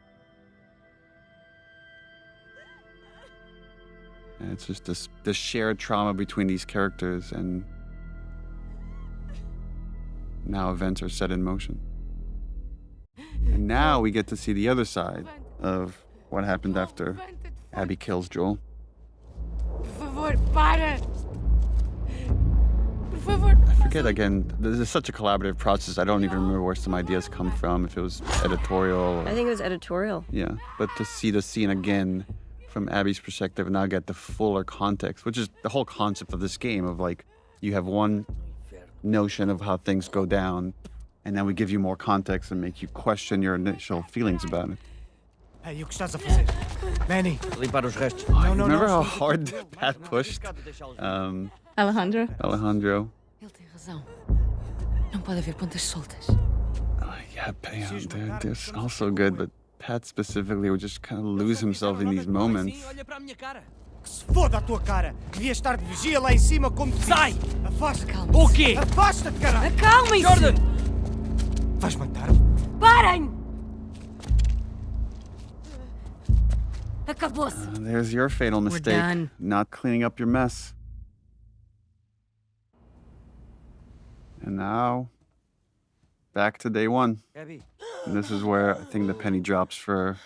Speaker 1: And it's just this shared trauma between these characters, and now events are set in motion. And now we get to see the other side of what happened after Abby kills Joel.
Speaker 10: Por favor, para! Por favor.
Speaker 1: I forget again, this is such a collaborative process. I don't even remember where some ideas come from, if it was editorial. Or,
Speaker 2: I think it was editorial.
Speaker 1: yeah, but to see the scene again from Abby's perspective and now get the fuller context, which is the whole concept of this game of like, you have one notion of how things go down, and then we give you more context and make you question your initial feelings about it.
Speaker 5: Hey, o que estás a fazer? Manny.
Speaker 7: Limpar os restos.
Speaker 1: Remember how hard Pat pushed
Speaker 8: Alejandro?
Speaker 1: Alejandro?
Speaker 12: Ele tem razão. Não pode haver pontas soltas.
Speaker 1: Yeah, they're also good, but Pat specifically would just kind of lose himself in these moments.
Speaker 5: Olha para a minha cara. Que se foda a tua cara. Devia estar de vigia lá em cima como te sai. Afasta-te.
Speaker 10: O quê?
Speaker 5: Afasta-te, caralho.
Speaker 10: Acalmem-se!
Speaker 5: Jordan! Vais matar-me?
Speaker 10: Parem! Acabou-se.
Speaker 1: There's your fatal mistake,
Speaker 8: done.
Speaker 1: not cleaning up your mess. And now, back to day one. And this is where I think the penny drops for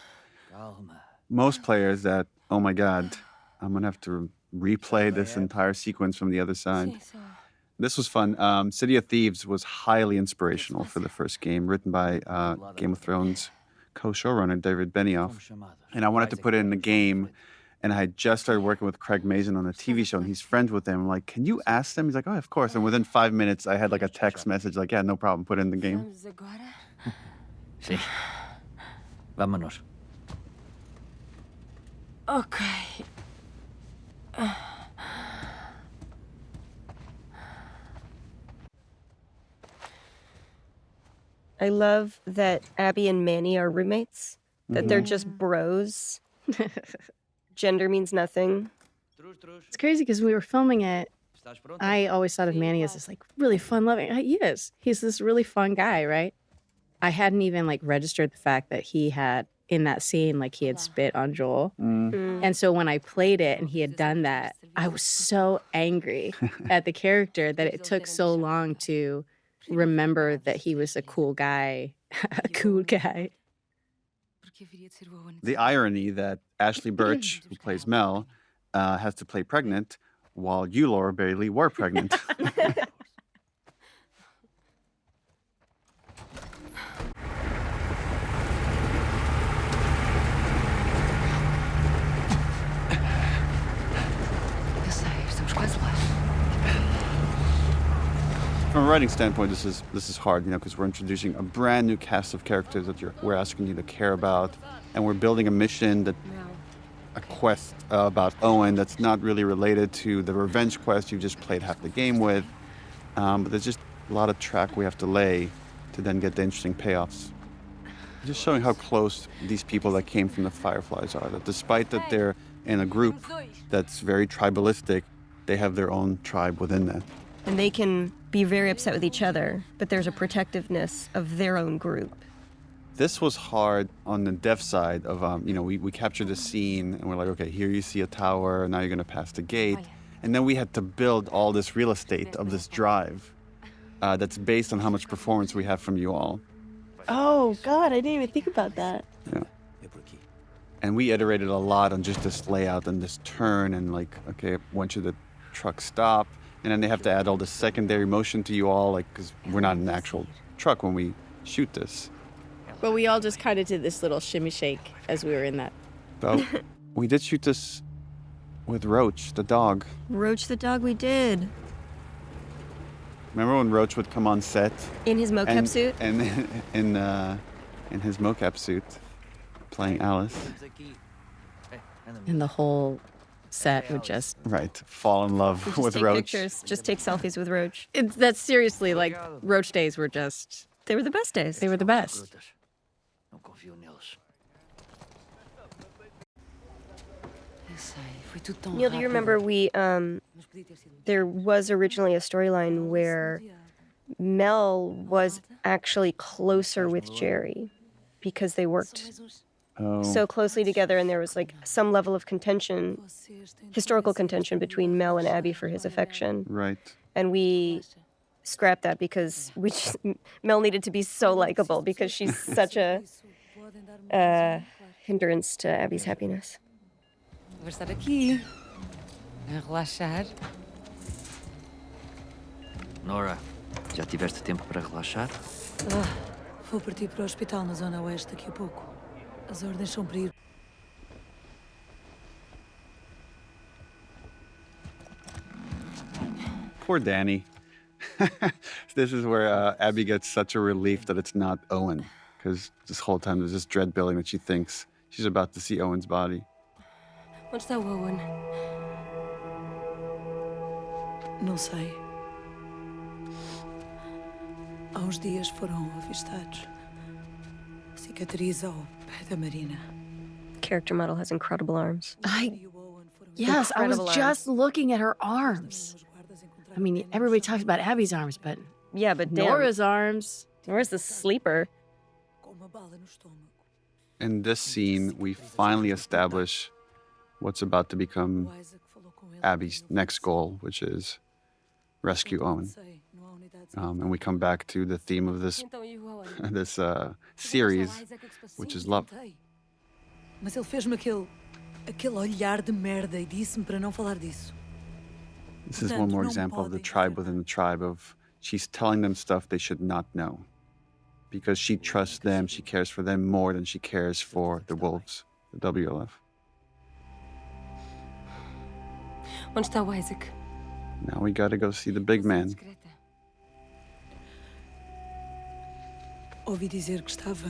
Speaker 1: most players that, oh my God, I'm going to have to replay this entire sequence from the other side. This was fun. City of Thieves was highly inspirational for the first game, written by Game of Thrones co-showrunner David Benioff. And I wanted to put it in the game, and I had just started working with Craig Mazin on a TV show, and he's friends with them. I'm like, can you ask them? He's like, oh, of course. And within 5 minutes, I had like a text message like, yeah, no problem, put it in the game.
Speaker 7: Sim. Vámonos.
Speaker 12: Ok.
Speaker 2: I love that Abby and Manny are roommates, that they're just bros. Gender means nothing.
Speaker 8: It's crazy because when we were filming it, I always thought of Manny as this like really fun-loving. He is. He's this really fun guy, right? I hadn't even like registered the fact that he had in that scene, like he had spit on Joel. And so when I played it and he had done that, I was so angry at the character that it took so long to remember that he was a cool guy, a cool guy.
Speaker 1: The irony that Ashley Birch, who plays Mel, has to play pregnant, while you, Laura Bailey, were pregnant.
Speaker 10: Eu sei, estamos quase lá.
Speaker 1: From a writing standpoint, this is hard, because we're introducing a brand new cast of characters that we're asking you to care about, and we're building a mission a quest about Owen that's not really related to the revenge quest you just played half the game with. But there's just a lot of track we have to lay to then get the interesting payoffs. Just showing how close these people that came from the Fireflies are, that despite that they're in a group that's very tribalistic, they have their own tribe within that.
Speaker 2: And they can be very upset with each other, but there's a protectiveness of their own group.
Speaker 1: This was hard on the dev side of, we captured the scene and we're like, okay, here you see a tower, now you're gonna pass the gate. And then we had to build all this real estate of this drive that's based on how much performance we have from you all.
Speaker 8: Oh, God, I didn't even think about that.
Speaker 1: Yeah. And we iterated a lot on just this layout and this turn and like, okay, when should the truck stop? And then they have to add all the secondary motion to you all, like, because we're not in an actual truck when we shoot this.
Speaker 8: But we all just kind of did this little shimmy shake as we were in that.
Speaker 1: So we did shoot this with Roach, the dog.
Speaker 2: Roach the dog, we did.
Speaker 1: Remember when Roach would come on set?
Speaker 2: In his mocap suit?
Speaker 1: And in his mocap suit, playing Alice.
Speaker 8: And the whole set would just...
Speaker 1: Right, fall in love
Speaker 2: Just
Speaker 1: with
Speaker 2: take
Speaker 1: Roach.
Speaker 2: pictures, just take selfies with Roach.
Speaker 8: That's seriously, like, Roach days were just...
Speaker 2: They were the best days.
Speaker 8: They were the best.
Speaker 2: Neil, do you remember there was originally a storyline where Mel was actually closer with Jerry because they worked so closely together, and there was like some level of contention, historical contention between Mel and Abby for his affection.
Speaker 1: Right.
Speaker 2: And we scrapped that because Mel needed to be so likable because she's such a hindrance to Abby's happiness.
Speaker 12: Vou estar aqui, a relaxar.
Speaker 16: Nora, já tiveste tempo para relaxar?
Speaker 13: Vou partir para o hospital na zona oeste daqui a pouco. As ordens são para ir.
Speaker 1: Poor Danny. This is where Abby gets such a relief that it's not Owen, because this whole time there's this dread building that she thinks she's about to see Owen's body.
Speaker 13: Onde está o Owen? Não sei. Há uns dias foram avistados. Cicatriz ao pé da marina.
Speaker 2: Character model has incredible arms.
Speaker 8: Yes, I was
Speaker 2: Incredible
Speaker 8: just looking at her arms. I mean, everybody talks about Abby's arms, but
Speaker 2: yeah, but damn.
Speaker 8: Nora's arms.
Speaker 2: Nora's the sleeper.
Speaker 1: In this scene, we finally establish what's about to become Abby's next goal, which is rescue Owen. And we come back to the theme of this series, which is love.
Speaker 13: Mas ele fez-me aquele olhar de merda e disse-me para não falar disso.
Speaker 1: This is one more example of the tribe within the tribe of she's telling them stuff they should not know. Because she trusts them, she cares for them more than she cares for the wolves, the WLF.
Speaker 13: Onde está o Isaac?
Speaker 1: Now we gotta go see the big man.
Speaker 13: Ouvi dizer que estava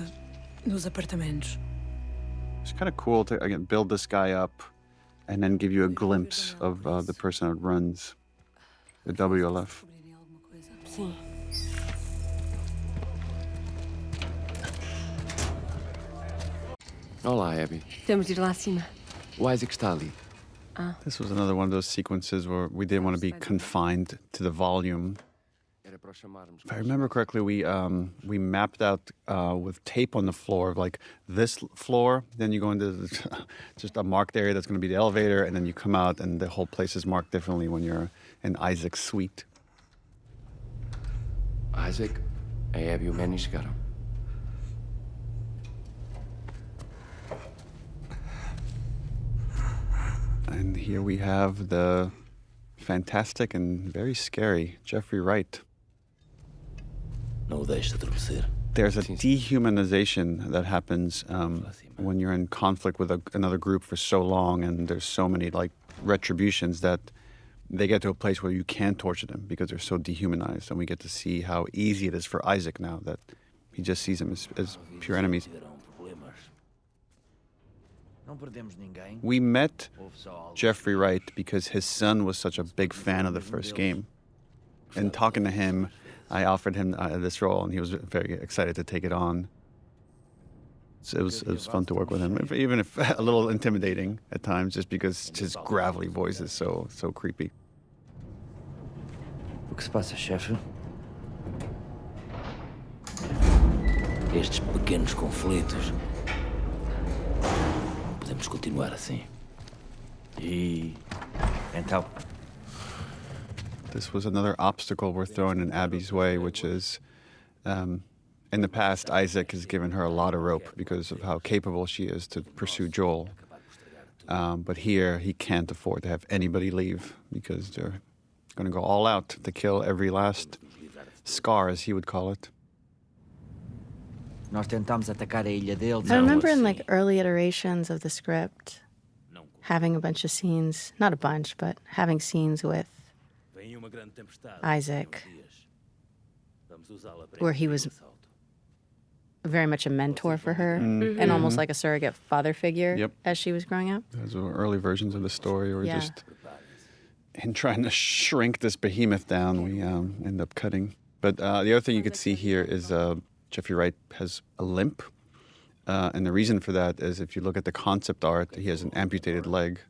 Speaker 13: nos apartamentos.
Speaker 1: It's kind of cool to, again, build this guy up and then give you a glimpse of the person that runs the WLF.
Speaker 2: Sim.
Speaker 16: Olá, Abby.
Speaker 12: Temos de ir lá acima.
Speaker 16: O Isaac está ali.
Speaker 1: This was another one of those sequences where we didn't want to be confined to the volume. If I remember correctly, we mapped out with tape on the floor of like this floor. Then you go into just a marked area that's going to be the elevator, and then you come out, and the whole place is marked differently when you're in Isaac's suite.
Speaker 16: Isaac, a Abby e o Manny chegaram.
Speaker 1: And here we have the fantastic and very scary Jeffrey Wright.
Speaker 9: Não o deixe adormecer.
Speaker 1: There's a dehumanization that happens when you're in conflict with another group for so long, and there's so many like retributions that they get to a place where you can't torture them because they're so dehumanized. And we get to see how easy it is for Isaac now that he just sees them as pure enemies. We met Jeffrey Wright because his son was such a big fan of the first game. And talking to him, I offered him this role, and he was very excited to take it on. So it was fun to work with him, even if a little intimidating at times, just because his gravelly voice is so creepy.
Speaker 16: O que se passa, chefe?
Speaker 9: Estes pequenos conflitos. Não podemos continuar assim.
Speaker 16: Então?
Speaker 1: This was another obstacle we're throwing in Abby's way, which is, in the past, Isaac has given her a lot of rope because of how capable she is to pursue Joel. But here, he can't afford to have anybody leave because they're going to go all out to kill every last scar, as he would call it.
Speaker 16: Nós tentámos atacar a ilha deles.
Speaker 8: I remember in like early iterations of the script, having a bunch of scenes, not a bunch, but having scenes with Isaac, where he was very much a mentor for her and almost like a surrogate father figure as she was growing up.
Speaker 1: Those were early versions of the story where just in trying to shrink this behemoth down, we end up cutting. But the other thing you could see here is Jeffrey Wright has a limp. And the reason for that is if you look at the concept art, he has an amputated leg.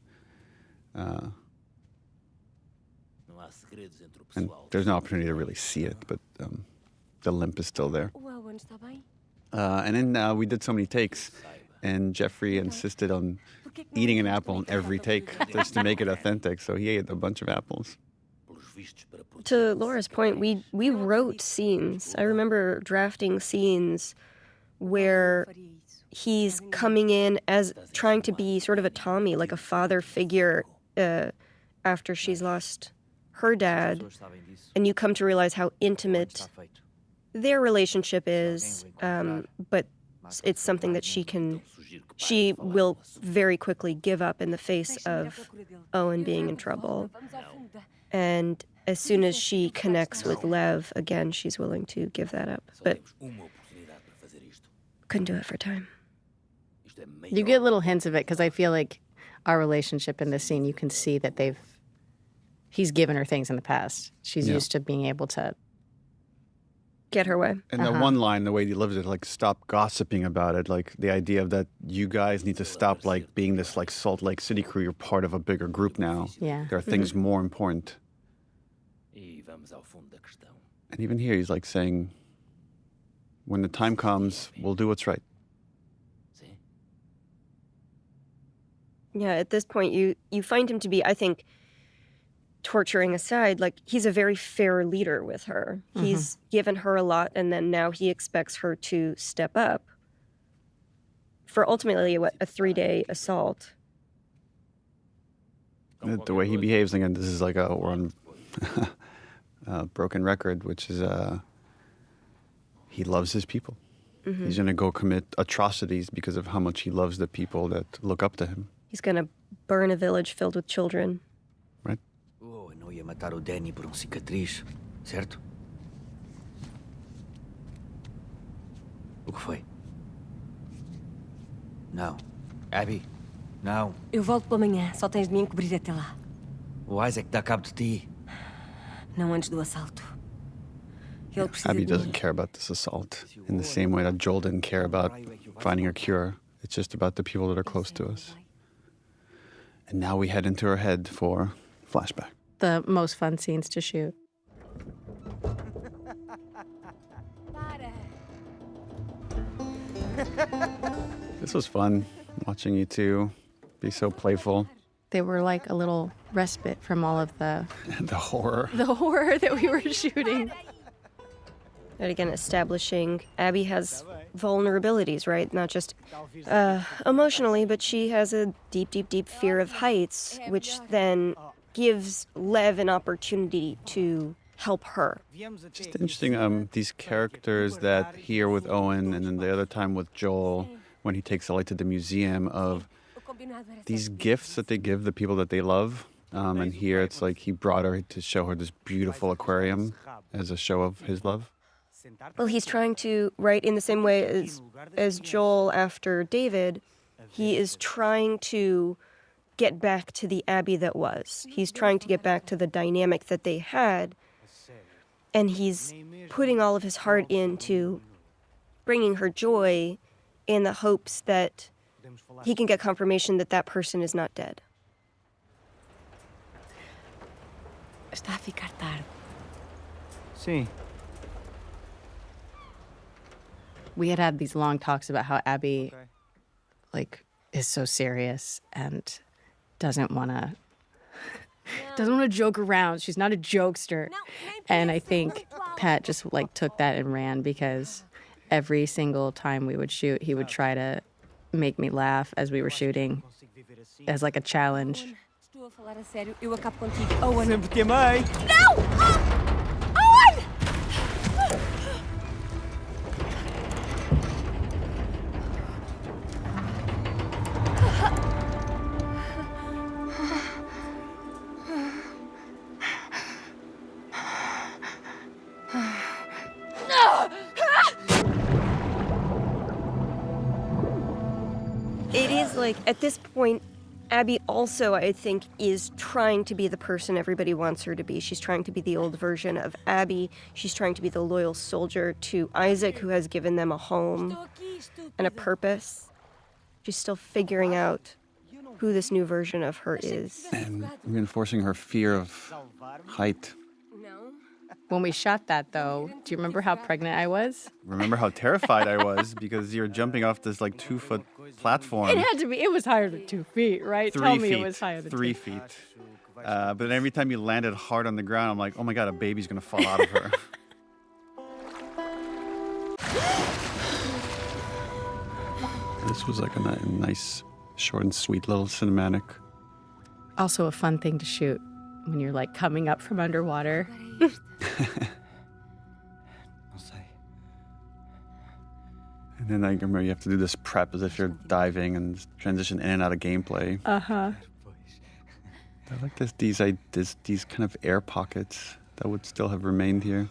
Speaker 1: And there's no opportunity to really see it, but the limp is still there. And then we did so many takes, and Jeffrey insisted on eating an apple in every take just to make it authentic, so he ate a bunch of apples.
Speaker 2: To Laura's point, we wrote scenes. I remember drafting scenes where he's coming in as trying to be sort of a Tommy, like a father figure after she's lost her dad, and you come to realize how intimate their relationship is, but it's something that she will very quickly give up in the face of Owen being in trouble. And as soon as she connects with Lev, again, she's willing to give that up. But couldn't do it for time.
Speaker 8: You get little hints of it because I feel like our relationship in this scene, you can see that he's given her things in the past. She's used to being able to
Speaker 2: get her way.
Speaker 1: And that one line, the way he lives it, like, stop gossiping about it. Like, the idea of that you guys need to stop, like, being this, like, Salt Lake City crew. You're part of a bigger group now.
Speaker 8: Yeah.
Speaker 1: There are things more important. And even here, he's, like, saying, when the time comes, we'll do what's right.
Speaker 2: Yeah, at this point, you find him to be, I think, torturing aside, like, he's a very fair leader with her. He's given her a lot, and then now he expects her to step up for ultimately, a 3-day assault.
Speaker 1: The way he behaves, again, this is like we're on a broken record, which is he loves his people. He's going to go commit atrocities because of how much he loves the people that look up to him.
Speaker 2: He's going to burn a village filled with children.
Speaker 1: Right.
Speaker 16: Oh, eu não ia matar o Danny por cicatriz, certo? O que foi? Não. Abby, Não.
Speaker 12: Eu volto pela manhã. Só tens de me encobrir até lá.
Speaker 16: O Isaac dá cabo de ti.
Speaker 12: Não antes do assalto. Ele precisa
Speaker 1: Abby
Speaker 12: de mim.
Speaker 1: doesn't care about this assault in the same way that Joel didn't care about finding a cure. It's just about the people that are close to us. And now we head into her head for flashback.
Speaker 8: The most fun scenes to shoot.
Speaker 1: This was fun, watching you two be so playful.
Speaker 8: They were like a little respite from all of the
Speaker 1: The horror.
Speaker 8: horror that we were shooting.
Speaker 2: And again, establishing Abby has vulnerabilities, right? Not just emotionally, but she has a deep, deep, deep fear of heights, which then gives Lev an opportunity to help her.
Speaker 1: Just interesting, these characters that here with Owen and then the other time with Joel when he takes Ellie to the museum of these gifts that they give the people that they love. And here it's like he brought her to show her this beautiful aquarium as a show of his love.
Speaker 2: Well, he's trying to, right, in the same way as Joel after David, he is trying to get back to the Abby that was. He's trying to get back to the dynamic that they had, and he's putting all of his heart into bringing her joy in the hopes that he can get confirmation that that person is not dead.
Speaker 12: Está a ficar tarde.
Speaker 5: Sim.
Speaker 8: We had these long talks about how Abby, like, is so serious and doesn't want to joke around. She's not a jokester. And I think Pat just, like, took that and ran because every single time we would shoot, he would try to make me laugh as we were shooting as, like, a challenge.
Speaker 12: Estou a falar a sério. Eu acabo contigo. Owen.
Speaker 5: Sempre te amei.
Speaker 12: Não! Owen!
Speaker 2: It is like, at this point, Abby also, I think, is trying to be the person everybody wants her to be. She's trying to be the old version of Abby. She's trying to be the loyal soldier to Isaac, who has given them a home and a purpose. She's still figuring out who this new version of her is.
Speaker 1: And reinforcing her fear of height.
Speaker 8: When we shot that, though, do you remember how pregnant I was?
Speaker 1: Remember how terrified I was because you're jumping off this like 2-foot platform.
Speaker 8: It had to be. It was higher than 2 feet, right?
Speaker 1: 3
Speaker 8: Tell
Speaker 1: feet.
Speaker 8: me it was higher than
Speaker 1: 3
Speaker 8: 2
Speaker 1: feet. But then every time you landed hard on the ground, I'm like, oh my God, a baby's going to fall out of her. This was like a nice, short and sweet little cinematic.
Speaker 8: Also a fun thing to shoot when you're like coming up from underwater.
Speaker 1: And then I remember you have to do this prep as if you're diving and transition in and out of gameplay.
Speaker 8: Uh-huh.
Speaker 1: I like these kind of air pockets that would still have remained here.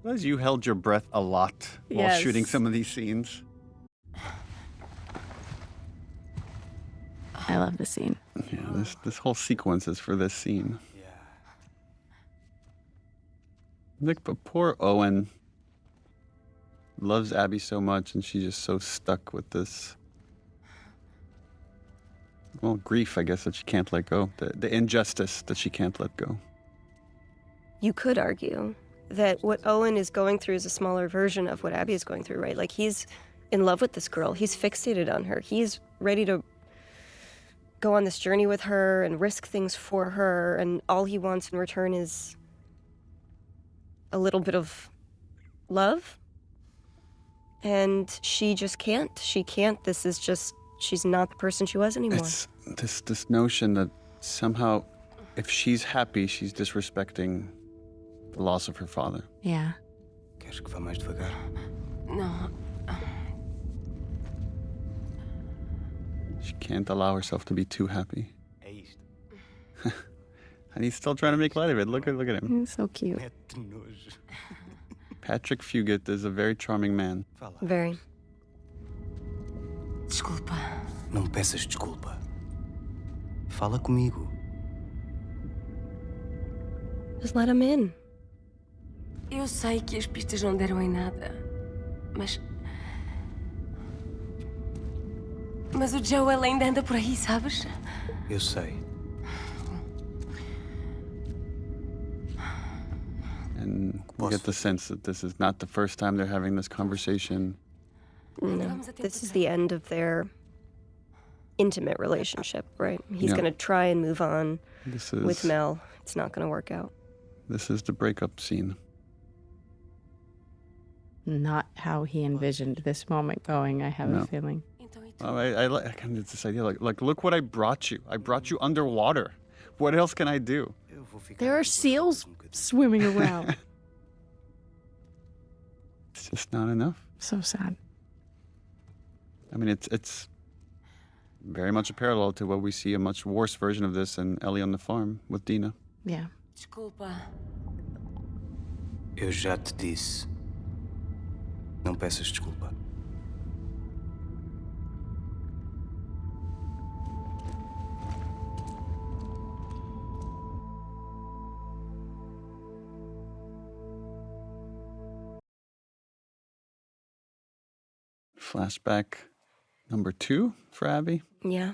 Speaker 1: As you held your breath a lot while
Speaker 8: Yes.
Speaker 1: shooting some of these scenes.
Speaker 8: I love the scene.
Speaker 1: Yeah, this whole sequence is for this scene. Like, but poor Owen loves Abby so much, and she's just so stuck with this, well, grief, I guess, that she can't let go. The injustice that she can't let go.
Speaker 2: You could argue that what Owen is going through is a smaller version of what Abby is going through, right? Like, he's in love with this girl. He's fixated on her. He's ready to go on this journey with her and risk things for her, and all he wants in return is a little bit of love. And she just can't. She can't. This is just, she's not the person she was anymore.
Speaker 1: It's this notion that somehow, if she's happy, she's disrespecting the loss of her father.
Speaker 8: Yeah.
Speaker 5: Queres que vá mais devagar?
Speaker 12: Não.
Speaker 1: She can't allow herself to be too happy.
Speaker 5: É isto.
Speaker 1: And he's still trying to make light of it. Look at him.
Speaker 8: He's so cute.
Speaker 5: Mete nojo.
Speaker 1: Patrick Fugit is a very charming man.
Speaker 2: Very.
Speaker 5: Desculpa. Não peças desculpa. Fala comigo.
Speaker 2: Just let him in.
Speaker 12: Eu sei que as pistas não deram em nada, mas o Joel ainda anda por aí, sabes?
Speaker 5: Eu sei.
Speaker 1: And we get the sense that this is not the first time they're having this conversation.
Speaker 2: No, this is the end of their intimate relationship, right? He's
Speaker 1: Yeah.
Speaker 2: going to try and move on
Speaker 1: This is
Speaker 2: with Mel. It's not going to work out.
Speaker 1: This is the breakup scene.
Speaker 8: Not how he envisioned this moment going, I have
Speaker 1: No.
Speaker 8: a feeling.
Speaker 1: I kind of this idea like look what I brought you. I brought you underwater. What else can I do?
Speaker 8: There are seals swimming around.
Speaker 1: It's just not enough.
Speaker 8: So sad.
Speaker 1: I mean, it's very much a parallel to what we see a much worse version of this in Ellie on the Farm with Dina.
Speaker 8: Yeah.
Speaker 12: Desculpa.
Speaker 5: Eu já te disse. Não peças desculpa.
Speaker 1: Flashback number 2 for Abby.
Speaker 2: Yeah.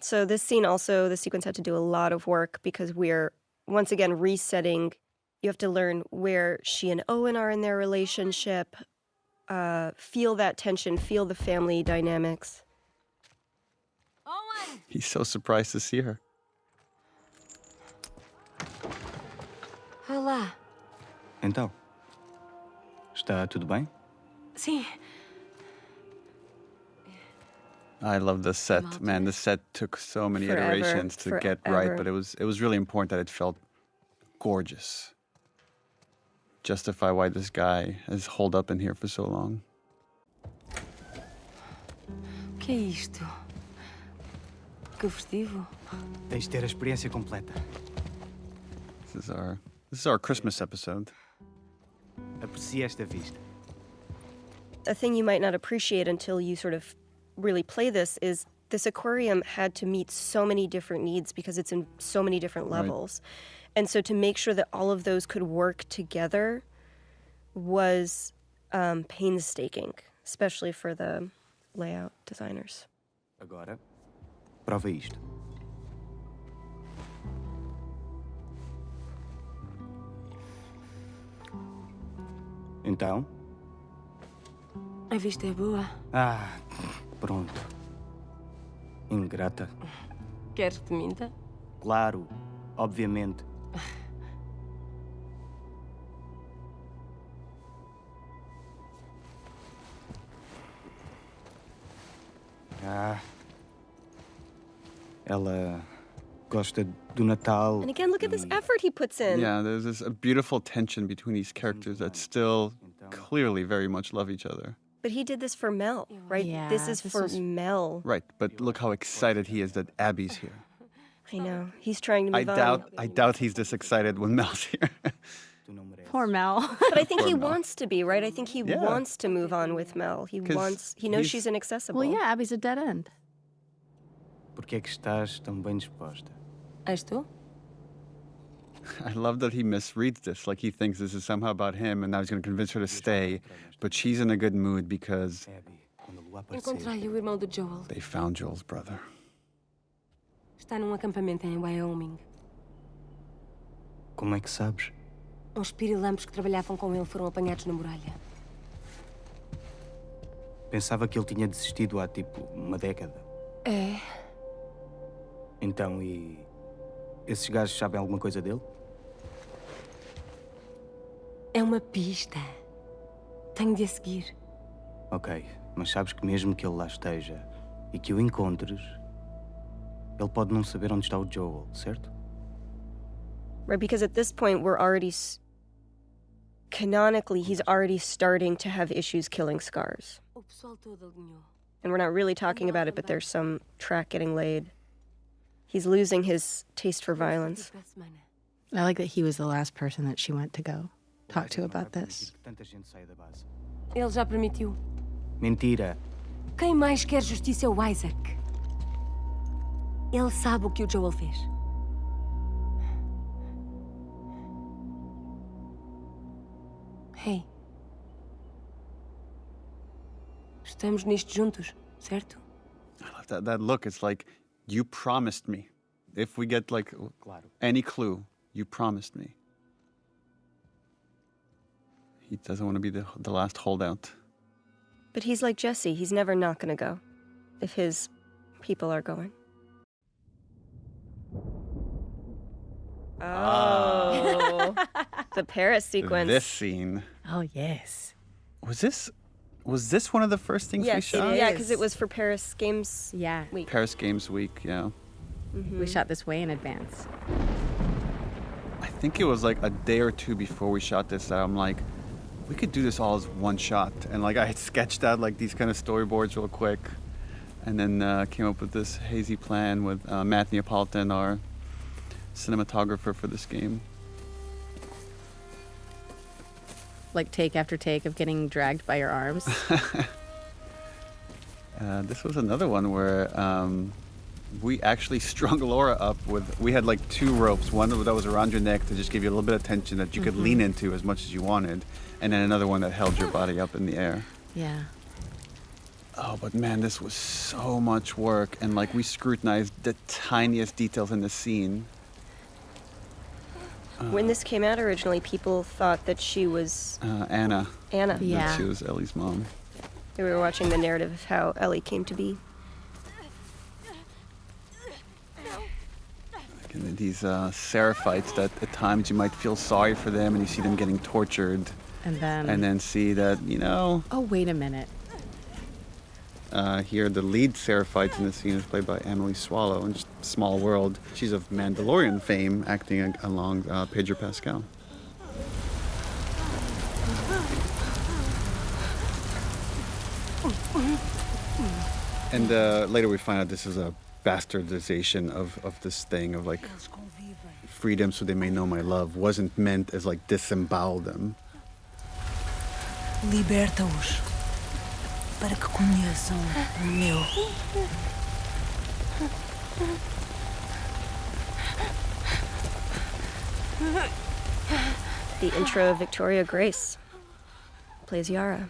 Speaker 2: So this scene also, the sequence had to do a lot of work because we're once again resetting. You have to learn where she and Owen are in their relationship, feel that tension, feel the family dynamics.
Speaker 12: Owen!
Speaker 1: He's so surprised to see her.
Speaker 12: Olá.
Speaker 5: Então, está tudo bem?
Speaker 12: Sim.
Speaker 1: I love the set, man. The set took so many
Speaker 2: Forever,
Speaker 1: iterations to get right,
Speaker 2: forever.
Speaker 1: but it was really important that it felt gorgeous. Justify why this guy has holed up in here for so long.
Speaker 12: O que é isto? Que festivo?
Speaker 5: Tens de ter a experiência completa.
Speaker 1: This is our Christmas episode.
Speaker 5: Aprecie esta vista.
Speaker 2: A thing you might not appreciate until you sort of really play this is this aquarium had to meet so many different needs because it's in so many different
Speaker 1: Right.
Speaker 2: levels. And so to make sure that all of those could work together was painstaking, especially for the layout designers.
Speaker 5: Agora, prova isto. Então?
Speaker 12: A vista é boa.
Speaker 5: Ah, pronto. Ingrata.
Speaker 12: Queres que te minta?
Speaker 5: Claro, obviamente. Ela gosta do Natal.
Speaker 2: And again, look at this effort he puts in.
Speaker 1: Yeah, there's this a beautiful tension between these characters that still clearly very much love each other.
Speaker 2: But he did this for Mel, right?
Speaker 8: Yeah,
Speaker 2: this is
Speaker 8: this
Speaker 2: for
Speaker 8: is-
Speaker 2: Mel.
Speaker 1: Right, but look how excited he is that Abby's here.
Speaker 2: I know. He's trying to move on.
Speaker 1: I doubt he's this excited when Mel's here.
Speaker 8: Poor Mel.
Speaker 2: But I think he
Speaker 1: Poor Mel.
Speaker 2: wants to be, right? I think he
Speaker 1: Yeah.
Speaker 2: wants to move on with Mel. He
Speaker 1: 'Cause
Speaker 2: knows
Speaker 1: he's-
Speaker 2: she's inaccessible.
Speaker 8: Well, yeah, Abby's a dead end.
Speaker 5: Por que é que estás tão bem disposta?
Speaker 12: És tu?
Speaker 1: I love that he misreads this. Like he thinks this is somehow about him and now he's going to convince her to stay. But she's in a good mood because
Speaker 5: Abby, quando a lua aparecer,
Speaker 12: Encontrei o irmão do Joel.
Speaker 1: they found Joel's brother.
Speaker 12: Está num acampamento em Wyoming.
Speaker 5: como é que sabes?
Speaker 12: Uns pirilampos que trabalhavam com ele foram apanhados na muralha.
Speaker 5: Pensava que ele tinha desistido há tipo uma década.
Speaker 12: É.
Speaker 5: Então, e esses gajos sabem alguma coisa dele?
Speaker 12: É uma pista. Tenho de a seguir.
Speaker 5: Ok, mas sabes que mesmo que ele lá esteja e que o encontres, ele pode não saber onde está o Joel, certo?
Speaker 2: Right, because at this point we're already canonically he's already starting to have issues killing scars.
Speaker 12: O pessoal todo alinhou.
Speaker 2: And we're not really talking about it, but there's some track getting laid. He's losing his taste for violence.
Speaker 8: I like that he was the last person that she went to go. talk to about this.
Speaker 17: Ele já permitiu.
Speaker 5: Mentira.
Speaker 17: Quem mais quer justiça é o Isaac. Ele sabe o que o Joel fez. Hey. Estamos nisto juntos, certo?
Speaker 1: I love that look. It's like, you promised me. If we get like any clue, you promised me. He doesn't want to be the last holdout.
Speaker 2: But he's like Jesse. He's never not going to go if his people are going. Oh, the Paris sequence.
Speaker 1: This scene.
Speaker 8: Oh, yes.
Speaker 1: Was this one of the first things we shot?
Speaker 2: Yeah, because it was for Paris Games Week.
Speaker 1: Paris Games Week, yeah.
Speaker 2: Mm-hmm.
Speaker 8: We shot this way in advance.
Speaker 1: I think it was like a day or two before we shot this that I'm like, we could do this all as one shot. And like I had sketched out like these kind of storyboards real quick and then came up with this hazy plan with Matt Neapolitan, our cinematographer for this game.
Speaker 8: Like take after take of getting dragged by your arms.
Speaker 1: This was another one where we actually strung Laura up with, we had like two ropes, one that was around your neck to just give you a little bit of tension that you could lean into as much as you wanted, and then another one that held your body up in the air.
Speaker 8: Yeah.
Speaker 1: Oh, but man, this was so much work, and like we scrutinized the tiniest details in the scene.
Speaker 2: When this came out originally, people thought that she was
Speaker 1: Anna.
Speaker 2: Anna.
Speaker 8: Yeah.
Speaker 1: That she was Ellie's mom.
Speaker 2: We were watching the narrative of how Ellie came to be.
Speaker 1: And these seraphites that at times you might feel sorry for them and you see them getting tortured.
Speaker 8: And
Speaker 1: then see that, you know...
Speaker 8: Oh, wait a minute.
Speaker 1: Here, the lead seraphite in the scene is played by Emily Swallow in Small World. She's of Mandalorian fame, acting along Pedro Pascal. And later we find out this is a bastardization of this thing of like freedom so they may know my love wasn't meant as like disembowel them.
Speaker 17: Liberta-os para que conheçam o meu.
Speaker 2: The intro of Victoria Grace plays Yara.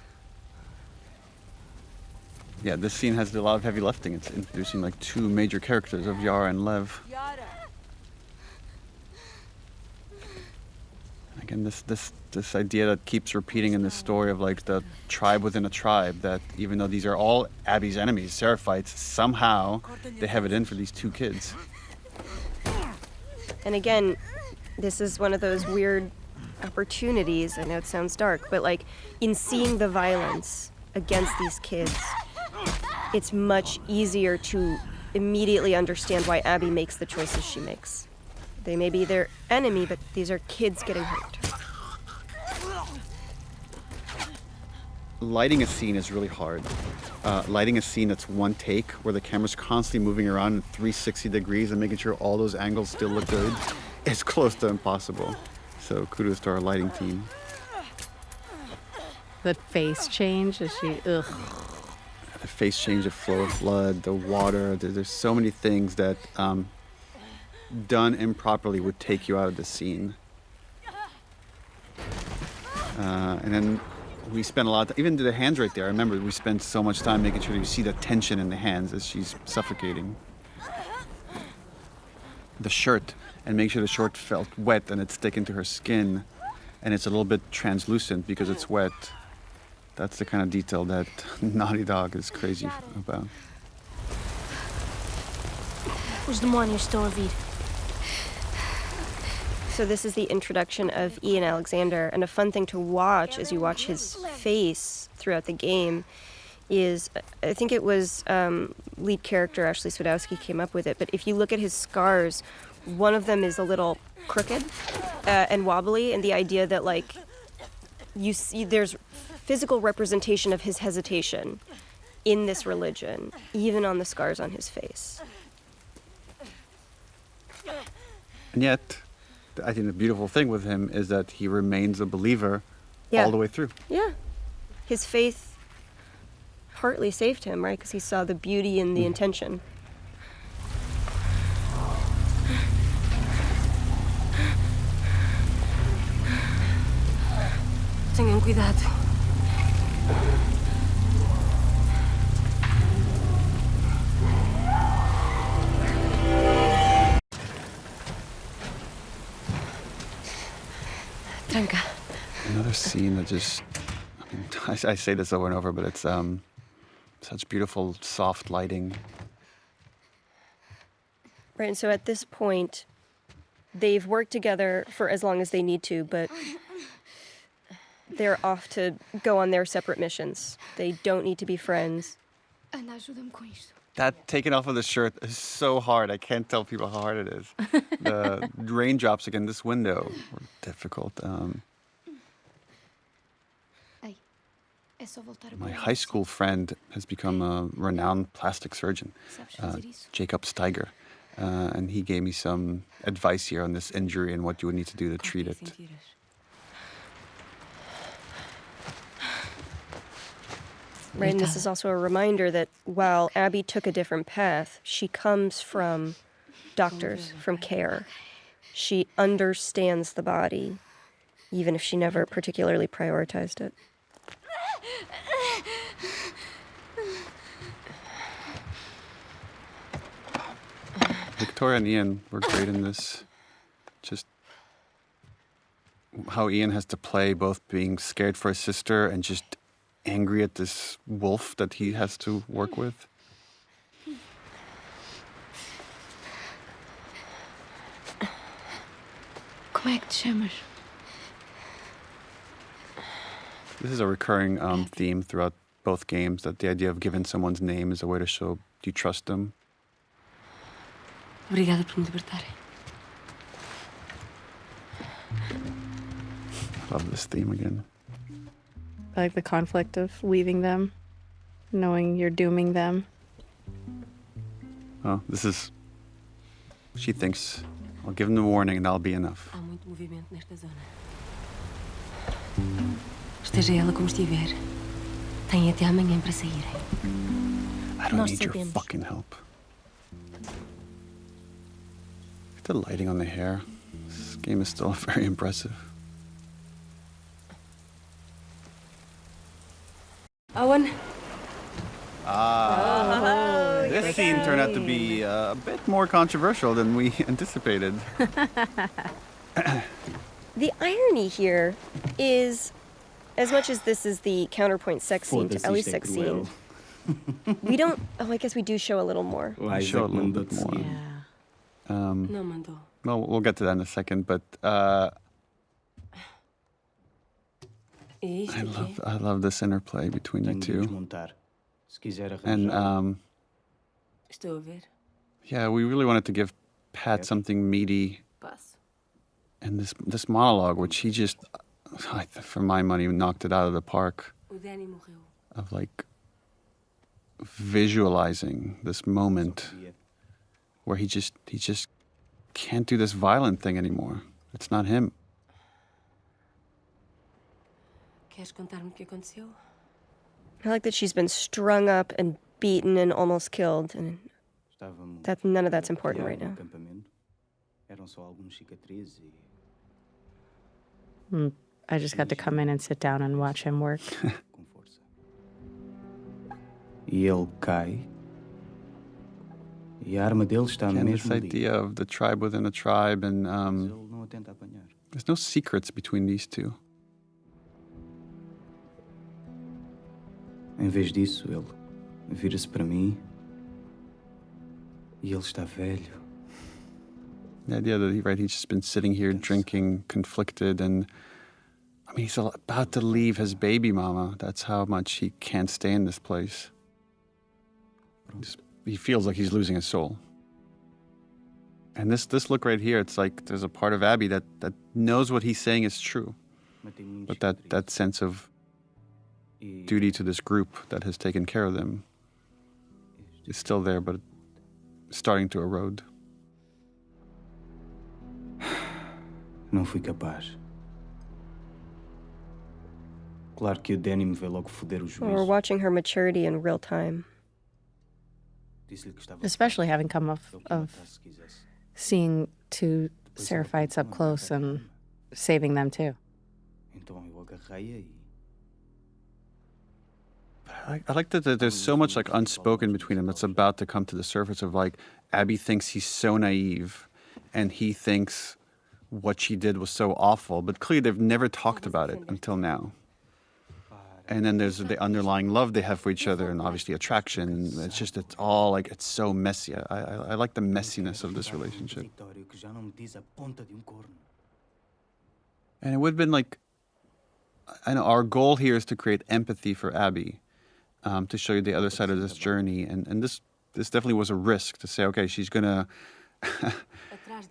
Speaker 1: Yeah, this scene has a lot of heavy lifting. It's introducing like two major characters of Yara and Lev. Again, this idea that keeps repeating in this story of like the tribe within a tribe, that even though these are all Abby's enemies, Seraphites, somehow they have it in for these two kids.
Speaker 2: And again, this is one of those weird opportunities. I know it sounds dark, but like in seeing the violence against these kids, it's much easier to immediately understand why Abby makes the choices she makes. They may be their enemy, but these are kids getting hurt.
Speaker 1: Lighting a scene is really hard. Lighting a scene that's one take, where the camera's constantly moving around in 360 degrees and making sure all those angles still look good, is close to impossible. So kudos to our lighting team.
Speaker 8: The face change, is she, ugh.
Speaker 1: The face change, the flow of blood, the water, there's so many things that done improperly would take you out of the scene. And then we spent a lot of, even the hands right there, I remember we spent so much time making sure you see the tension in the hands as she's suffocating. The shirt, and make sure the shirt felt wet and it's sticking to her skin and it's a little bit translucent because it's wet. That's the kind of detail that Naughty Dog is crazy about.
Speaker 17: Os demónios estão a vir.
Speaker 2: So this is the introduction of Ian Alexander, and a fun thing to watch as you watch his face throughout the game is, I think it was lead character Ashley Swadowski came up with it, but if you look at his scars, one of them is a little crooked and wobbly, and the idea that like you see there's physical representation of his hesitation in this religion, even on the scars on his face.
Speaker 1: And yet, I think the beautiful thing with him is that he remains a believer all the way through.
Speaker 2: Yeah. His faith partly saved him, right? Because he saw the beauty in the intention.
Speaker 12: Tenham cuidado. Tranca.
Speaker 1: Another scene that just, I mean, I say this over and over, but it's such beautiful, soft lighting.
Speaker 2: Right, and so at this point, they've worked together for as long as they need to, but they're off to go on their separate missions. They don't need to be friends.
Speaker 10: Ana, ajuda-me com isto.
Speaker 1: That taking off of the shirt is so hard. I can't tell people how hard it is. The raindrops again, this window were difficult.
Speaker 10: Ei, é só voltar a
Speaker 1: My
Speaker 10: bola.
Speaker 1: high school friend has become a renowned plastic surgeon,
Speaker 10: Sabes fazer isso?
Speaker 1: Jacob Steiger. And he gave me some advice here on this injury and what you would need to do to treat it.
Speaker 2: Right, and this is also a reminder that while Abby took a different path, she comes from doctors, from care. She understands the body, even if she never particularly prioritized it.
Speaker 1: Victoria and Ian were great in this. Just how Ian has to play both being scared for his sister and just angry at this wolf that he has to work with.
Speaker 10: Como é que te chamas?
Speaker 1: This is a recurring theme throughout both games, that the idea of giving someone's name is a way to show you trust them.
Speaker 12: Obrigada por me libertarem.
Speaker 1: Love this theme again.
Speaker 8: I like the conflict of leaving them, knowing you're dooming them.
Speaker 1: Oh, this is... She thinks, I'll give them the warning and that'll be enough.
Speaker 12: Há muito movimento nesta zona. Esteja ela como estiver, tem até amanhã para saírem.
Speaker 1: I don't need your fucking help. The lighting on the hair. This game is still very impressive.
Speaker 12: Owen?
Speaker 1: This scene turned out to be a bit more controversial than we anticipated.
Speaker 2: The irony here is, as much as this is the counterpoint sex scene to Ellie's sex scene, we don't... Oh, I guess we do show a little more.
Speaker 1: We show a little bit more.
Speaker 12: Yeah.
Speaker 1: Well, we'll get to that in a second, but I love this interplay between you two. And
Speaker 12: Estou a ver.
Speaker 1: yeah, we really wanted to give Pat something meaty. And this monologue, which he just, for my money, knocked it out of the park.
Speaker 12: O Danny morreu.
Speaker 1: Of like visualizing this moment where he just can't do this violent thing anymore. It's not him.
Speaker 12: Queres contar-me o que aconteceu?
Speaker 2: I like that she's been strung up and beaten and almost killed, and none of that's important right now.
Speaker 8: I just got to come in and sit down and watch him work.
Speaker 5: E ele cai. E a arma dele está no
Speaker 1: Again, this
Speaker 5: mesmo ali.
Speaker 1: idea of the tribe within a tribe, and
Speaker 5: Ele não a tenta apanhar.
Speaker 1: there's no secrets between these two.
Speaker 5: Em vez disso, ele vira-se para mim e ele está velho.
Speaker 1: The idea that he's just been sitting here drinking, conflicted, and I mean, he's about to leave his baby mama. That's how much he can't stay in this place. He feels like he's losing his soul. And this look right here, it's like there's a part of Abby that knows what he's saying is true. But that sense of duty to this group that has taken care of them is still there, but starting to erode.
Speaker 5: Não fui capaz. Claro que o Danny me veio logo foder o
Speaker 2: Well, we're
Speaker 5: juízo.
Speaker 2: watching her maturity in real time.
Speaker 8: Especially having come off of seeing two seraphites up close and saving them too.
Speaker 5: Então eu agarrei-a e...
Speaker 1: I like that there's so much like unspoken between them that's about to come to the surface of like Abby thinks he's so naive and he thinks what she did was so awful, but clearly they've never talked about it until now. And then there's the underlying love they have for each other and obviously attraction. It's all like, it's so messy. I like the messiness of this relationship. And it would have been like, I know our goal here is to create empathy for Abby, to show you the other side of this journey. And this definitely was a risk to say, okay, she's going to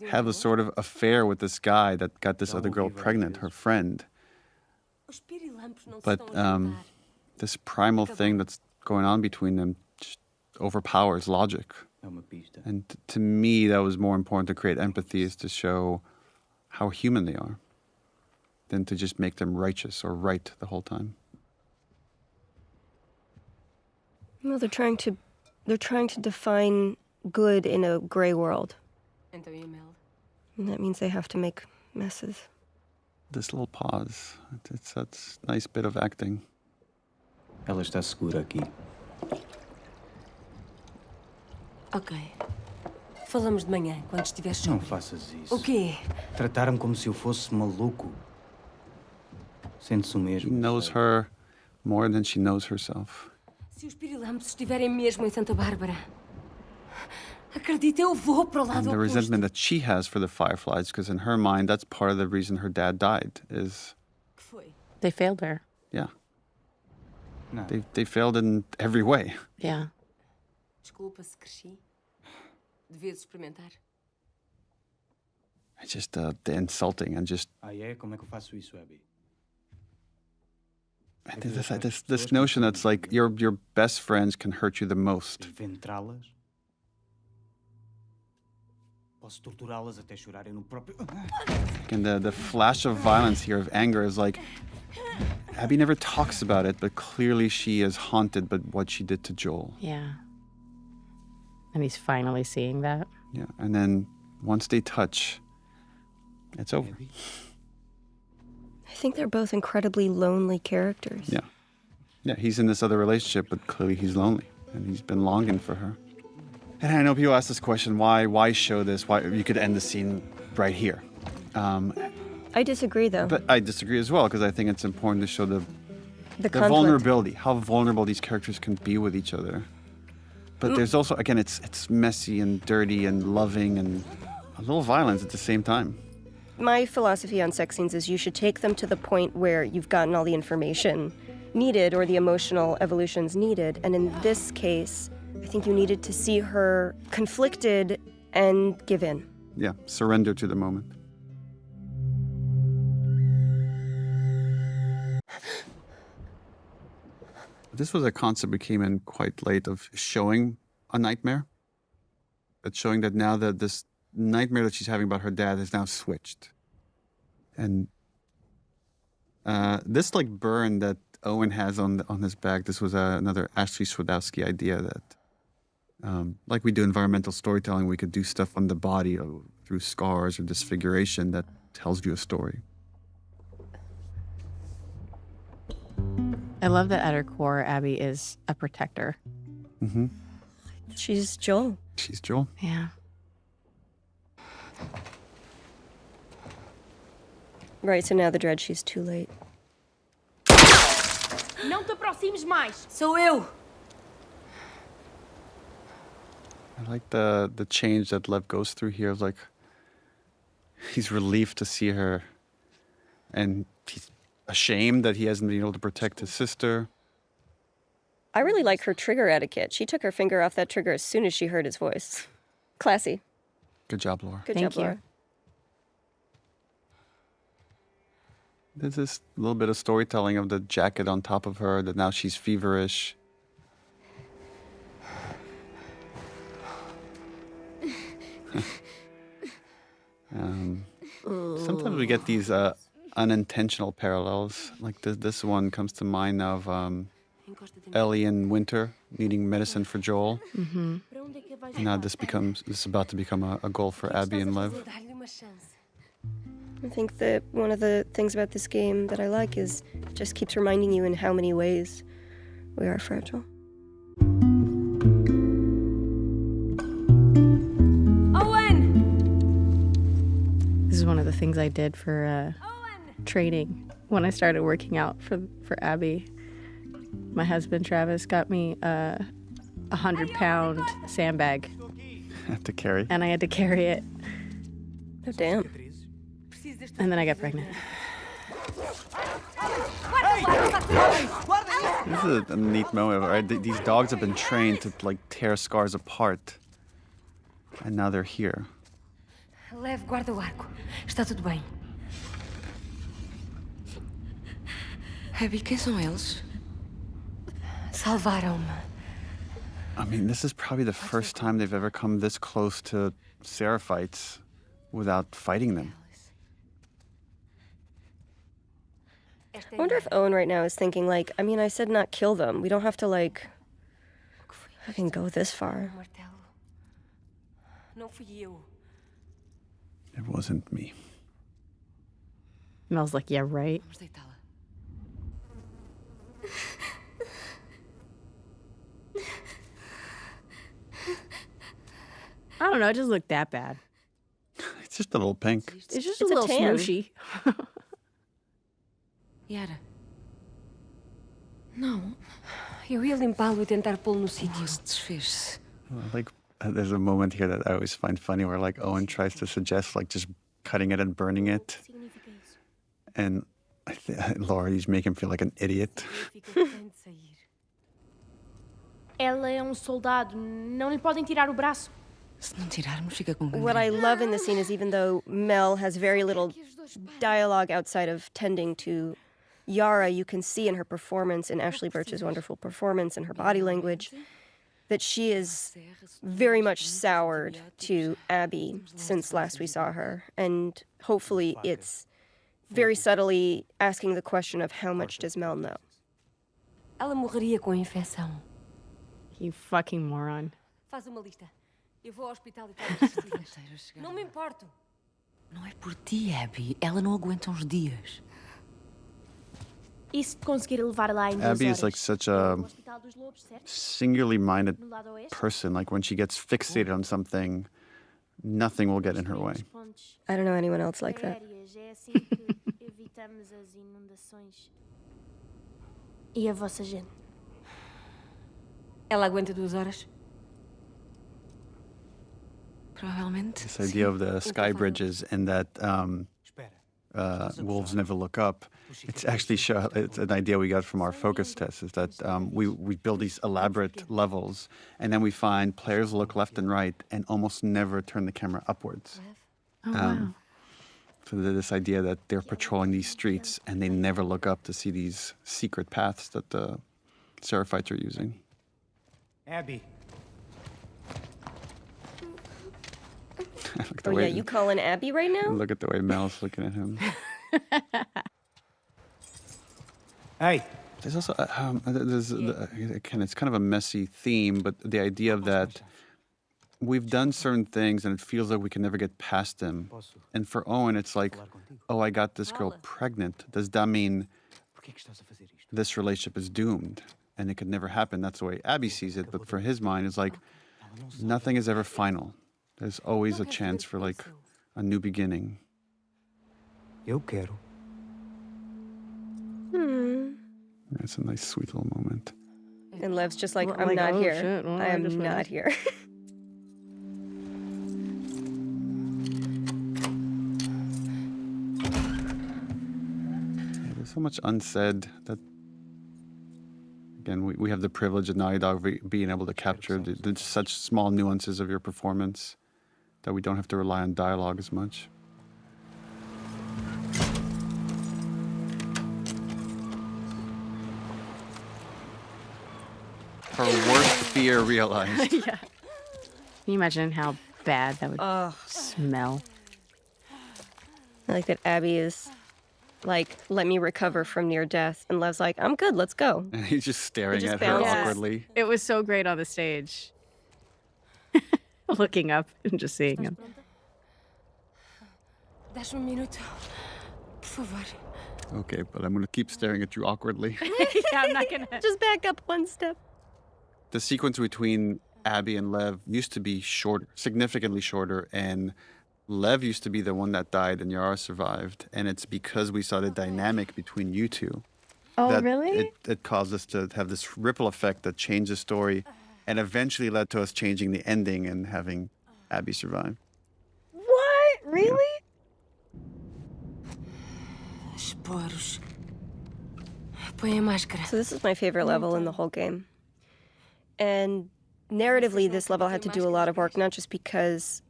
Speaker 1: have a sort of affair with this guy that got this other girl pregnant, her friend. But this primal thing that's going on between them just overpowers logic. And to me, that was more important to create empathy, is to show how human they are than to just make them righteous or right the whole time.
Speaker 2: Well, they're trying to define good in a gray world. And that means they have to make messes.
Speaker 1: This little pause, that's a nice bit of acting.
Speaker 5: Ela está segura aqui.
Speaker 17: Ok. Falamos de manhã, quando estiveres só.
Speaker 5: Não faças isso.
Speaker 17: O quê?
Speaker 5: Tratar-me como se eu fosse maluco. Sente-se o mesmo.
Speaker 1: He knows her more than she knows herself.
Speaker 17: Se os pirilampos estiverem mesmo em Santa Bárbara, acredita, eu vou para o
Speaker 1: And
Speaker 17: lado
Speaker 1: the
Speaker 17: oposto.
Speaker 1: resentment that she has for the Fireflies, because in her mind, that's part of the reason her dad died, is...
Speaker 8: They failed her.
Speaker 1: Yeah. They failed in every way.
Speaker 8: Yeah.
Speaker 17: Desculpa se cresci. Devias experimentar.
Speaker 1: It's just the insulting and just...
Speaker 5: Ah, é? Como é que eu faço isso, Abby?
Speaker 1: And this notion that's like your best friends can hurt you the most.
Speaker 5: Ventrá-las? Posso torturá-las até chorarem no próprio...
Speaker 1: And the flash of violence here, of anger, is like... Abby never talks about it, but clearly she is haunted by what she did to Joel.
Speaker 8: Yeah. And he's finally seeing that.
Speaker 1: Yeah, and then once they touch, it's over.
Speaker 2: I think they're both incredibly lonely characters.
Speaker 1: Yeah. Yeah, he's in this other relationship, but clearly he's lonely, and he's been longing for her. And I know people ask this question, why show this? Why you could end the scene right here.
Speaker 2: I disagree, though.
Speaker 1: But I disagree as well, because I think it's important to show the
Speaker 2: conflict.
Speaker 1: vulnerability, how vulnerable these characters can be with each other. But there's also, again, it's messy and dirty and loving and a little violence at the same time.
Speaker 2: My philosophy on sex scenes is you should take them to the point where you've gotten all the information needed or the emotional evolutions needed. And in this case, I think you needed to see her conflicted and give in.
Speaker 1: Yeah, surrender to the moment. This was a concept we came in quite late, of showing a nightmare. But showing that now that this nightmare that she's having about her dad is now switched. And this like burn that Owen has on his back, this was another Ashley Swedowski idea that, like we do environmental storytelling, we could do stuff on the body through scars or disfiguration that tells you a story.
Speaker 8: I love that at her core, Abby is a protector.
Speaker 1: Mm-hmm.
Speaker 2: She's Joel.
Speaker 1: She's Joel.
Speaker 8: Yeah.
Speaker 2: Right, so now the dread, she's too late.
Speaker 17: Não te aproximes mais. Sou eu.
Speaker 1: I like the change that Lev goes through here. Of like, he's relieved to see her, and he's ashamed that he hasn't been able to protect his sister.
Speaker 2: I really like her trigger etiquette. She took her finger off that trigger as soon as she heard his voice. Classy.
Speaker 1: Good job, Laura.
Speaker 2: Good job, Laura.
Speaker 1: There's this little bit of storytelling of the jacket on top of her, that now she's feverish. Sometimes Sometimes we get these unintentional parallels. Like this one comes to mind of Ellie and Winter needing medicine for Joel.
Speaker 8: Mm-hmm.
Speaker 1: Now this is about to become a goal for Abby and Lev.
Speaker 2: I think that one of the things about this game that I like is it just keeps reminding you in how many ways we are fragile.
Speaker 17: Owen!
Speaker 8: This is one of the things I did for training when I started working out for Abby. My husband Travis got me a 100-pound sandbag.
Speaker 1: To carry.
Speaker 8: And I had to carry it.
Speaker 2: Oh, damn.
Speaker 8: And then I got pregnant.
Speaker 1: This is a neat moment, right? These dogs have been trained to like tear scars apart. And now they're here.
Speaker 17: Lev, guarda o arco. Está tudo bem. Abby, quem são eles? Salvaram-me.
Speaker 1: I mean, this is probably the first time they've ever come this close to Seraphites without fighting them.
Speaker 2: I wonder if Owen right now is thinking, like, I mean, I said not kill them. We don't have to, like, fucking go this far.
Speaker 17: Não fui eu.
Speaker 1: It wasn't me.
Speaker 8: Mel's like, yeah, right.
Speaker 17: Vamos deitá-la.
Speaker 8: I don't know, it doesn't look that bad.
Speaker 1: It's just a little pink.
Speaker 8: It's just
Speaker 2: It's
Speaker 8: a
Speaker 2: a
Speaker 8: little
Speaker 2: tan.
Speaker 8: smooshy.
Speaker 17: Yara. Não. Eu ia limpá-lo e tentar pô-lo no sítio. Desfez-se.
Speaker 1: Like, there's a moment here that I always find funny where, like, Owen tries to suggest, like, just cutting it and burning it. And Laura, you just make him feel like an idiot.
Speaker 18: Ela é soldado. Não lhe podem tirar o braço.
Speaker 17: Se não tirarmos, fica com
Speaker 2: What I love in this scene is even though Mel has very little dialogue outside of tending to Yara, you can see in her performance, in Ashley Birch's wonderful performance and her body language, that she is very much soured to Abby since last we saw her. And hopefully it's very subtly asking the question of how much does Mel know?
Speaker 17: Ela morreria com a infecção.
Speaker 8: You fucking moron.
Speaker 17: Faz uma lista. Eu vou ao hospital e trago as pastilhas. Não me importo. Não é por ti, Abby. Ela não aguenta uns dias.
Speaker 18: E se conseguir levar lá em 2
Speaker 1: Abby
Speaker 18: horas?
Speaker 1: is like such a
Speaker 18: No Hospital dos Lobos, certo?
Speaker 1: singularly minded
Speaker 18: No lado oeste?
Speaker 1: person. Like, when she gets fixated on something, nothing will get in her way.
Speaker 2: I don't know anyone else like that.
Speaker 18: Aéreas, é assim que evitamos as inundações. E a vossa gente?
Speaker 17: Ela aguenta 2 horas? Provavelmente.
Speaker 1: This idea of the sky bridges and that wolves never look up. It's actually it's an idea we got from our focus test, is that we build these elaborate levels and then we find players look left and right and almost never turn the camera upwards.
Speaker 8: Oh, wow.
Speaker 1: So this idea that they're patrolling these streets and they never look up to see these secret paths that the Seraphites are using.
Speaker 5: Abby.
Speaker 2: Oh yeah, you calling Abby right now?
Speaker 1: Look at the way Mel's looking at him.
Speaker 5: Hey.
Speaker 1: There's also, again, it's kind of a messy theme, but the idea of that we've done certain things and it feels like we can never get past them. And for Owen, it's like, oh, I got this girl pregnant. Does that mean this relationship is doomed and it could never happen? That's the way Abby sees it. But for his mind, it's like, nothing is ever final. There's always a chance for, like, a new beginning.
Speaker 5: Eu quero.
Speaker 1: That's a nice, sweet little moment.
Speaker 2: And Lev's just like,
Speaker 8: Well,
Speaker 2: I'm
Speaker 8: like,
Speaker 2: not
Speaker 8: oh,
Speaker 2: here.
Speaker 8: shit, well,
Speaker 2: I
Speaker 8: I just
Speaker 2: am not
Speaker 8: went.
Speaker 2: here.
Speaker 1: There's so much unsaid that, again, we have the privilege of Naughty Dog being able to capture such small nuances of your performance that we don't have to rely on dialogue as much. Her worst fear realized.
Speaker 8: Yeah. Can you imagine how bad that would smell?
Speaker 2: I like that Abby is like, let me recover from near death. And Lev's like, I'm good, let's go.
Speaker 1: And he's just staring
Speaker 2: just
Speaker 1: at her
Speaker 2: bounces.
Speaker 1: awkwardly.
Speaker 8: It was so great on the stage. Looking up and just seeing him.
Speaker 12: Dá-me minuto. Por favor.
Speaker 1: Okay, but I'm going to keep staring at you awkwardly.
Speaker 8: Yeah, I'm not gonna.
Speaker 2: Just back up one step.
Speaker 1: The sequence between Abby and Lev used to be shorter, significantly shorter, and Lev used to be the one that died and Yara survived, and it's because we saw the dynamic between you two.
Speaker 8: Oh,
Speaker 1: that
Speaker 8: really?
Speaker 1: It caused us to have this ripple effect that changed the story and eventually led to us changing the ending and having Abby survive.
Speaker 8: What? Really?
Speaker 12: Esporos. Põe a máscara.
Speaker 2: So this is my favorite level in the whole game. And narratively, this level had to do a lot of work, not just because,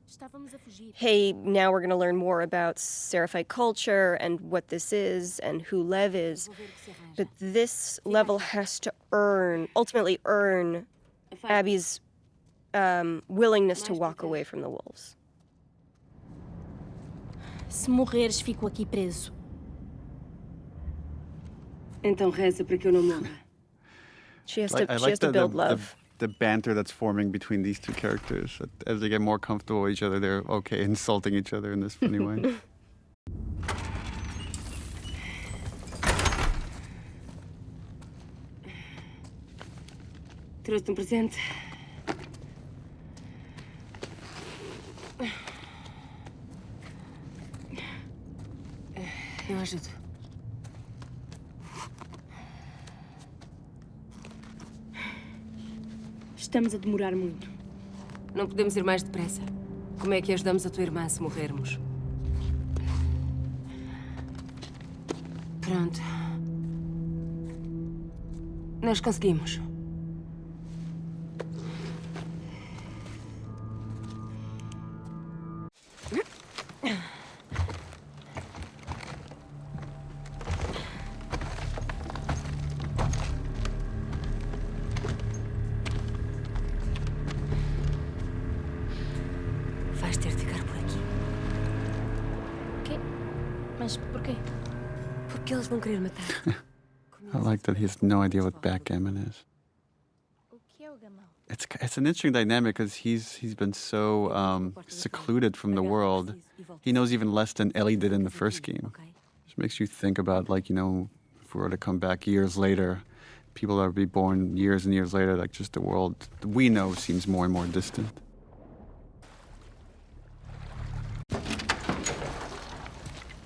Speaker 2: hey, now we're going to learn more about Seraphite culture and what this is and who Lev is, but this level has to ultimately earn Abby's willingness to walk away from the wolves.
Speaker 18: Se morreres, fico aqui preso.
Speaker 12: Então reza para que eu não morra.
Speaker 2: She has
Speaker 1: I
Speaker 2: to
Speaker 1: like
Speaker 2: build love.
Speaker 1: The banter that's forming between these two characters. As they get more comfortable with each other, they're okay insulting each other in this funny way.
Speaker 12: Trouxe-te presente. Eu ajudo. Estamos a demorar muito. Não podemos ir mais depressa. Como é que ajudamos a tua irmã se morrermos? Pronto. Nós conseguimos. Vais ter de ficar por aqui.
Speaker 18: Quê? Mas porquê?
Speaker 12: Porque eles vão querer matar.
Speaker 1: I like that he has no idea what backgammon is.
Speaker 18: O que é o gamão?
Speaker 1: It's an interesting dynamic because he's been so secluded from the world. He knows even less than Ellie did in the first game. Just makes you think about, like, you know, if we were to come back years later, people that would be born years and years later, like, just the world we know seems more and more distant.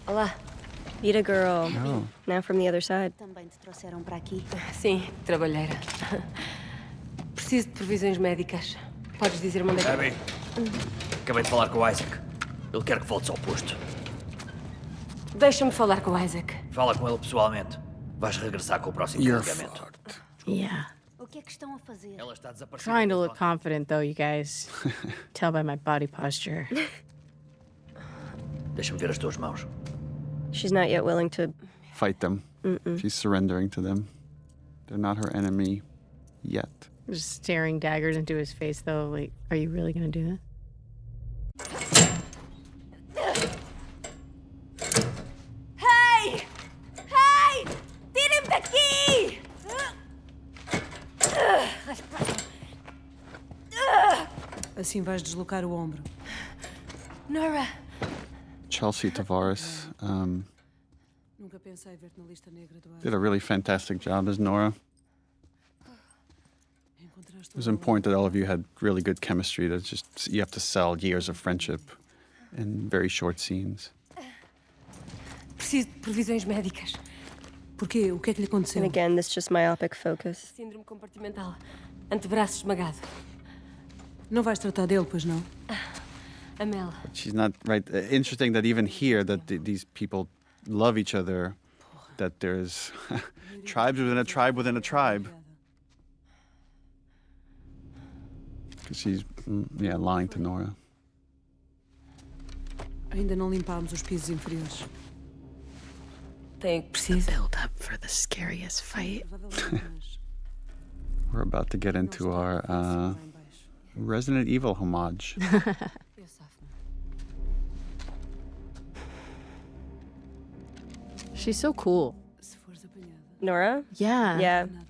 Speaker 2: Olá. Vida girl.
Speaker 1: Oh.
Speaker 2: Now from the other side.
Speaker 18: Também te trouxeram para aqui?
Speaker 12: Sim, trabalheira. Preciso de provisões médicas. Podes dizer-me onde é que...
Speaker 19: Abby, acabei de falar com o Isaac. Ele quer que voltes ao posto.
Speaker 12: Deixa-me falar com o Isaac.
Speaker 19: Fala com ele pessoalmente. Vais regressar com o próximo carregamento.
Speaker 8: Yeah.
Speaker 18: O que é que estão a fazer?
Speaker 19: Ela está desaparecida.
Speaker 8: Trying to look confident, though, you guys. Tell by my body posture.
Speaker 19: Deixa-me ver as tuas mãos.
Speaker 2: She's not yet willing to
Speaker 1: Fight them. She's surrendering to them. They're not her enemy yet.
Speaker 8: Just staring daggers into his face, though. Like, are you really gonna do that?
Speaker 12: Hey! Hey! Tirem-me daqui!
Speaker 20: Assim vais deslocar o ombro.
Speaker 12: Nora!
Speaker 1: Chelsea Tavares
Speaker 20: Nunca pensei ver-te na lista negra do
Speaker 1: did a really fantastic job as Nora. It was important that all of you had really good chemistry. That's just, you have to sell years of friendship in very short scenes.
Speaker 12: Preciso de provisões médicas.
Speaker 20: Porquê? O que é que lhe aconteceu?
Speaker 2: And again, this just myopic focus.
Speaker 12: Síndrome compartimental. Antebraço esmagado.
Speaker 20: Não vais tratar dele, pois não?
Speaker 12: Amel.
Speaker 1: She's not right. Interesting that even here that these people love each other, that there's tribes within a tribe within a tribe. Because she's, lying to Nora.
Speaker 20: Ainda não limpámos os pisos inferiores.
Speaker 12: Tem que preciso.
Speaker 8: Build up for the scariest fight.
Speaker 1: We're about to get into our Resident Evil homage.
Speaker 8: She's so cool.
Speaker 2: Nora?
Speaker 8: Yeah.
Speaker 2: Yeah. I'm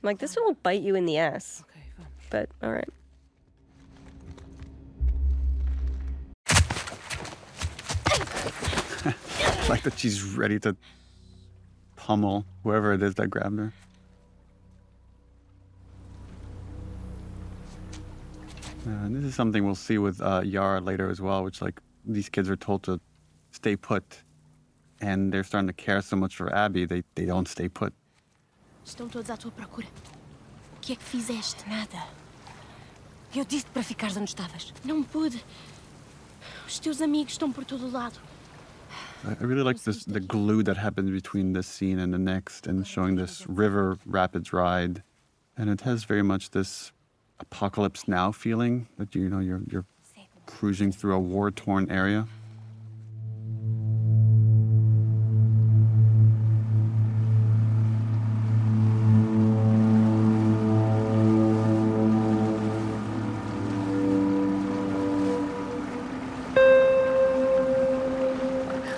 Speaker 2: like, this one will bite you in the ass. But, all right.
Speaker 1: Like that she's ready to pummel whoever it is that grabbed her. And this is something we'll see with Yara later as well, which like these kids are told to stay put, and they're starting to care so much for Abby, they don't stay put.
Speaker 18: Estão todos à tua procura. O que é que fizeste? Nada. Eu disse-te para ficares onde estavas. Não pude. Os teus amigos estão por todo o lado.
Speaker 1: I really like the glue that happens between this scene and the next, and showing this river rapids ride, and it has very much this apocalypse now feeling that you're cruising through a war-torn area.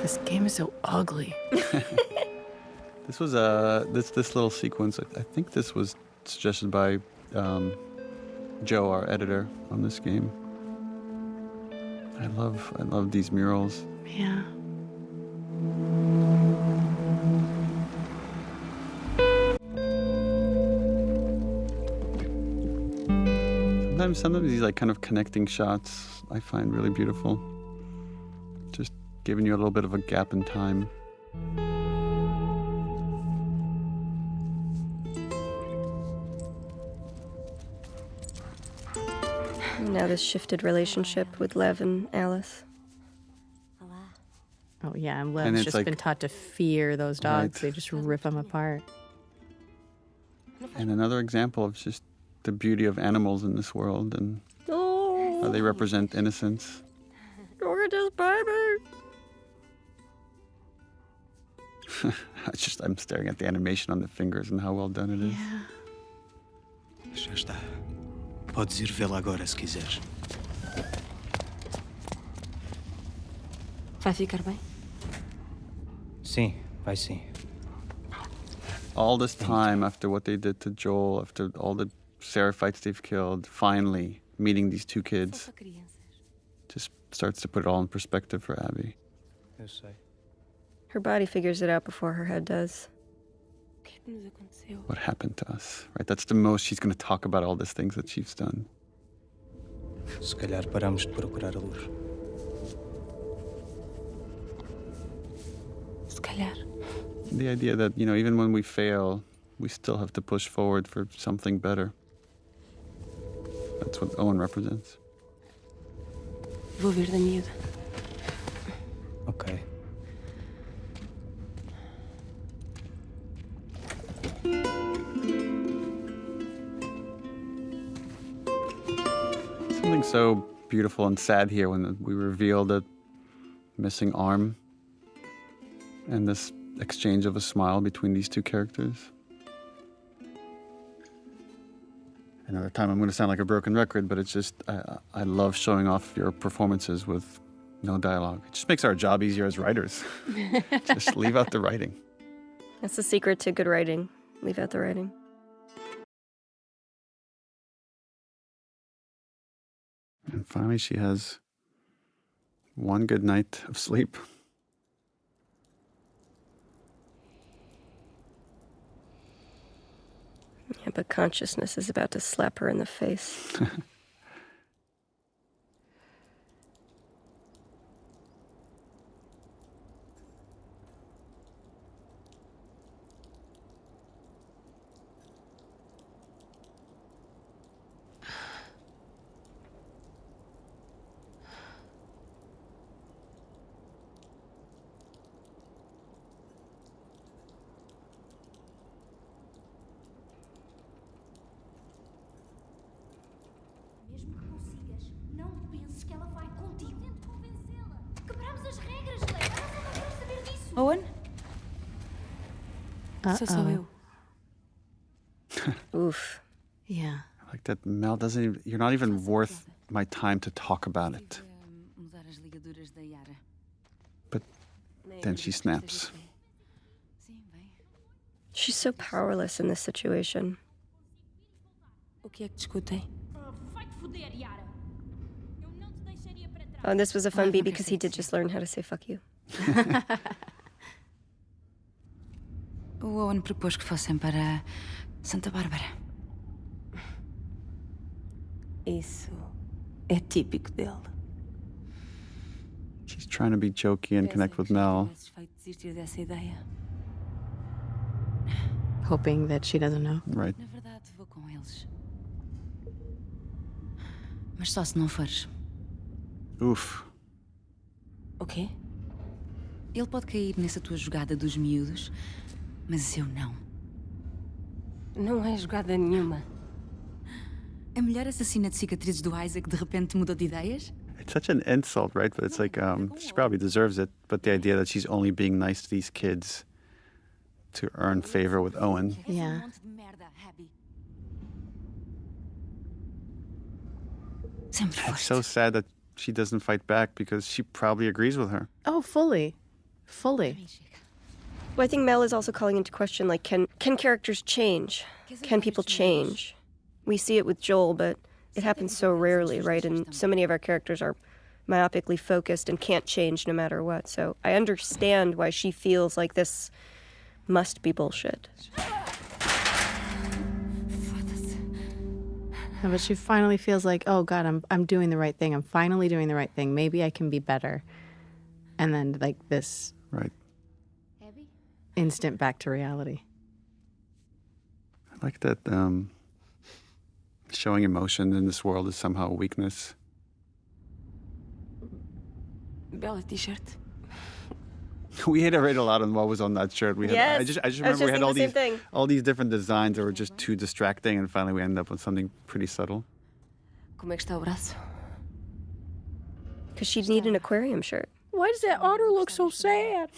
Speaker 8: This game is so ugly.
Speaker 1: This was this little sequence. I think this was suggested by Joe, our editor on this game. I love these murals.
Speaker 8: Yeah.
Speaker 1: Sometimes these like kind of connecting shots I find really beautiful. Just giving you a little bit of a gap in time.
Speaker 2: Now this shifted relationship with Lev and Alice.
Speaker 8: Oh yeah, and Lev's just been taught to fear those dogs. They just rip them apart.
Speaker 1: And another example of just the beauty of animals in this world and how they represent innocence.
Speaker 2: Look at this baby!
Speaker 1: I'm staring at the animation on the fingers and how well done it is.
Speaker 5: Já está. Podes ir vê-la agora se quiseres.
Speaker 17: Vai ficar bem?
Speaker 5: Sim, vai sim.
Speaker 1: All this time after what they did to Joel, after all the Seraphites they've killed, finally meeting these two kids just starts to put it all in perspective for Abby.
Speaker 5: Eu sei.
Speaker 2: Her body figures it out before her head does.
Speaker 1: What happened to us, right? That's the most she's going to talk about, all these things that she's done.
Speaker 5: Se calhar paramos de procurar a luz.
Speaker 17: Se calhar.
Speaker 1: The idea that, even when we fail, we still have to push forward for something better. That's what Owen represents.
Speaker 17: Vou ver da miúda.
Speaker 5: Ok.
Speaker 1: Something so beautiful and sad here when we reveal the missing arm and this exchange of a smile between these two characters. Another time I'm going to sound like a broken record, but it's just, I love showing off your performances with no dialogue. It just makes our job easier as writers. Just leave out the writing.
Speaker 2: That's the secret to good writing. Leave out the writing.
Speaker 1: And finally, she has one good night of sleep.
Speaker 2: Yeah, but consciousness is about to slap her in the face.
Speaker 17: Owen? Sou só eu.
Speaker 2: Oof.
Speaker 8: Yeah.
Speaker 1: Like that Mel doesn't even, you're not even worth my time to talk about it. But then she snaps.
Speaker 2: She's so powerless in this situation.
Speaker 20: O que é que discutem?
Speaker 2: Oh, and this was a fun beat because he did just learn how to say fuck you.
Speaker 17: O Owen propôs que fossem para Santa Bárbara.
Speaker 20: Isso é típico dele.
Speaker 1: She's trying to be jokey and connect with Mel.
Speaker 20: Feito desistir dessa ideia.
Speaker 8: Hoping that she doesn't know.
Speaker 1: Right.
Speaker 17: Na verdade, vou com eles. Mas só se não fores.
Speaker 1: Oof.
Speaker 20: O quê?
Speaker 17: Ele pode cair nessa tua jogada dos miúdos, mas eu não.
Speaker 20: Não é jogada nenhuma.
Speaker 17: A mulher assassina de cicatrizes do Isaac de repente mudou de ideias?
Speaker 1: It's such an insult, right? But it's like, she probably deserves it. But the idea that she's only being nice to these kids to earn favor with Owen.
Speaker 8: Yeah.
Speaker 1: It's so sad that she doesn't fight back because she probably agrees with her.
Speaker 8: Oh, fully. Fully.
Speaker 2: Well, I think Mel is also calling into question, like, can characters change? Can people change? We see it with Joel, but it happens so rarely, right? And so many of our characters are myopically focused and can't change no matter what. So I understand why she feels like this must be bullshit.
Speaker 8: No, but she finally feels like, oh God, I'm doing the right thing. I'm finally doing the right thing. Maybe I can be better. And then like this
Speaker 1: Right.
Speaker 8: instant back to reality.
Speaker 1: I like that showing emotion in this world is somehow a weakness.
Speaker 20: Bela t-shirt.
Speaker 1: We had already a lot on what was on that shirt. We had,
Speaker 2: Yes,
Speaker 1: I just
Speaker 2: I was
Speaker 1: remember
Speaker 2: just
Speaker 1: we had
Speaker 2: thinking the same thing.
Speaker 1: all these different designs that were just too distracting, and finally we ended up with something pretty subtle.
Speaker 20: Como é que está o braço?
Speaker 2: Because she'd need an aquarium shirt.
Speaker 8: Why does that otter look so sad?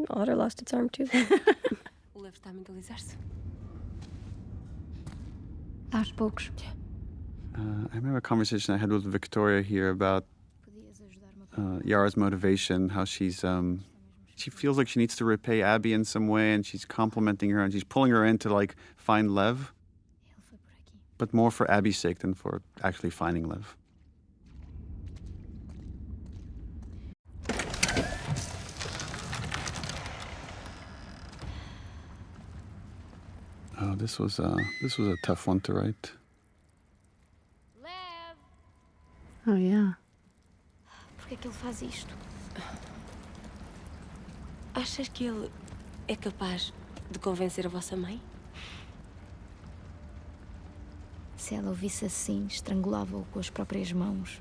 Speaker 2: Otter lost its arm too.
Speaker 20: O Lev está a mentalizar-se.
Speaker 10: Aos poucos.
Speaker 1: I remember a conversation I had with Victoria here about Yara's motivation, how she's she feels like she needs to repay Abby in some way, and she's complimenting her and she's pulling her in to like find Lev, but more for Abby's sake than for actually finding Lev. Oh, this was a tough one to write.
Speaker 8: Oh, yeah.
Speaker 18: Por que é que ele faz isto?
Speaker 20: Achas que ele é capaz de convencer a vossa mãe?
Speaker 10: Se ela o visse assim, estrangulava-o com as próprias mãos.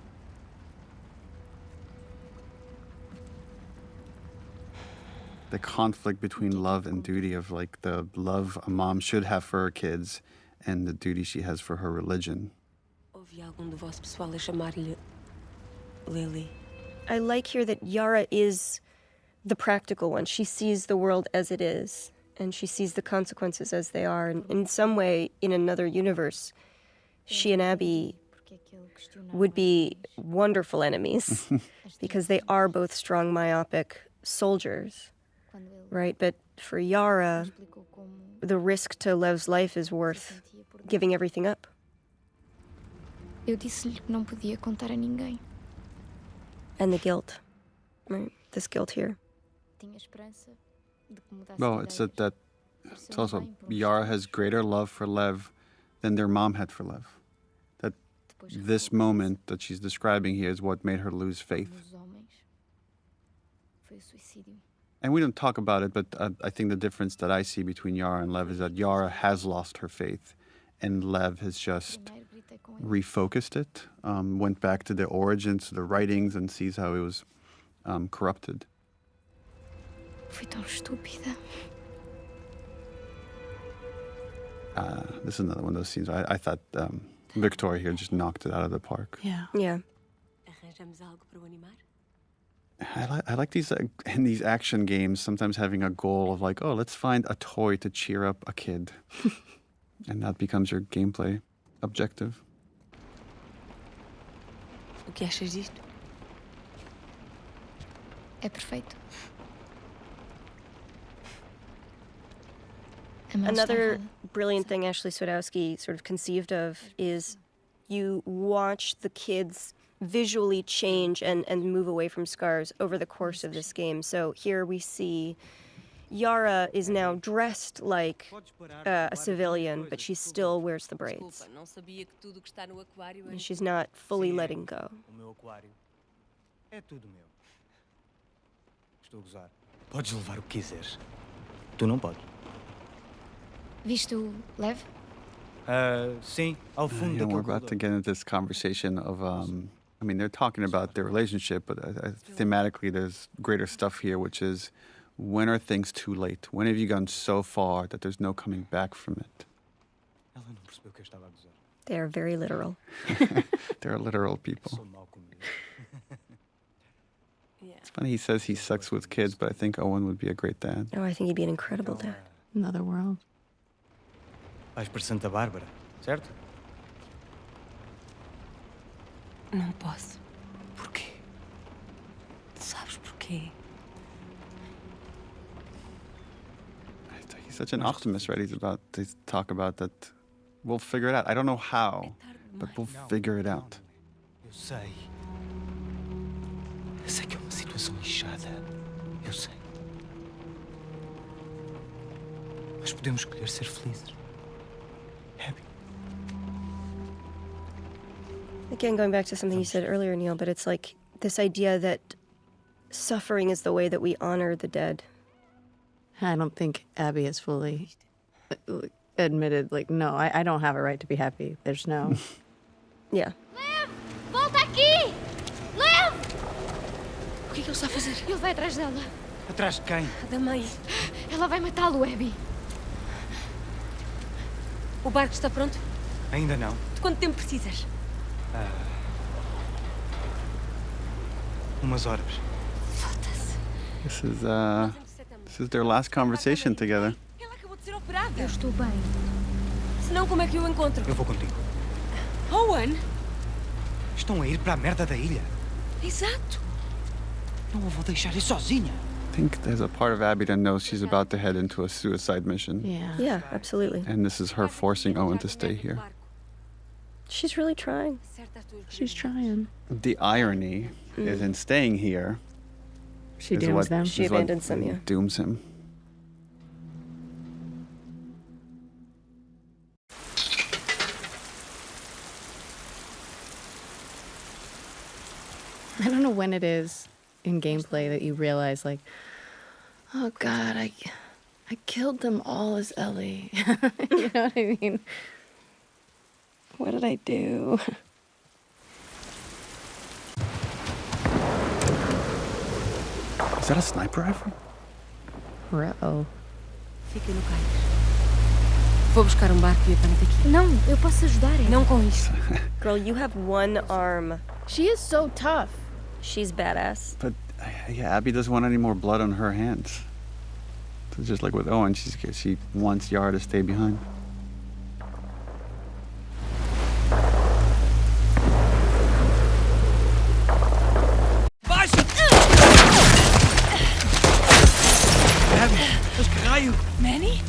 Speaker 1: The conflict between love and duty, of like the love a mom should have for her kids and the duty she has for her religion.
Speaker 20: Ouvi algum do vosso pessoal a chamar-lhe Lily.
Speaker 2: I like here that Yara is the practical one. She sees the world as it is, and she sees the consequences as they are. And in some way, in another universe, she and Abby would be wonderful enemies because they are both strong, myopic soldiers, right? But for Yara, the risk to Lev's life is worth giving everything up.
Speaker 10: Eu disse-lhe que não podia contar a ninguém.
Speaker 2: And the guilt, right? This guilt here.
Speaker 10: Tinha esperança de que mudasse
Speaker 1: Well,
Speaker 10: de
Speaker 1: it's
Speaker 10: ideias.
Speaker 1: that it's also Yara has greater love for Lev than their mom had for Lev. That this moment that she's describing here is what made her lose faith.
Speaker 10: Nos homens foi o suicídio.
Speaker 1: And we don't talk about it, but I think the difference that I see between Yara and Lev is that Yara has lost her faith, and Lev has just refocused it, went back to the origins, to the writings, and sees how it was corrupted.
Speaker 10: Fui tão estúpida.
Speaker 1: This is another one of those scenes. I thought Victoria here just knocked it out of the park.
Speaker 8: Yeah.
Speaker 2: Yeah.
Speaker 20: Arranjamos algo para o animar?
Speaker 1: I like these in these action games sometimes having a goal of like, oh, let's find a toy to cheer up a kid, and that becomes your gameplay objective.
Speaker 20: O que achas disto?
Speaker 10: É perfeito.
Speaker 2: Another brilliant thing Ashley Swadowski sort of conceived of is you watch the kids visually change and move away from scars over the course of this game. So here we see Yara is now dressed like a civilian, but she still wears the braids. And she's not fully letting go.
Speaker 5: O meu aquário é tudo meu. Estou a gozar. Podes levar o que quiseres. Tu não podes.
Speaker 10: Viste o Lev?
Speaker 5: Sim, ao fundo
Speaker 1: We're
Speaker 5: daquele
Speaker 1: about to
Speaker 5: corredor.
Speaker 1: get into this conversation of, I mean, they're talking about their relationship, but thematically there's greater stuff here, which is when are things too late? When have you gone so far that there's no coming back from it?
Speaker 5: Ela não percebeu que eu estava a gozar.
Speaker 2: They are very literal.
Speaker 1: They're literal people. It's funny, he says he sucks with kids, but I think Owen would be a great dad.
Speaker 2: Oh, I think he'd be an incredible dad.
Speaker 8: Another world.
Speaker 5: Vais para Santa Bárbara, certo?
Speaker 20: Não posso. Porquê? Tu sabes porquê?
Speaker 1: He's such an optimist, right? He's about to talk about that. We'll figure it out. I don't know how, but we'll figure it out.
Speaker 5: Eu sei. Eu sei que é uma situação lixada. Eu sei. Mas podemos escolher ser felizes. Abby.
Speaker 2: Again, going back to something you said earlier, Neil, but it's like this idea that suffering is the way that we honor the dead.
Speaker 8: I don't think Abby has fully admitted, like, no, I don't have a right to be happy. There's no.
Speaker 2: Yeah.
Speaker 10: Lev! Volta aqui! Lev! O que é que ele está a fazer? Ele vai atrás dela.
Speaker 5: Atrás de quem?
Speaker 20: Da mãe.
Speaker 10: Ela vai matá-lo, Abby.
Speaker 20: O barco está pronto?
Speaker 5: Ainda não.
Speaker 20: De quanto tempo precisas?
Speaker 5: Umas horas.
Speaker 1: This is their last conversation together.
Speaker 20: Ela acabou de ser operada.
Speaker 10: Eu estou bem.
Speaker 20: Senão, como é que eu encontro?
Speaker 5: Eu vou contigo.
Speaker 20: Owen?
Speaker 5: Estão a ir para a merda da ilha.
Speaker 20: Exato.
Speaker 5: Não a vou deixar ir sozinha.
Speaker 1: I think there's a part of Abby that knows she's about to head into a suicide mission.
Speaker 2: Yeah, absolutely.
Speaker 1: And this is her forcing Owen to stay here.
Speaker 2: She's really trying.
Speaker 8: She's trying.
Speaker 1: The irony is in staying here.
Speaker 8: She
Speaker 1: is
Speaker 8: dooms
Speaker 1: what-
Speaker 8: them.
Speaker 2: She
Speaker 1: is what
Speaker 2: abandons them, yeah.
Speaker 1: Dooms him.
Speaker 8: I don't know when it is in gameplay that you realize, like, oh God, I killed them all as Ellie. You know what I mean? What did I do?
Speaker 1: Is that a sniper rifle?
Speaker 8: Uh-oh.
Speaker 20: Fica no cais. Vou buscar barco e apanho-te aqui.
Speaker 10: Não, eu posso ajudar, Abby.
Speaker 20: Não com isto.
Speaker 2: Girl, you have one arm.
Speaker 8: She is so tough.
Speaker 2: She's badass.
Speaker 1: But yeah, Abby doesn't want any more blood on her hands. So just like with Owen, she wants Yara to stay behind.
Speaker 5: Baixa! Abby, mas que raio?
Speaker 20: Manny?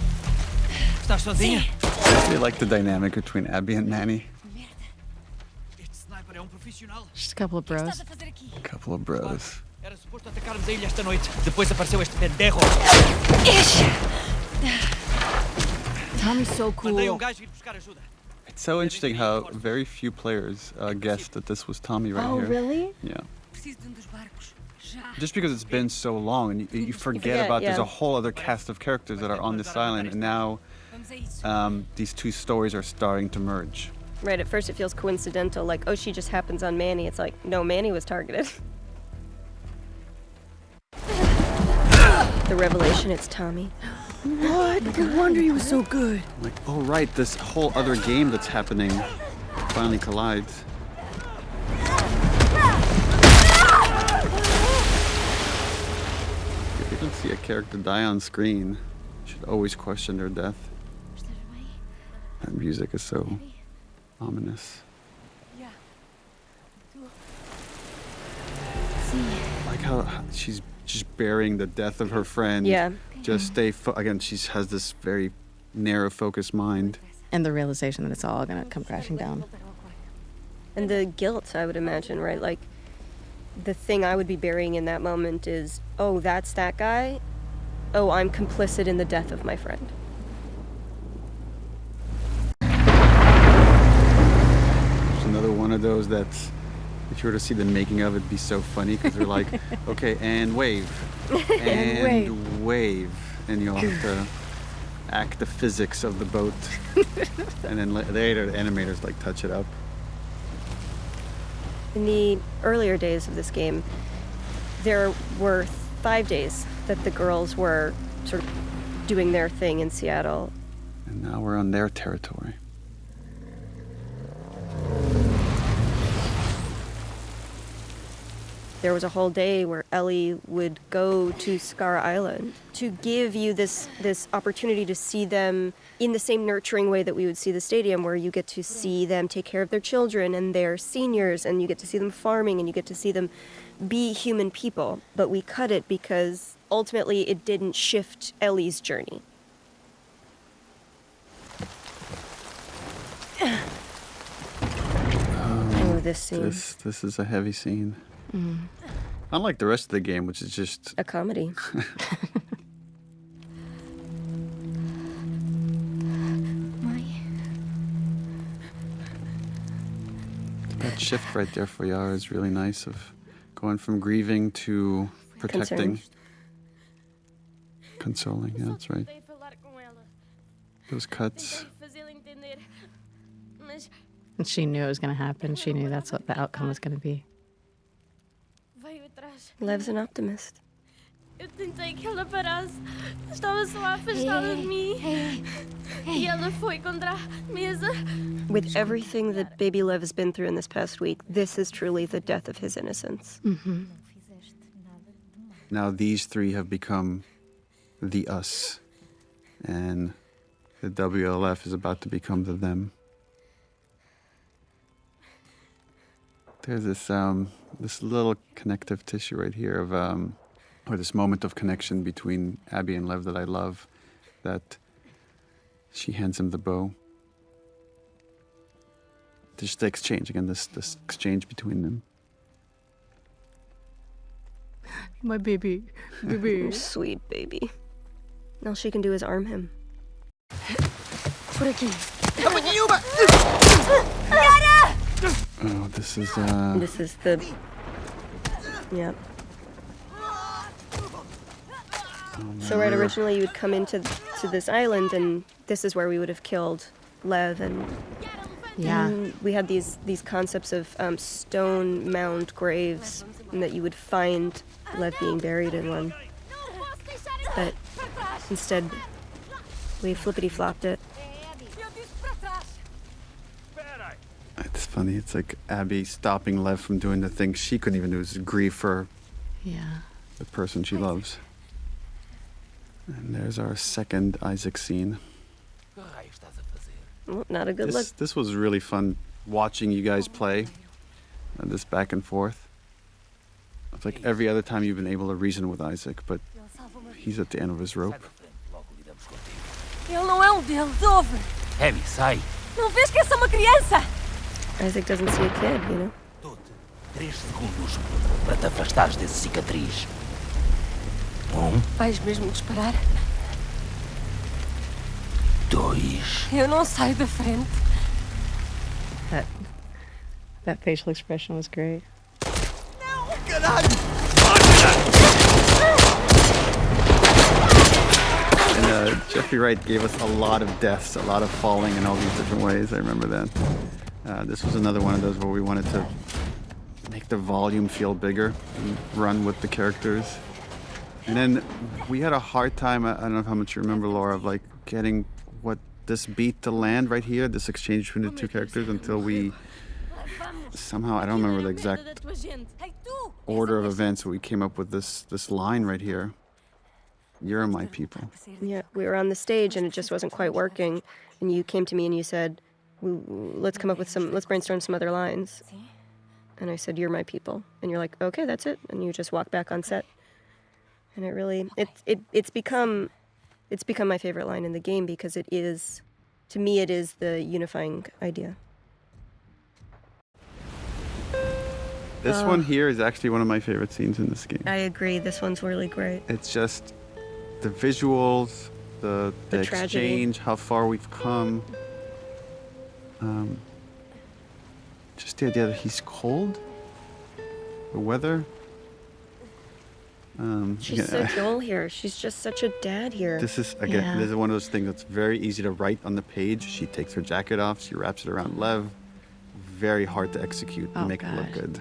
Speaker 5: Estás sozinha?
Speaker 1: I really like the dynamic between Abby and Manny.
Speaker 5: Este sniper é profissional.
Speaker 8: Just a couple of bros.
Speaker 1: A couple of bros.
Speaker 5: Era suposto atacarmos a ilha esta noite. Depois apareceu este pendejo.
Speaker 8: Tommy's so
Speaker 5: Mandei
Speaker 8: cool.
Speaker 5: gajo ir buscar ajuda.
Speaker 1: It's so interesting how very few players guessed that this was Tommy right
Speaker 8: Oh,
Speaker 1: here.
Speaker 8: really?
Speaker 1: Yeah.
Speaker 20: Preciso de dos barcos. Já.
Speaker 1: Just because it's been so long and you forget
Speaker 2: forget,
Speaker 1: about there's
Speaker 2: yeah.
Speaker 1: a whole other cast of characters that are on this island, and now
Speaker 20: Vamos a isso.
Speaker 1: these two stories are starting to merge.
Speaker 2: Right, at first it feels coincidental, like, oh, she just happens on Manny. It's like, no, Manny was targeted. The revelation, it's Tommy.
Speaker 8: What? No wonder he was so good.
Speaker 1: Like, oh right, this whole other game that's happening finally collides. If you don't see a character die on screen, you should always question their death. That music is so ominous. Like how she's just burying the death of her friend.
Speaker 2: Yeah.
Speaker 1: Just stay. Again, she has this very narrow focused mind.
Speaker 8: And the realization that it's all going to come crashing down.
Speaker 2: And the guilt, I would imagine, right? Like, the thing I would be burying in that moment is, oh, that's that guy? Oh, I'm complicit in the death of my friend.
Speaker 1: It's another one of those that's, if you were to see the making of it, it'd be so funny because they're like, okay, and wave. And wave. And you'll have to act the physics of the boat. And then later, the animators like touch it up.
Speaker 2: In the earlier days of this game, there were 5 days that the girls were sort of doing their thing in Seattle.
Speaker 1: And now we're on their territory.
Speaker 2: There was a whole day where Ellie would go to Scar Island to give you this opportunity to see them in the same nurturing way that we would see the stadium, where you get to see them take care of their children and their seniors, and you get to see them farming, and you get to see them be human people. But we cut it because ultimately it didn't shift Ellie's journey. Oh, this scene.
Speaker 1: This is a heavy scene.
Speaker 2: Mm.
Speaker 1: Unlike the rest of the game, which is just
Speaker 2: a comedy.
Speaker 1: That shift right there for Yara is really nice, of going from grieving to protecting. Consoling, yeah, that's right. Those cuts.
Speaker 8: And she knew it was going to happen. She knew that's what the outcome was going to be.
Speaker 2: Lev's an optimist.
Speaker 18: Eu tentei que ela parasse. Estava só afastada de mim. E ela foi contra a mesa.
Speaker 2: With everything that Baby Lev has been through in this past week, this is truly the death of his innocence.
Speaker 8: Mm-hmm.
Speaker 1: Now these three have become the us. And the WLF is about to become the them. There's this little connective tissue right here of, or this moment of connection between Abby and Lev that I love, that she hands him the bow. Just the exchange, again, this exchange between them.
Speaker 8: My baby.
Speaker 2: Sweet baby. All she can do is arm him.
Speaker 18: Por aqui.
Speaker 1: Oh, this is
Speaker 2: the... Yeah. So right, originally you would come into this island, and this is where we would have killed Lev, and and we had these concepts of stone mound graves, and that you would find Lev being buried in one. But instead, we flippity-flopped it.
Speaker 1: It's funny. It's like Abby stopping Lev from doing the thing she couldn't even do, is grieve for the person she loves. And there's our second Isaac scene.
Speaker 2: Well, not a good look.
Speaker 1: This was really fun watching you guys play this back and forth. It's like every other time you've been able to reason with Isaac, but he's at the end of his rope.
Speaker 18: Ele não é deles, ouve.
Speaker 19: Abby, sai.
Speaker 18: Não vês que essa é uma criança?
Speaker 2: Isaac doesn't see a kid, you know?
Speaker 19: 3 segundos para te afastares desse cicatriz. 1.
Speaker 18: Vais mesmo disparar?
Speaker 19: 2.
Speaker 18: Eu não saio da frente.
Speaker 8: That facial expression was great.
Speaker 1: And Jeffrey Wright gave us a lot of deaths, a lot of falling in all these different ways. I remember that. This was another one of those where we wanted to make the volume feel bigger and run with the characters. And then we had a hard time, I don't know how much you remember, Laura, of like getting this beat to land right here, this exchange between the two characters, until we somehow, I don't remember the exact order of events, but we came up with this line right here. You're my people.
Speaker 2: Yeah, we were on the stage and it just wasn't quite working. And you came to me and you said, let's brainstorm some other lines. And I said, you're my people. And you're like, okay, that's it. And you just walk back on set. And it really, it's become It's become my favorite line in the game because it is, to me, it is the unifying idea.
Speaker 1: This one here is actually one of my favorite scenes in this game.
Speaker 2: I agree. This one's really great.
Speaker 1: It's just the visuals, the exchange, how far we've come. Just the idea that he's cold. The weather.
Speaker 2: She's so Joel here. She's just such a dad here.
Speaker 1: This is, again, this is one of those things that's very easy to write on the page. She takes her jacket off, she wraps it around Lev. Very hard to execute and make it look good.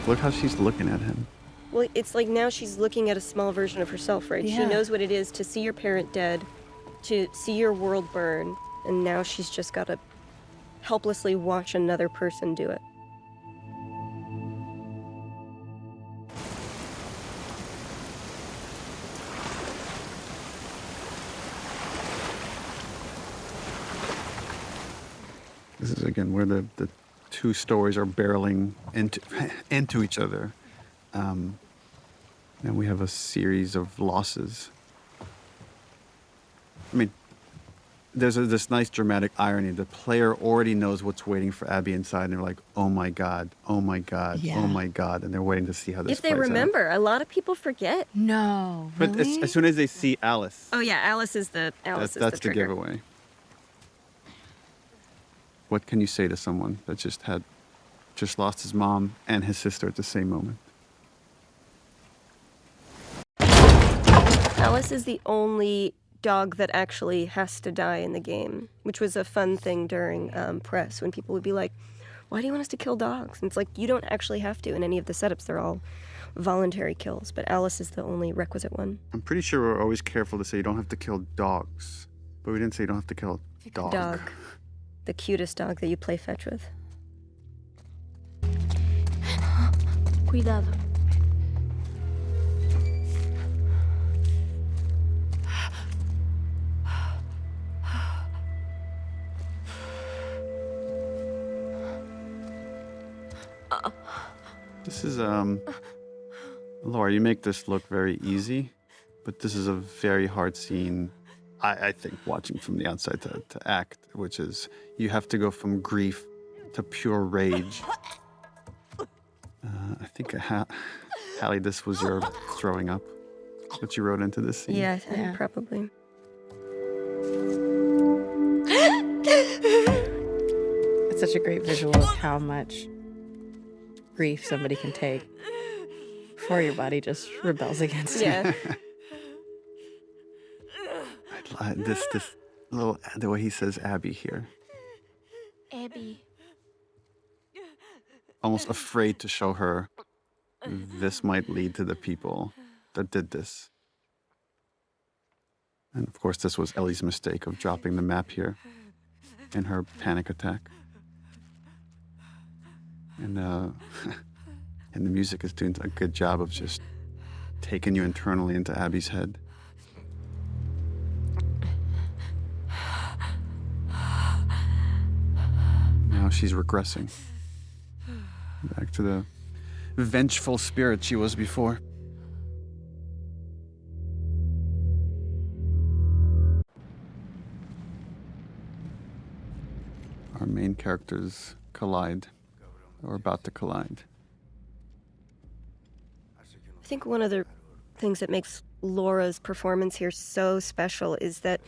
Speaker 1: Look how she's looking at him.
Speaker 2: Well, it's like now she's looking at a small version of herself, right?
Speaker 8: Yeah.
Speaker 2: She knows what it is to see your parent dead, to see your world burn, and now she's just got to helplessly watch another person do it.
Speaker 1: This is, again, where the two stories are barreling into each other. And we have a series of losses. I mean, there's this nice dramatic irony. The player already knows what's waiting for Abby inside, and they're like, oh my God, oh my God, oh my God. And they're waiting to see how this
Speaker 2: If they
Speaker 1: plays
Speaker 2: remember, a lot of people forget.
Speaker 8: No.
Speaker 1: out. But as soon as they see Alice,
Speaker 2: Oh yeah, Alice is the
Speaker 1: that's
Speaker 2: the
Speaker 1: the
Speaker 2: trigger.
Speaker 1: giveaway. What can you say to someone that just lost his mom and his sister at the same moment?
Speaker 2: Alice is the only dog that actually has to die in the game, which was a fun thing during press when people would be like, why do you want us to kill dogs? And it's like, you don't actually have to in any of the setups. They're all voluntary kills, but Alice is the only requisite one.
Speaker 1: I'm pretty sure we're always careful to say you don't have to kill dogs, but we didn't say you don't have to kill a dog.
Speaker 2: Dog. The cutest dog that you play fetch with.
Speaker 18: Cuidado.
Speaker 1: This is, Laura, you make this look very easy, but this is a very hard scene, I think, watching from the outside to act, which is you have to go from grief to pure rage. I think, Hallie, this was your throwing up that you wrote into this scene.
Speaker 2: Yeah, probably.
Speaker 8: It's such a great visual of how much grief somebody can take before your body just rebels against it.
Speaker 1: This little, the way he says Abby here.
Speaker 18: Abby.
Speaker 1: Almost afraid to show her this might lead to the people that did this. And of course, this was Ellie's mistake of dropping the map here in her panic attack. And and the music is doing a good job of just taking you internally into Abby's head. Now she's regressing back to the vengeful spirit she was before. Our main characters collide, or about to collide.
Speaker 2: I think one of the things that makes Laura's performance here so special is that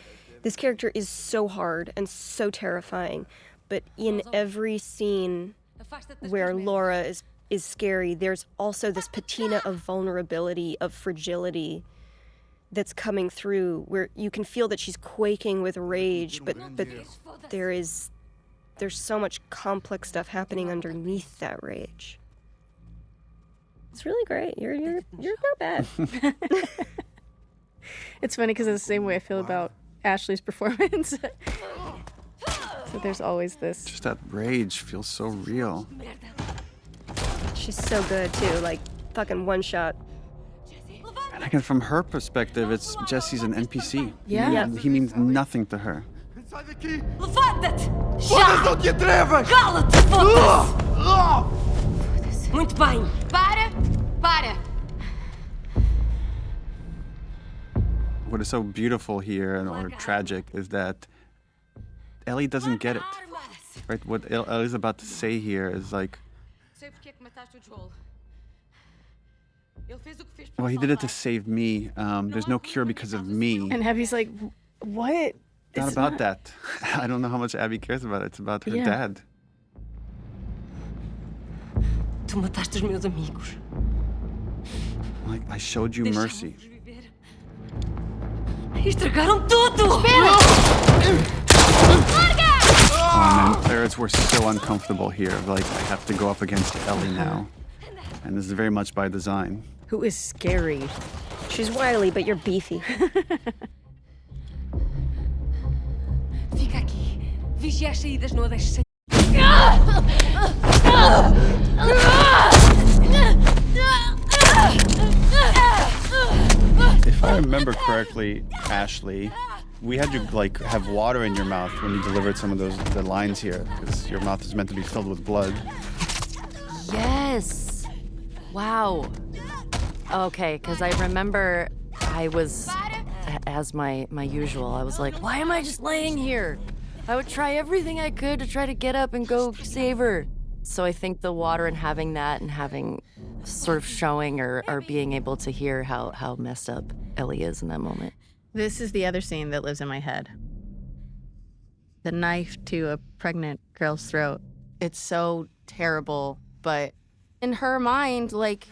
Speaker 2: this character is so hard and so terrifying, but in every scene where Laura is scary, there's also this patina of vulnerability, of fragility that's coming through, where you can feel that she's quaking with rage, but there's so much complex stuff happening underneath that rage. It's really great. You're not bad.
Speaker 8: It's funny because it's the same way I feel about Ashley's performance. So there's always this.
Speaker 1: Just that rage feels so real.
Speaker 2: She's so good too, like fucking one shot.
Speaker 1: And again, from her perspective, it's Jesse's an NPC.
Speaker 8: Yeah.
Speaker 1: He means nothing to her.
Speaker 9: Sai daqui!
Speaker 17: Levanta-te!
Speaker 9: Foda-se, não te atrevas!
Speaker 17: Cala-te, foda-se! Muito bem. Para!
Speaker 1: What is so beautiful here or tragic is that Ellie doesn't get it. Right? What Ellie's about to say here is like, well, he did it to save me. There's no cure because of me.
Speaker 8: And Abby's like, what?
Speaker 1: It's not
Speaker 8: It's
Speaker 1: about
Speaker 8: not-
Speaker 1: that. I don't know how much Abby cares about it. It's about her
Speaker 8: Yeah.
Speaker 1: dad.
Speaker 17: Tu mataste os meus amigos.
Speaker 1: Like, I showed you mercy.
Speaker 17: Estragaram tudo!
Speaker 1: Oh man, Clarence, we're so uncomfortable here. Like, I have to go up against Ellie now. And this is very much by design.
Speaker 8: Who is scary.
Speaker 2: She's wily, but you're beefy.
Speaker 17: Fica aqui. Vigia as saídas, não a deixes sair.
Speaker 1: If I remember correctly, Ashley, we had you like have water in your mouth when you delivered some of the lines here, because your mouth is meant to be filled with blood.
Speaker 3: Yes. Wow. Okay, because I remember I was, as my usual, I was like, why am I just laying here? I would try everything I could to try to get up and go save her. So I think the water and having that and having sort of showing or being able to hear how messed up Ellie is in that moment.
Speaker 8: This is the other scene that lives in my head. The knife to a pregnant girl's throat. It's so terrible, but in her mind, like,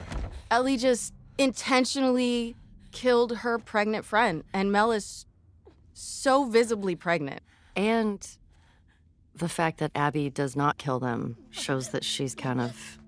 Speaker 8: Ellie just intentionally killed her pregnant friend, and Mel is so visibly pregnant.
Speaker 3: And the fact that Abby does not kill them shows that she's kind of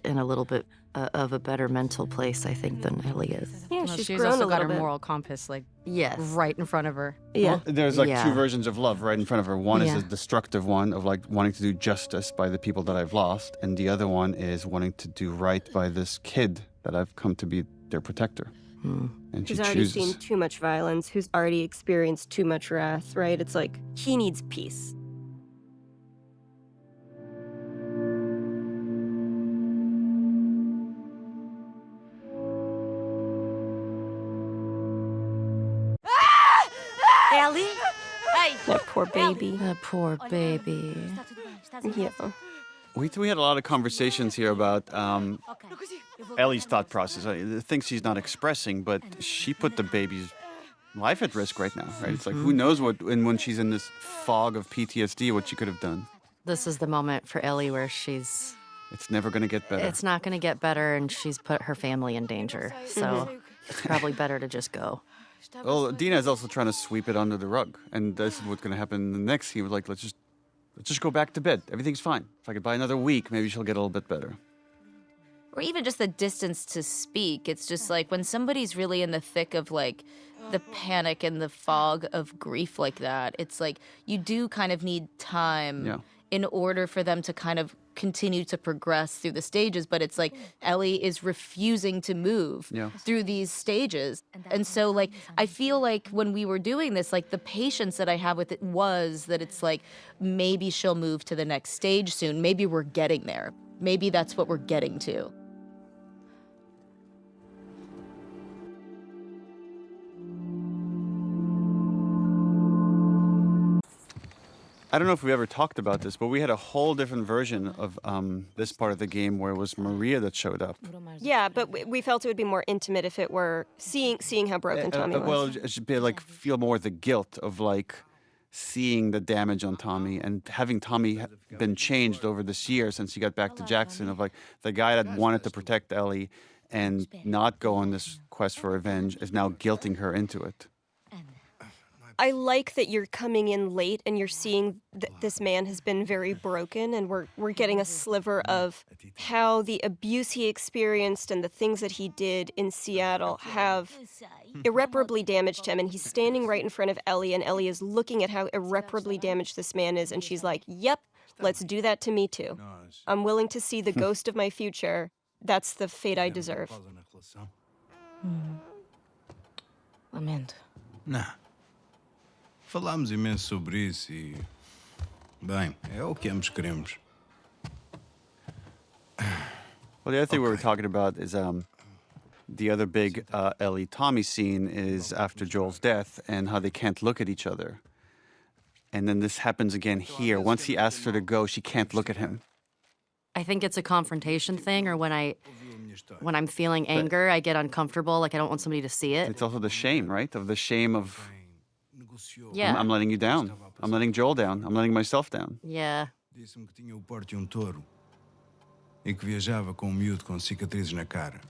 Speaker 3: in a little bit of a better mental place, I think, than Ellie is.
Speaker 2: Yeah,
Speaker 8: Well,
Speaker 2: she's
Speaker 8: she's
Speaker 2: grown
Speaker 8: also
Speaker 2: a
Speaker 8: got
Speaker 2: little
Speaker 8: her
Speaker 2: bit.
Speaker 8: moral compass, like,
Speaker 3: Yes.
Speaker 8: right in front of her.
Speaker 2: Yeah.
Speaker 1: Well, there's like
Speaker 3: Yeah.
Speaker 1: two versions of love right in front of her. One is
Speaker 8: Yeah.
Speaker 1: a destructive one of like wanting to do justice by the people that I've lost, and the other one is wanting to do right by this kid that I've come to be their protector. And she
Speaker 2: Who's already
Speaker 1: chooses.
Speaker 2: seen too much violence, who's already experienced too much wrath, right? It's like, he needs peace.
Speaker 17: Ellie? Ei!
Speaker 2: That poor baby.
Speaker 3: That poor baby.
Speaker 2: Yeah.
Speaker 1: We had a lot of conversations here about Ellie's thought process, the things she's not expressing, but she put the baby's life at risk right now, right? It's like, who knows what, and when she's in this fog of PTSD, what she could have done.
Speaker 3: This is the moment for Ellie where she's,
Speaker 1: It's never going to get better.
Speaker 3: it's not going to get better, and she's put her family in danger. So it's probably better to just go.
Speaker 1: Well, Dina is also trying to sweep it under the rug, and this is what's going to happen in the next scene. Like, let's just go back to bed. Everything's fine. If I could buy another week, maybe she'll get a little bit better.
Speaker 6: Or even just the distance to speak. It's just like when somebody's really in the thick of like the panic and the fog of grief like that, it's like you do kind of need time
Speaker 1: Yeah.
Speaker 6: in order for them to kind of continue to progress through the stages. But it's like Ellie is refusing to move
Speaker 1: Yeah.
Speaker 6: through these stages. And so like I feel like when we were doing this, like the patience that I have with it was that it's like maybe she'll move to the next stage soon. Maybe we're getting there. Maybe that's what we're getting to.
Speaker 1: I don't know if we ever talked about this, but we had a whole different version of this part of the game where it was Maria that showed up.
Speaker 2: Yeah, but we felt it would be more intimate if it were seeing how broken Tommy was.
Speaker 1: Well, it should be like feel more the guilt of like seeing the damage on Tommy and having Tommy been changed over this year since he got back to Jackson, of like the guy that wanted to protect Ellie and not go on this quest for revenge is now guilting her into it.
Speaker 2: I like that you're coming in late and you're seeing that this man has been very broken, and we're getting a sliver of how the abuse he experienced and the things that he did in Seattle have irreparably damaged him. And he's standing right in front of Ellie, and Ellie is looking at how irreparably damaged this man is, and she's like, "Yep, let's do that to me too. I'm willing to see the ghost of my future. That's the fate I deserve."
Speaker 10: Lamento.
Speaker 15: Não.
Speaker 9: Falámos imenso sobre isso e... Bem, é o que ambos queremos.
Speaker 1: Well, the other thing we were talking about is the other big Ellie Tommy scene is after Joel's death and how they can't look at each other. And then this happens again here. Once he asks her to go, she can't look at him.
Speaker 3: I think it's a confrontation thing, or when I'm feeling anger, I get uncomfortable, like I don't want somebody to see it.
Speaker 1: It's also the shame, right? Of the shame of,
Speaker 3: Yeah.
Speaker 1: I'm letting you down. I'm letting Joel down. I'm letting myself down.
Speaker 3: Yeah.
Speaker 9: Disse-me que tinha o porte de touro e que viajava com miúdo com cicatrizes na cara.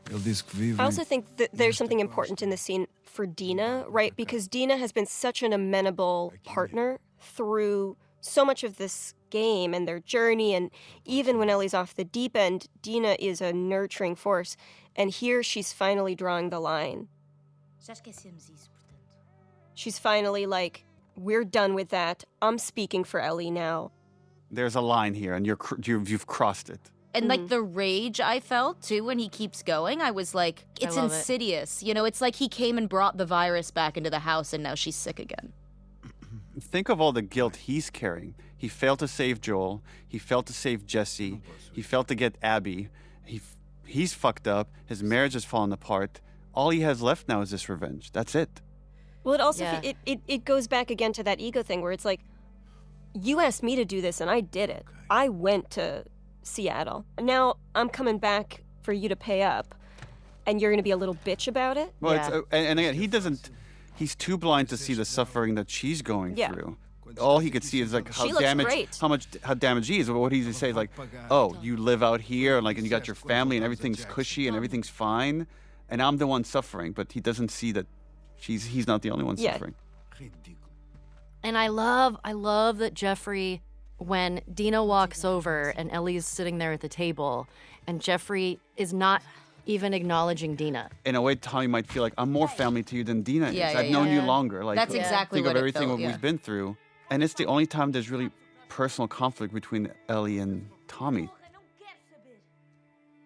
Speaker 9: Ele disse que vive...
Speaker 2: I also think that there's something important in this scene for Dina, right? Because Dina has been such an amenable partner through so much of this game and their journey, and even when Ellie's off the deep end, Dina is a nurturing force. And here she's finally drawing the line. She's finally like, we're done with that. I'm speaking for Ellie now.
Speaker 1: There's a line here, and you've crossed it.
Speaker 6: And like the rage I felt too when he keeps going, I was like, it's
Speaker 3: love it.
Speaker 6: insidious. You know, it's like he came and brought the virus back into the house and now she's sick again.
Speaker 1: Think of all the guilt he's carrying. He failed to save Joel. He failed to save Jesse. He failed to get Abby. He's fucked up. His marriage has fallen apart. All he has left now is this revenge. That's it.
Speaker 2: Well, it also it goes back again to that ego thing where it's like, you asked me to do this and I did it. I went to Seattle. Now I'm coming back for you to pay up, and you're going to be a little bitch about it?
Speaker 1: Well, and again, he's too blind to see the suffering that she's going through. All he could see is like how damaged he is. What he's say is like, oh, you live out here and like, and you got your family and everything's cushy and everything's fine, and I'm the one suffering. But he doesn't see that he's not the only one suffering.
Speaker 3: And I love that Jeffrey, when Dina walks over and Ellie's sitting there at the table, and Jeffrey is not even acknowledging Dina.
Speaker 1: In a way, Tommy might feel like, I'm more family to you than Dina is. I've known you longer. Like,
Speaker 6: that's exactly
Speaker 1: think
Speaker 6: what
Speaker 1: of everything
Speaker 6: it felt,
Speaker 1: we've been through. And it's the only time there's really personal conflict between Ellie and Tommy.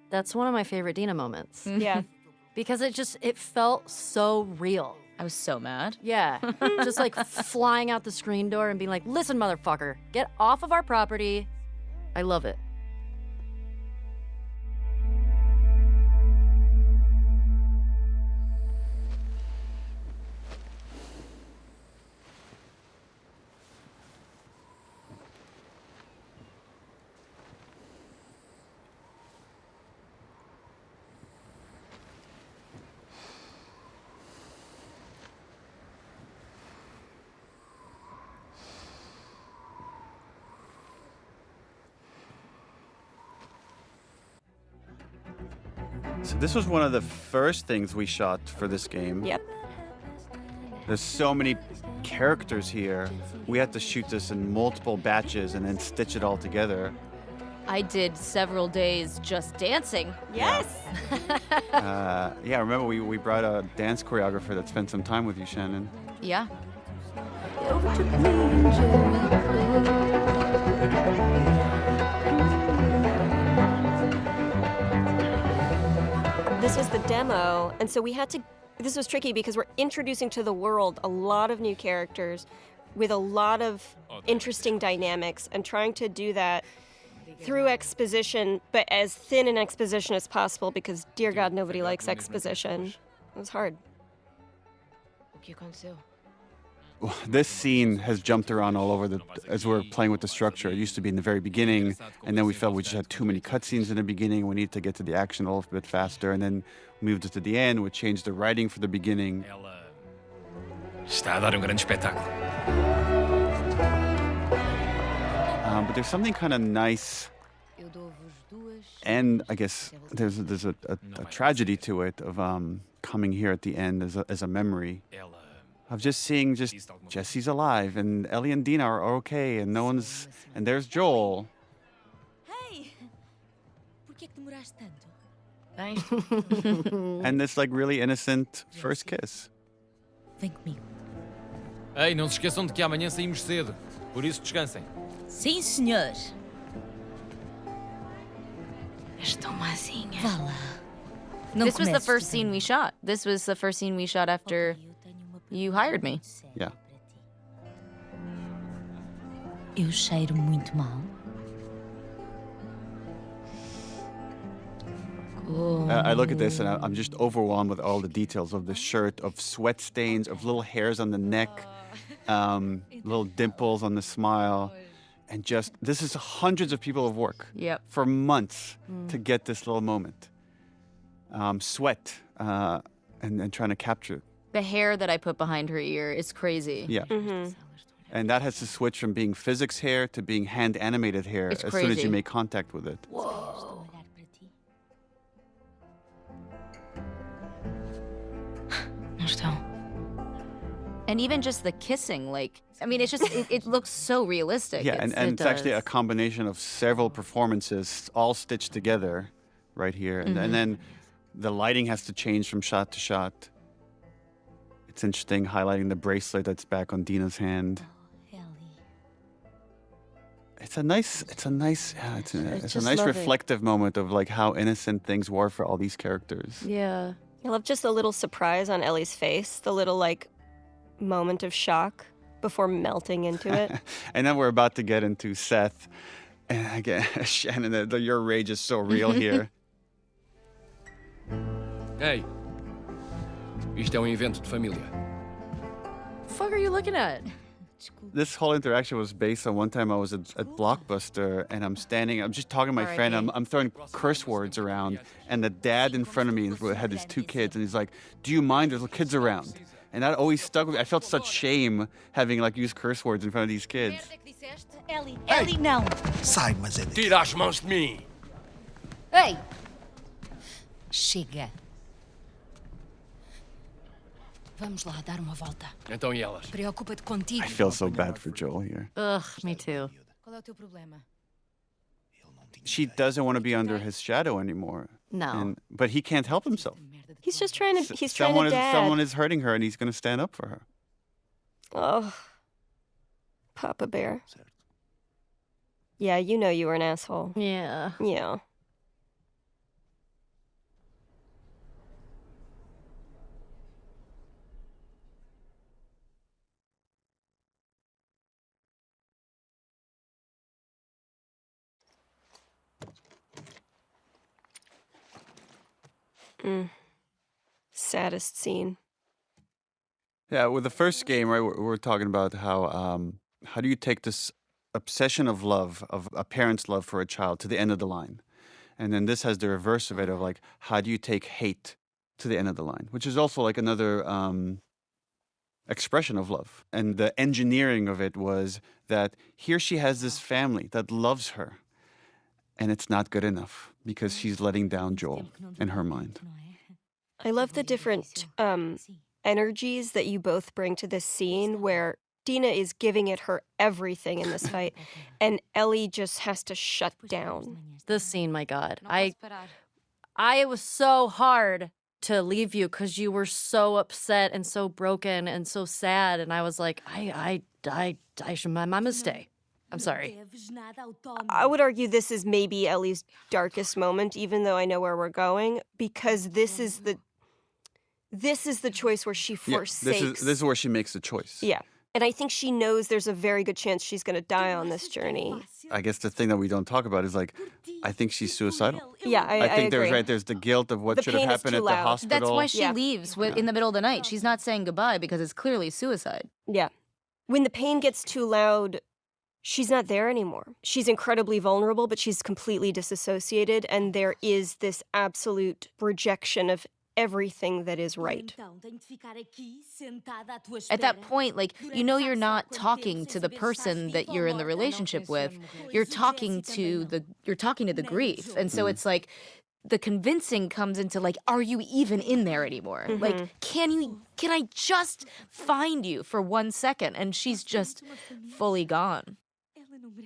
Speaker 3: That's one of my favorite Dina moments.
Speaker 2: Yeah.
Speaker 3: Because it felt so real.
Speaker 6: I was so mad.
Speaker 3: Yeah. Just like flying out the screen door and being like, listen, motherfucker, get off of our property. I love it.
Speaker 1: So this was one of the first things we shot for this game.
Speaker 2: Yep.
Speaker 1: There's so many characters here. We had to shoot this in multiple batches and then stitch it all together.
Speaker 6: I did several days just dancing.
Speaker 2: Yes.
Speaker 1: Yeah, remember we brought a dance choreographer that spent some time with you, Shannon.
Speaker 6: Yeah.
Speaker 2: This was the demo, and so we had to, this was tricky because we're introducing to the world a lot of new characters with a lot of interesting dynamics, and trying to do that through exposition, but as thin an exposition as possible because, dear God, nobody likes exposition. It was hard.
Speaker 1: This scene has jumped around all over as we're playing with the structure. It used to be in the very beginning, and then we felt we just had too many cutscenes in the beginning. We needed to get to the action a little bit faster, and then moved it to the end. We changed the writing for the beginning.
Speaker 19: Está a dar grande espetáculo.
Speaker 1: But there's something kind of nice, and I guess there's a tragedy to it of coming here at the end as a memory. Of just seeing Jesse's alive and Ellie and Dina are okay and no one's, and there's Joel.
Speaker 12: Hey! Por que demoraste tanto?
Speaker 1: And this like really innocent first kiss.
Speaker 12: Vem comigo.
Speaker 7: Ei, não se esqueçam de que amanhã saímos cedo. Por isso descansem.
Speaker 12: Sim, senhor. És tão mazinha. Vá lá.
Speaker 6: This was the first scene we shot. This was the first scene we shot after You hired me.
Speaker 1: Yeah.
Speaker 12: Eu cheiro muito mal.
Speaker 1: I look at this and I'm just overwhelmed with all the details of the shirt, of sweat stains, of little hairs on the neck, little dimples on the smile. And just, this is hundreds of people of work for months to get this little moment. Sweat and trying to capture it.
Speaker 6: The hair that I put behind her ear is crazy.
Speaker 1: Yeah. And that has to switch from being physics hair to being hand animated hair
Speaker 6: It's
Speaker 1: as soon as
Speaker 6: crazy.
Speaker 1: you make contact with it.
Speaker 6: Whoa.
Speaker 10: Não estão.
Speaker 6: And even just the kissing, like, I mean, it's just, it looks so realistic.
Speaker 1: Yeah, and it's actually a combination of several performances all stitched together right here. And then the lighting has to change from shot to shot. It's interesting highlighting the bracelet that's back on Dina's hand. It's a nice reflective moment of like how innocent things were for all these characters.
Speaker 6: Yeah.
Speaker 2: I love just the little surprise on Ellie's face, the little like moment of shock before melting into it.
Speaker 1: And then we're about to get into Seth. And again, Shannon, your rage is so real here.
Speaker 21: Ei, isto é evento de família.
Speaker 3: What the fuck are you looking at?
Speaker 1: This whole interaction was based on one time I was at Blockbuster and I'm just talking to my friend, I'm throwing curse words around, and the dad in front of me had his two kids, and he's like, "Do you mind? There's kids around." And that always stuck with me. I felt such shame having like used curse words in front of these kids.
Speaker 10: Ellie, não.
Speaker 9: Sai, mas é
Speaker 21: Tira as mãos de mim!
Speaker 11: Ei! Chega. Vamos lá dar uma volta.
Speaker 21: Então e elas?
Speaker 11: Preocupa-te contigo.
Speaker 1: I feel so bad for Joel here.
Speaker 3: Ugh, me too.
Speaker 10: Qual é o teu problema?
Speaker 1: She doesn't want to be under his shadow anymore.
Speaker 3: No.
Speaker 1: But he can't help himself.
Speaker 2: He's just trying to. He's
Speaker 1: Someone
Speaker 2: trying to dad.
Speaker 1: someone is hurting her, and he's going to stand up for her.
Speaker 2: Oh, Papa Bear. Yeah, you know you were an asshole.
Speaker 3: Yeah.
Speaker 2: Yeah. Saddest scene.
Speaker 1: Yeah, with the first game, right, we're talking about how do you take this obsession of love, of a parent's love for a child, to the end of the line? And then this has the reverse of it, of like, how do you take hate to the end of the line? Which is also like another expression of love. And the engineering of it was that here she has this family that loves her, and it's not good enough because she's letting down Joel in her mind.
Speaker 2: I love the different energies that you both bring to this scene where Dina is giving it her everything in this fight, and Ellie just has to shut down.
Speaker 3: This scene, my God. I was so hard to leave you because you were so upset and so broken and so sad, and I was like, I should, my mistake. I'm sorry.
Speaker 2: I would argue this is maybe Ellie's darkest moment, even though I know where we're going, because this is the choice where she forsakes.
Speaker 1: This is where she makes the choice.
Speaker 2: Yeah. And I think she knows there's a very good chance she's going to die on this journey.
Speaker 1: I guess the thing that we don't talk about is like, I think she's suicidal.
Speaker 2: Yeah, I
Speaker 1: think
Speaker 2: agree.
Speaker 1: there's the guilt of what
Speaker 2: The
Speaker 1: should have
Speaker 2: pain is
Speaker 1: happened
Speaker 2: too
Speaker 1: at the
Speaker 2: loud.
Speaker 1: hospital.
Speaker 6: That's why she leaves in the middle of the night. She's not saying goodbye because it's clearly suicide.
Speaker 2: Yeah. When the pain gets too loud, she's not there anymore. She's incredibly vulnerable, but she's completely disassociated, and there is this absolute rejection of everything that is right.
Speaker 6: At that point, like, you know, you're not talking to the person that you're in the relationship with. You're talking to the grief. And so it's like the convincing comes into like, are you even in there anymore? Like, can I just find you for 1 second? And she's just fully gone.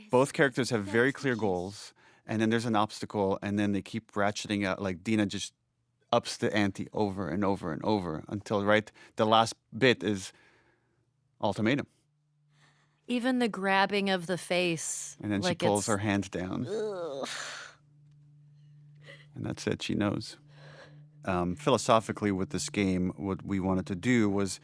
Speaker 1: Both characters have very clear goals, and then there's an obstacle, and then they keep ratcheting out. Like Dina just ups the ante over and over and over until the last bit is ultimatum.
Speaker 3: Even the grabbing of the face.
Speaker 1: And then she pulls her hands down.
Speaker 3: Ugh.
Speaker 1: And that's it. She knows. Philosophically, with this game, what we wanted to do was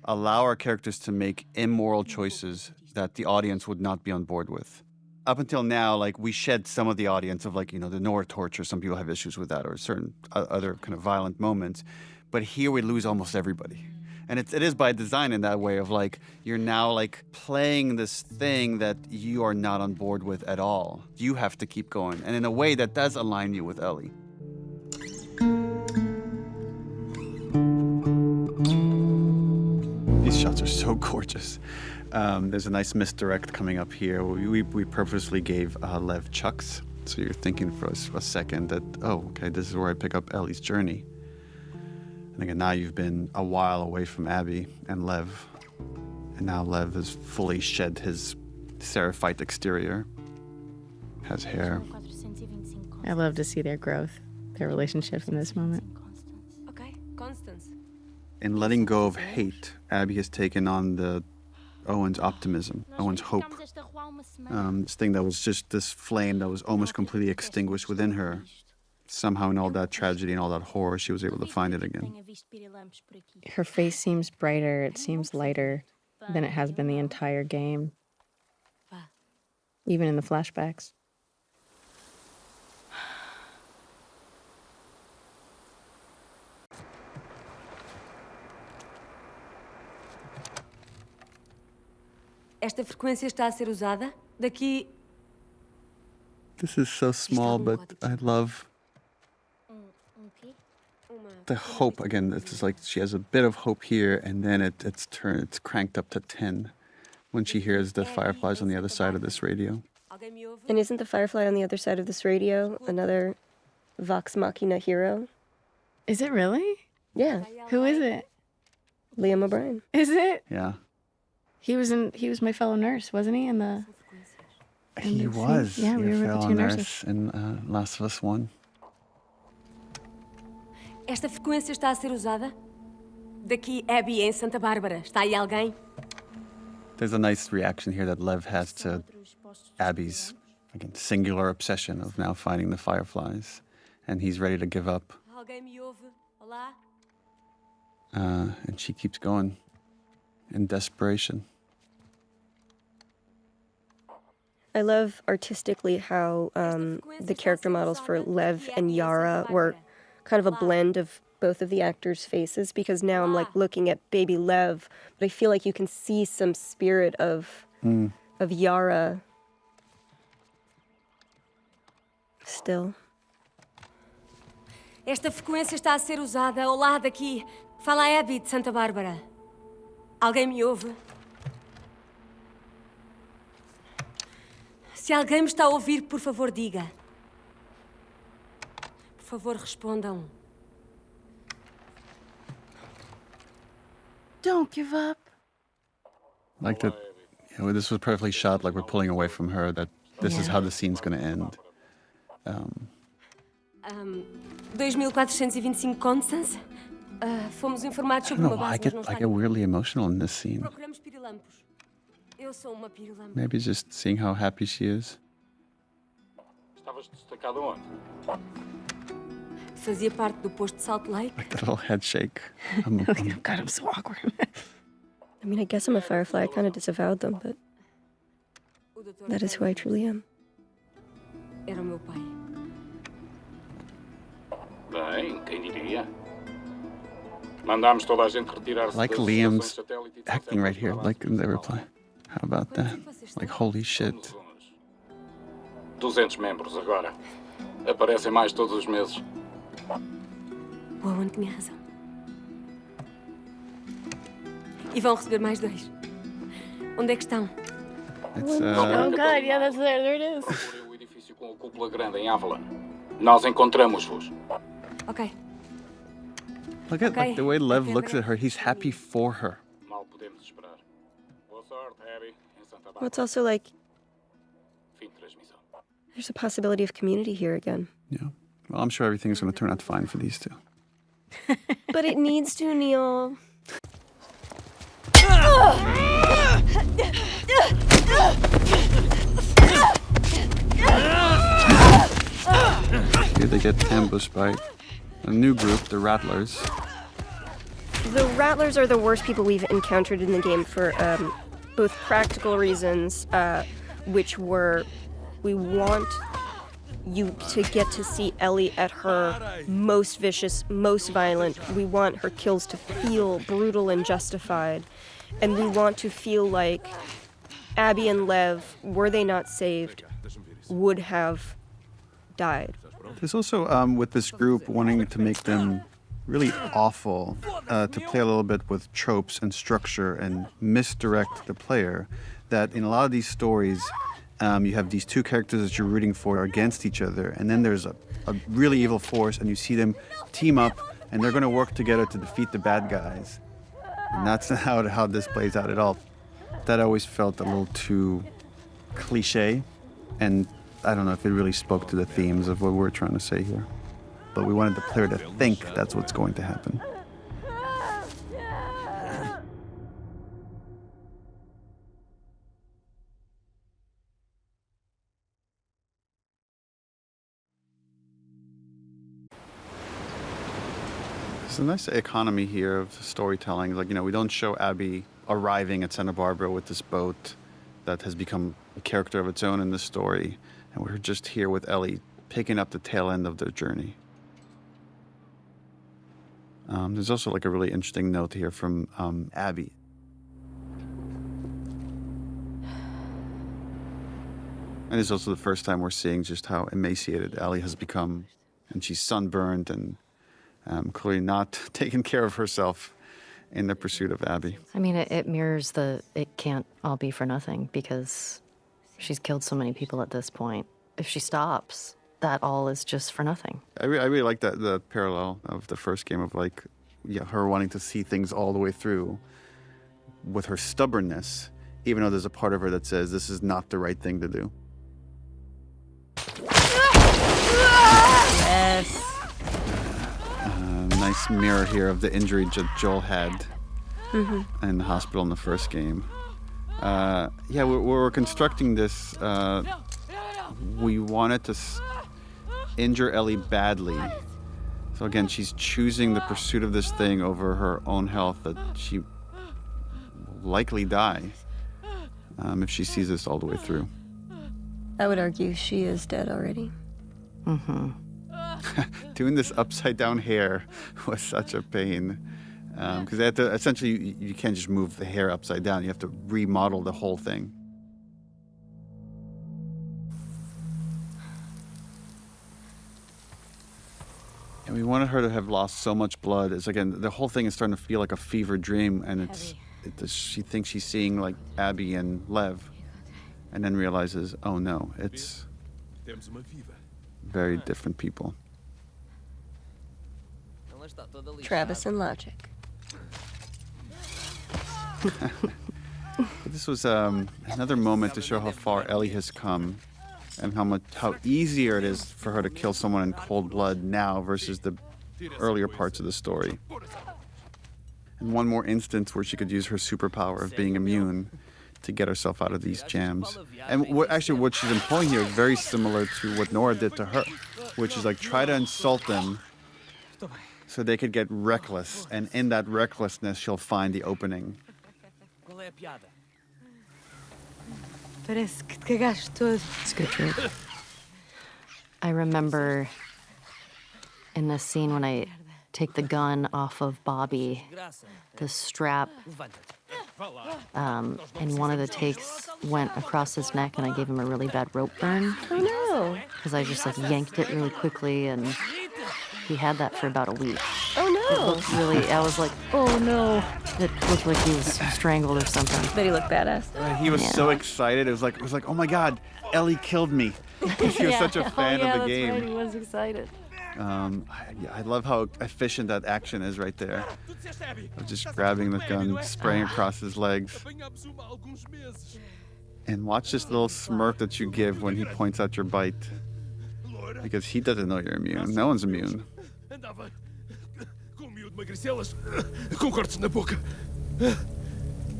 Speaker 1: allow our characters to make immoral choices that the audience would not be on board with. Up until now, like, we shed some of the audience of, like, the Nora torture. Some people have issues with that, or certain other kind of violent moments. But here we lose almost everybody. And it is by design in that way of, like, you're now, like, playing this thing that you are not on board with at all. You have to keep going. And in a way that does align you with Ellie. These shots are so gorgeous. There's a nice misdirect coming up here. We purposely gave Lev chucks. So you're thinking for a second that, oh, okay, this is where I pick up Ellie's journey. And again, now you've been a while away from Abby and Lev. And now Lev has fully shed his seraphite exterior. Has hair.
Speaker 8: I love to see their growth, their relationships in this moment.
Speaker 20: Okay, Constance.
Speaker 1: In letting go of hate, Abby has taken on Owen's optimism, Owen's hope. This thing that was just this flame that was almost completely extinguished within her. Somehow in all that tragedy and all that horror, she was able to find it again.
Speaker 8: Her face seems brighter, it seems lighter than it has been the entire game. Even in the flashbacks.
Speaker 20: Esta frequência está a ser usada. Daqui.
Speaker 1: This is so small, but I love the hope. Again, it's like she has a bit of hope here, and then it's cranked up to 10 when she hears the fireflies on the other side of this radio.
Speaker 2: And isn't the firefly on the other side of this radio another Vox Machina hero?
Speaker 8: Is it really?
Speaker 2: Yeah.
Speaker 8: Who is it?
Speaker 2: Liam O'Brien.
Speaker 8: Is it?
Speaker 1: Yeah.
Speaker 8: He was my fellow nurse, wasn't he?
Speaker 1: He was.
Speaker 8: Yeah, we were with the two nurses.
Speaker 1: Nurse in Last of Us 1.
Speaker 20: Esta frequência está a ser usada. Daqui, Abby em Santa Bárbara. Está aí alguém?
Speaker 1: There's a nice reaction here that Lev has to Abby's, again, singular obsession of now finding the fireflies. And he's ready to give up.
Speaker 20: Alguém me ouve? Olá?
Speaker 1: And she keeps going in desperation.
Speaker 2: I love artistically how the character models for Lev and Yara were kind of a blend of both of the actors' faces, because now I'm like looking at baby Lev, but I feel like you can see some spirit of Yara still.
Speaker 20: Esta frequência está a ser usada. Olá, daqui. Fala a Abby de Santa Bárbara. Alguém me ouve? Se alguém me está a ouvir, por favor, diga. Por favor, respondam.
Speaker 8: Don't give up.
Speaker 1: Like that, this was perfectly shot, like we're pulling away from her, that this is how the scene's going to end.
Speaker 20: 2425 Constance. Fomos informados
Speaker 1: I
Speaker 20: sobre
Speaker 1: don't know
Speaker 20: uma
Speaker 1: why
Speaker 20: base,
Speaker 1: I get weirdly emotional in this scene.
Speaker 20: Procuramos pirilampos. Eu sou uma pirilampo.
Speaker 1: Maybe just seeing how happy she is.
Speaker 15: Estavas destacado onde?
Speaker 20: Fazia parte do posto de Salt Lake.
Speaker 1: Like that little head shake.
Speaker 8: God, I'm so awkward.
Speaker 2: I mean, I guess I'm a firefly. I kind of disavowed them, but that is who I truly am.
Speaker 20: Era o meu pai.
Speaker 15: Bem, quem diria? Mandámos toda a gente retirar-se
Speaker 1: Like
Speaker 15: das
Speaker 1: Liam's
Speaker 15: estações satélite e
Speaker 1: acting right here, like in the reply. How about that? Like, holy shit.
Speaker 15: 200 membros agora. Aparecem mais todos os meses.
Speaker 20: O Owen tinha razão. E vão receber mais 2. Onde é que estão?
Speaker 1: It's,
Speaker 8: Oh God, yeah, that's there it is.
Speaker 15: Procurem o edifício com a cúpula grande em Avalon. Nós encontramos-vos.
Speaker 20: Ok.
Speaker 1: Look at like the way Lev looks at her. He's happy for her.
Speaker 15: Mal podemos esperar. Boa sorte, Abby, em Santa Bárbara.
Speaker 2: Well, it's also like
Speaker 15: Fim de transmissão.
Speaker 2: there's a possibility of community here again.
Speaker 1: Yeah. Well, I'm sure everything's going to turn out fine for these two.
Speaker 2: But it needs to, Neil.
Speaker 1: Here they get ambushed by a new group, the Rattlers.
Speaker 2: The Rattlers are the worst people we've encountered in the game for both practical reasons, which were we want you to get to see Ellie at her most vicious, most violent. We want her kills to feel brutal and justified. And we want to feel like Abby and Lev, were they not saved, would have died.
Speaker 1: There's also, with this group, wanting to make them really awful, to play a little bit with tropes and structure and misdirect the player, that in a lot of these stories, you have these two characters that you're rooting for against each other, and then there's a really evil force, and you see them team up, and they're going to work together to defeat the bad guys. And that's not how this plays out at all. That always felt a little too cliche, and I don't know if it really spoke to the themes of what we're trying to say here. But we wanted the player to think that's what's going to happen. There's a nice economy here of storytelling. Like, we don't show Abby arriving at Santa Barbara with this boat that has become a character of its own in the story. And we're just here with Ellie picking up the tail end of their journey. There's also like a really interesting note here from Abby. And it's also the first time we're seeing just how emaciated Ellie has become. And she's sunburned and clearly not taking care of herself in the pursuit of Abby.
Speaker 3: I mean, it mirrors it can't all be for nothing, because she's killed so many people at this point. If she stops, that all is just for nothing.
Speaker 1: I really like the parallel of the first game of her wanting to see things all the way through with her stubbornness, even though there's a part of her that says this is not the right thing to do.
Speaker 2: Yes.
Speaker 1: Nice mirror here of the injury that Joel had in the hospital in the first game. We're constructing this. We wanted to injure Ellie badly. So again, she's choosing the pursuit of this thing over her own health, that she will likely die if she sees this all the way through.
Speaker 2: I would argue she is dead already.
Speaker 3: Mm-hmm.
Speaker 1: Doing this upside down hair was such a pain, because they had to essentially, you can't just move the hair upside down. You have to remodel the whole thing. And we wanted her to have lost so much blood. It's again, the whole thing is starting to feel like a fever dream, and she thinks she's seeing like Abby and Lev, and then realizes, oh no, it's very different people.
Speaker 2: Travis and Logic.
Speaker 1: This was another moment to show how far Ellie has come, and how easier it is for her to kill someone in cold blood now versus the earlier parts of the story. And one more instance where she could use her superpower of being immune to get herself out of these jams. And what she's employing here is very similar to what Nora did to her, which is like try to insult them so they could get reckless, and in that recklessness she'll find the opening.
Speaker 3: Parece que te cagaste todo. It's good trick. I remember in this scene when I take the gun off of Bobby, the strap in one of the takes went across his neck, and I gave him a really bad rope burn.
Speaker 2: Oh no!
Speaker 3: Because I just yanked it really quickly, and he had that for about a week.
Speaker 2: Oh no!
Speaker 3: It looked I was like, oh no! It looked like he was strangled or something.
Speaker 2: But he looked badass.
Speaker 1: He was so excited. It was like, oh my God, Ellie killed me. He was such a fan of the game.
Speaker 3: Right. He was excited.
Speaker 1: I love how efficient that action is right there. Of just grabbing the gun, spraying across his legs. And watch this little smirk that you give when he points out your bite. Because he doesn't know you're immune. No one's immune.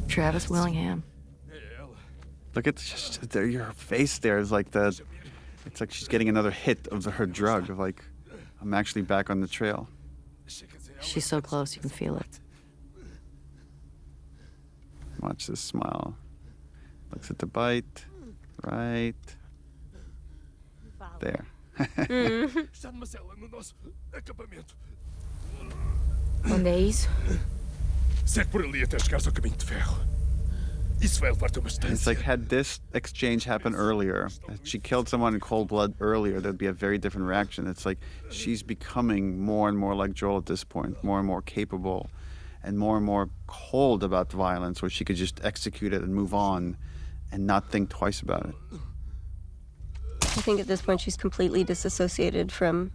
Speaker 3: Travis Willingham.
Speaker 1: Look at just your face there. It's like it's like she's getting another hit of her drug. Of like, I'm actually back on the trail.
Speaker 3: She's so close, you can feel it.
Speaker 1: Watch this smile. Looks at the bite. Right. There.
Speaker 21: Está numa cela no nosso acampamento.
Speaker 10: Onde é isso?
Speaker 21: Segue por ali até chegares ao caminho de ferro. Isso vai levar-te uma
Speaker 1: It's
Speaker 21: distância.
Speaker 1: like, had this exchange happened earlier, if she killed someone in cold blood earlier, there'd be a very different reaction. It's like she's becoming more and more like Joel at this point, more and more capable and more cold about violence, where she could just execute it and move on and not think twice about it.
Speaker 2: I think at this point she's completely disassociated from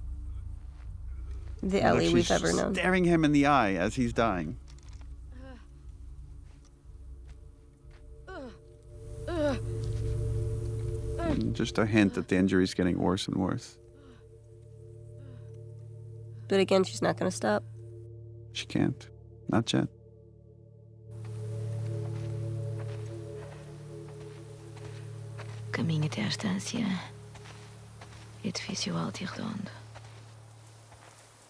Speaker 2: the
Speaker 1: Like
Speaker 2: Ellie we've
Speaker 1: she's
Speaker 2: ever known.
Speaker 1: staring him in the eye as he's dying. And just a hint that the injury's getting worse and worse.
Speaker 2: But again, she's not going to stop.
Speaker 1: She can't. Not yet.
Speaker 10: Caminho até à estância. Edifício alto e redondo.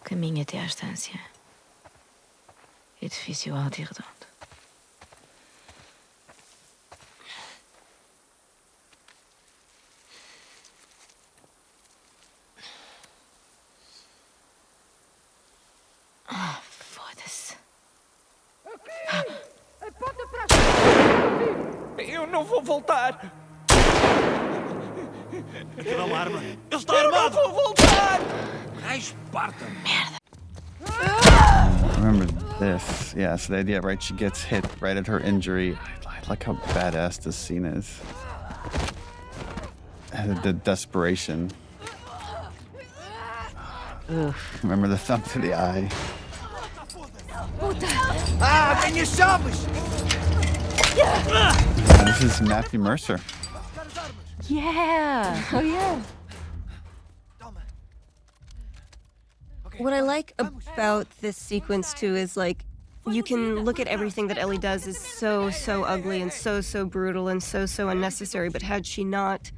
Speaker 10: Caminho até à estância. Edifício alto e redondo. Ah, foda-se.
Speaker 5: Aponta para a Eu não vou voltar!
Speaker 19: Aquilo é uma arma. Ele está
Speaker 5: Eu
Speaker 19: armado!
Speaker 5: não vou voltar!
Speaker 19: Ai, Esparta!
Speaker 10: Merda!
Speaker 1: Remember this. Yeah, so the idea, right? She gets hit right at her injury. I like how badass this scene is. And the desperation. Remember the thumb to the eye.
Speaker 5: Ah, tenho chaves!
Speaker 1: And this is Matthew Mercer.
Speaker 2: Yeah. Oh, yeah. What I like about this sequence, too, is like, you can look at everything that Ellie does is so ugly and so brutal and so unnecessary, but had she not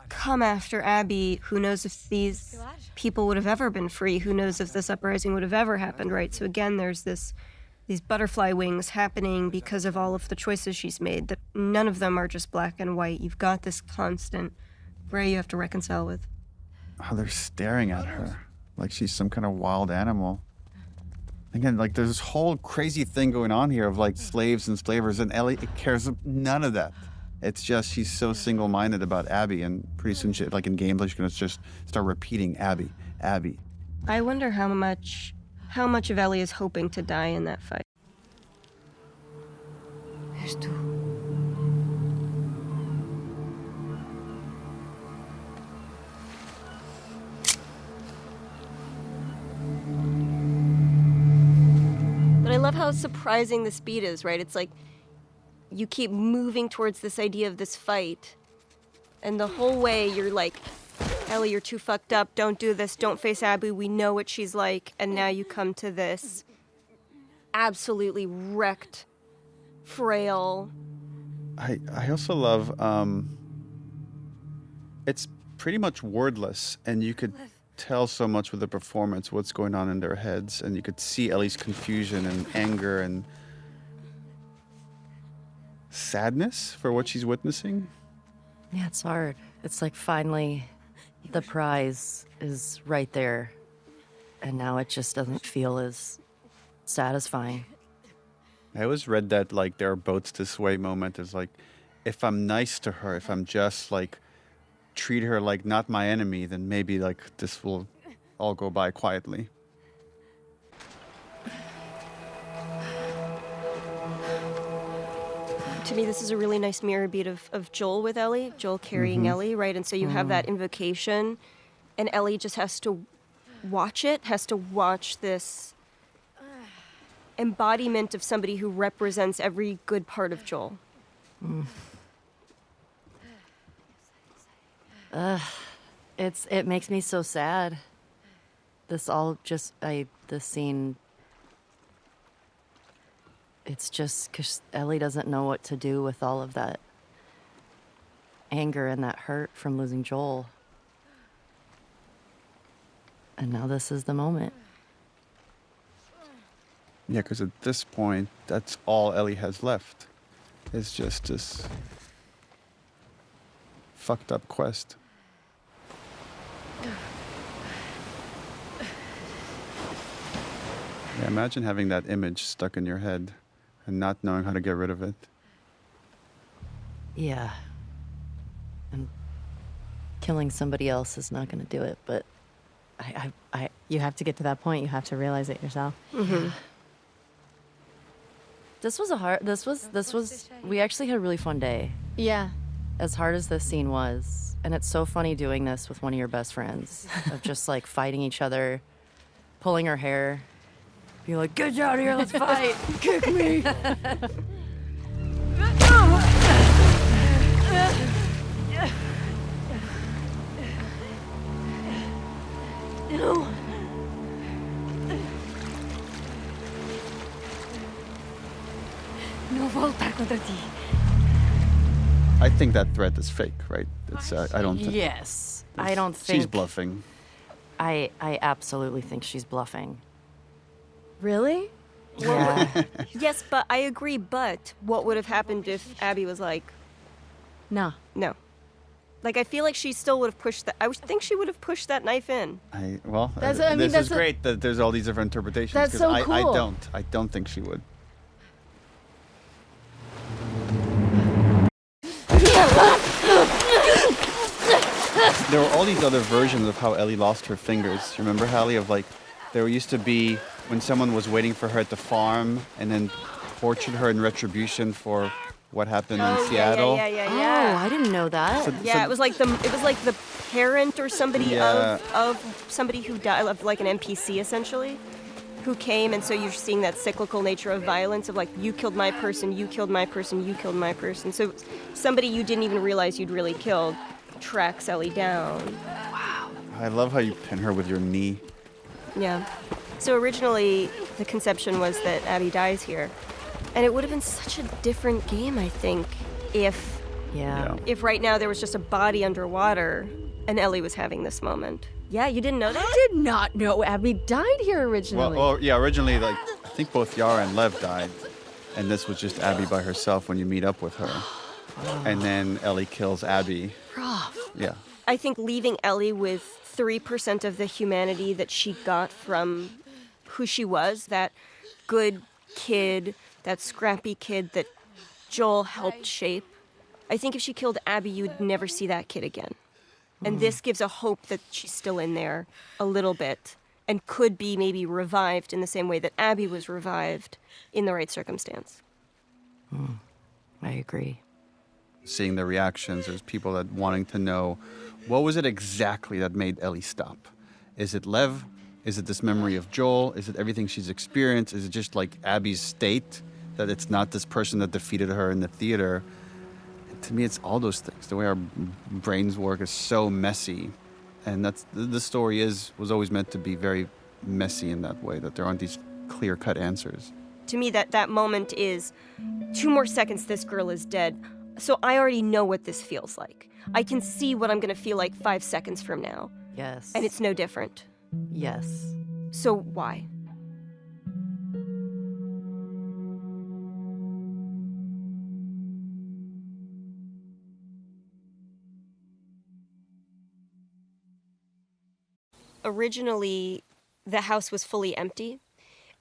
Speaker 2: come after Abby, who knows if these people would have ever been free? Who knows if this uprising would have ever happened, right? So again, there's these butterfly wings happening because of all of the choices she's made, that none of them are just black and white. You've got this constant gray you have to reconcile with.
Speaker 1: How they're staring at her like she's some kind of wild animal. Again, like there's this whole crazy thing going on here of like slaves and slavers, and Ellie cares none of that. It's just she's so single-minded about Abby, and pretty soon, she, like in gameplay, she's gonna just start repeating Abby, Abby.
Speaker 2: I wonder how much of Ellie is hoping to die in that fight.
Speaker 10: És tu.
Speaker 2: But I love how surprising the speed is, right? It's like you keep moving towards this idea of this fight, and the whole way you're like, Ellie, you're too fucked up, don't do this, don't face Abby, we know what she's like, and now you come to this absolutely wrecked, frail.
Speaker 1: I also love, it's pretty much wordless, and you could tell so much with the performance what's going on in their heads, and you could see Ellie's confusion and anger and sadness for what she's witnessing.
Speaker 3: Yeah, it's hard. It's like finally the prize is right there, and now it just doesn't feel as satisfying.
Speaker 1: I always read that like there are boats this way moment is like, if I'm nice to her, if I'm just like treat her like not my enemy, then maybe like this will all go by quietly.
Speaker 2: To me, this is a really nice mirror beat of Joel with Ellie, Joel carrying Ellie, right? And so you have that invocation, and Ellie just has to watch it, has to watch this embodiment of somebody who represents every good part of Joel.
Speaker 3: It makes me so sad. This scene. It's just because Ellie doesn't know what to do with all of that anger and that hurt from losing Joel. And now this is the moment.
Speaker 1: Yeah, because at this point, that's all Ellie has left. is just this fucked up quest. Yeah, imagine having that image stuck in your head and not knowing how to get rid of it.
Speaker 3: Yeah. And killing somebody else is not going to do it, but
Speaker 8: You have to get to that point. You have to realize it yourself.
Speaker 3: Mm-hmm. We actually had a really fun day.
Speaker 8: Yeah.
Speaker 3: As hard as this scene was, and it's so funny doing this with one of your best friends, of just like fighting each other, pulling her hair, being like, get out of here, let's fight, kick me.
Speaker 18: No. No voltar contra ti.
Speaker 1: I think that threat is fake, right? It's I don't think.
Speaker 3: Yes. I don't think.
Speaker 1: She's bluffing.
Speaker 3: I absolutely think she's bluffing.
Speaker 8: Really?
Speaker 3: Yeah.
Speaker 2: Yes, but I agree, but what would have happened if Abby was like,
Speaker 8: No.
Speaker 2: no. Like, I feel like she still would have pushed that. I would think she would have pushed that knife in.
Speaker 1: This is great that there's all these different interpretations.
Speaker 8: That's
Speaker 1: 'cause
Speaker 8: so cool.
Speaker 1: I don't think she would. There were all these other versions of how Ellie lost her fingers. Remember, Hallie, of like, there used to be when someone was waiting for her at the farm and then tortured her in retribution for what happened in Seattle.
Speaker 2: Yeah.
Speaker 3: Oh, I didn't know that.
Speaker 2: It was like the parent or somebody of somebody who died, of like an NPC essentially, who came, and so you're seeing that cyclical nature of violence of like, you killed my person, you killed my person, you killed my person. So somebody you didn't even realize you'd really killed tracks Ellie down.
Speaker 1: Wow. I love how you pin her with your knee.
Speaker 2: Yeah. So originally the conception was that Abby dies here. And it would have been such a different game, I think, if right now there was just a body underwater and Ellie was having this moment. Yeah, you didn't know that?
Speaker 8: I did not know Abby died here originally.
Speaker 1: Originally, like, I think both Yara and Lev died. And this was just Abby by herself when you meet up with her. And then Ellie kills Abby.
Speaker 8: Rough.
Speaker 1: Yeah.
Speaker 2: I think leaving Ellie with 3% of the humanity that she got from who she was, that good kid, that scrappy kid that Joel helped shape. I think if she killed Abby, you'd never see that kid again. And this gives a hope that she's still in there a little bit and could be maybe revived in the same way that Abby was revived in the right circumstance.
Speaker 3: I agree.
Speaker 1: Seeing the reactions, there's people that wanting to know, what was it exactly that made Ellie stop? Is it Lev? Is it this memory of Joel? Is it everything she's experienced? Is it just like Abby's state, that it's not this person that defeated her in the theater? To me, it's all those things. The way our brains work is so messy. And that's the story was always meant to be very messy in that way, that there aren't these clear-cut answers.
Speaker 2: To me, that moment is 2 more seconds, this girl is dead. So I already know what this feels like. I can see what I'm going to feel like 5 seconds from now.
Speaker 3: Yes.
Speaker 2: And it's no different.
Speaker 3: Yes.
Speaker 2: So why? Originally, the house was fully empty.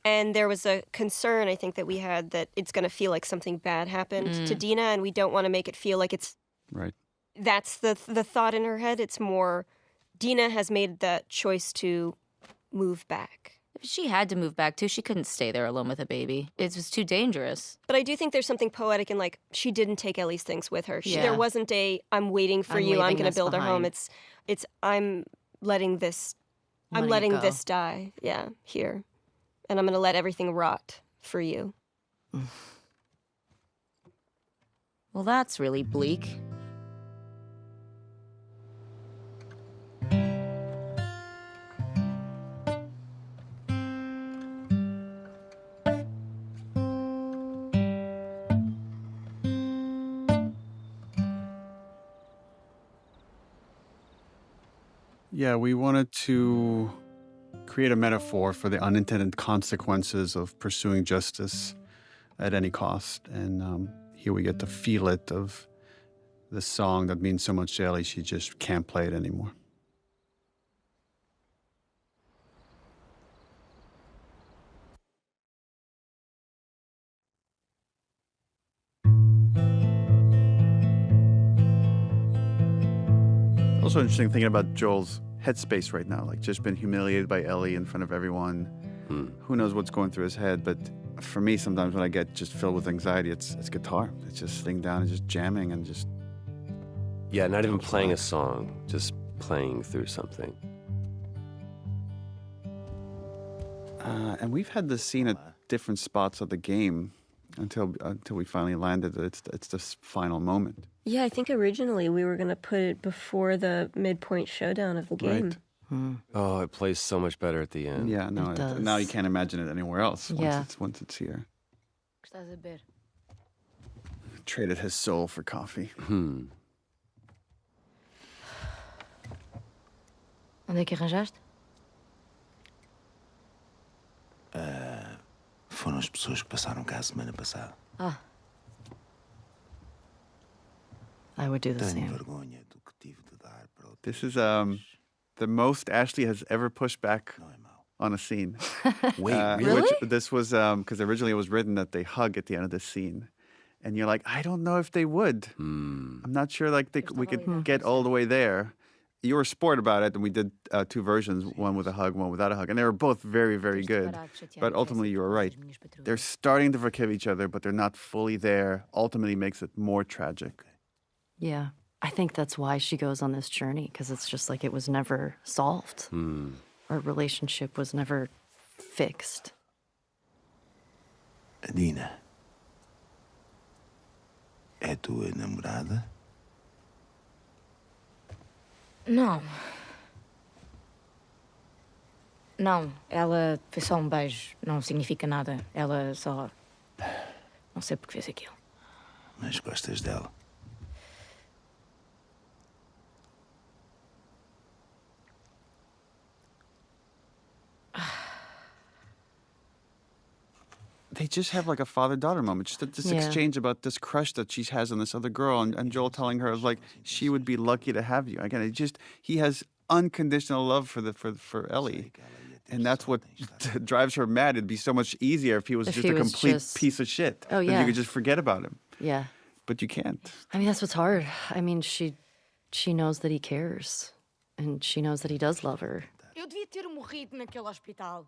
Speaker 2: And there was a concern, I think, that we had that it's going to feel like something bad happened to Dina, and we don't want to make it feel like it's...
Speaker 1: Right.
Speaker 2: That's the thought in her head. It's more, Dina has made that choice to move back.
Speaker 6: She had to move back, too. She couldn't stay there alone with a baby. It was too dangerous.
Speaker 2: But I do think there's something poetic in, like, she didn't take Ellie's things with her.
Speaker 6: Yeah.
Speaker 2: There wasn't I'm waiting for you, I'm going to build a home. It's I'm letting this die, here. And I'm going to let everything rot for you.
Speaker 6: Well, that's really bleak.
Speaker 1: Yeah, we wanted to create a metaphor for the unintended consequences of pursuing justice at any cost. And here we get to feel it of the song that means so much to Ellie, she just can't play it anymore. Also interesting thinking about Joel's headspace right now, like just been humiliated by Ellie in front of everyone. Who knows what's going through his head, but for me, sometimes when I get just filled with anxiety, it's guitar. It's just sitting down and just jamming and just...
Speaker 4: Yeah, not even playing a song, just playing through something.
Speaker 1: And we've had this scene at different spots of the game until we finally landed. It's this final moment.
Speaker 2: Yeah, I think originally we were going to put it before the midpoint showdown of the game.
Speaker 1: Right.
Speaker 4: Oh, it plays so much better at the end.
Speaker 1: Yeah, no, now you can't imagine it anywhere else once it's here.
Speaker 10: Estás a beber?
Speaker 1: Traded his soul for coffee.
Speaker 10: Onde é que arranjaste?
Speaker 9: Foram as pessoas que passaram cá a semana passada.
Speaker 3: Ah. I would do the
Speaker 9: Tenho
Speaker 3: same.
Speaker 9: vergonha do que tive de dar para outras.
Speaker 1: This is the most Ashley has ever pushed back on a scene.
Speaker 4: Wait, really?
Speaker 1: Which this was because originally it was written that they hug at the end of the scene, and you're like, I don't know if they would. I'm not sure like we could get all the way there. You were a sport about it, and we did two versions, one with a hug, one without a hug, and they were both very, very good. But ultimately, you were right. They're starting to forgive each other, but they're not fully there. Ultimately, makes it more tragic.
Speaker 3: Yeah. I think that's why she goes on this journey, because it's just like it was never solved. Our relationship was never fixed.
Speaker 9: Adina, é tua namorada?
Speaker 10: Não. Não, ela foi só um beijo. Não significa nada. Ela só... Não sei porque fez aquilo.
Speaker 9: Mas gostas dela?
Speaker 1: They just have like a father-daughter moment. Just this exchange about this crush that she has on this other girl, and Joel telling her like she would be lucky to have you. Again, he has unconditional love for Ellie, and that's what drives her mad. It'd be so much easier if he was just a complete piece of shit.
Speaker 3: Oh yeah,
Speaker 1: that you could just forget about him.
Speaker 3: Yeah,
Speaker 1: but you can't.
Speaker 3: I mean, that's what's hard. I mean, she knows that he cares, and she knows that he does love her.
Speaker 10: Eu devia ter morrido naquele hospital.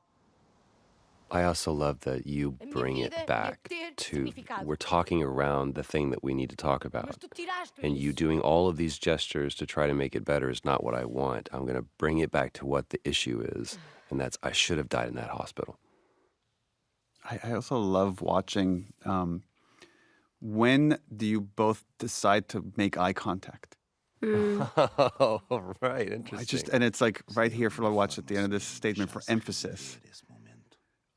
Speaker 4: I also love that you bring it back to, we're talking around the thing that we need to talk about. And you doing all of these gestures to try to make it better is not what I want. I'm going to bring it back to what the issue is. And that's, I should have died in that hospital.
Speaker 1: I also love watching, when do you both decide to make eye contact?
Speaker 4: Oh, right, interesting.
Speaker 1: And it's like right here for the watch at the end of this statement for emphasis.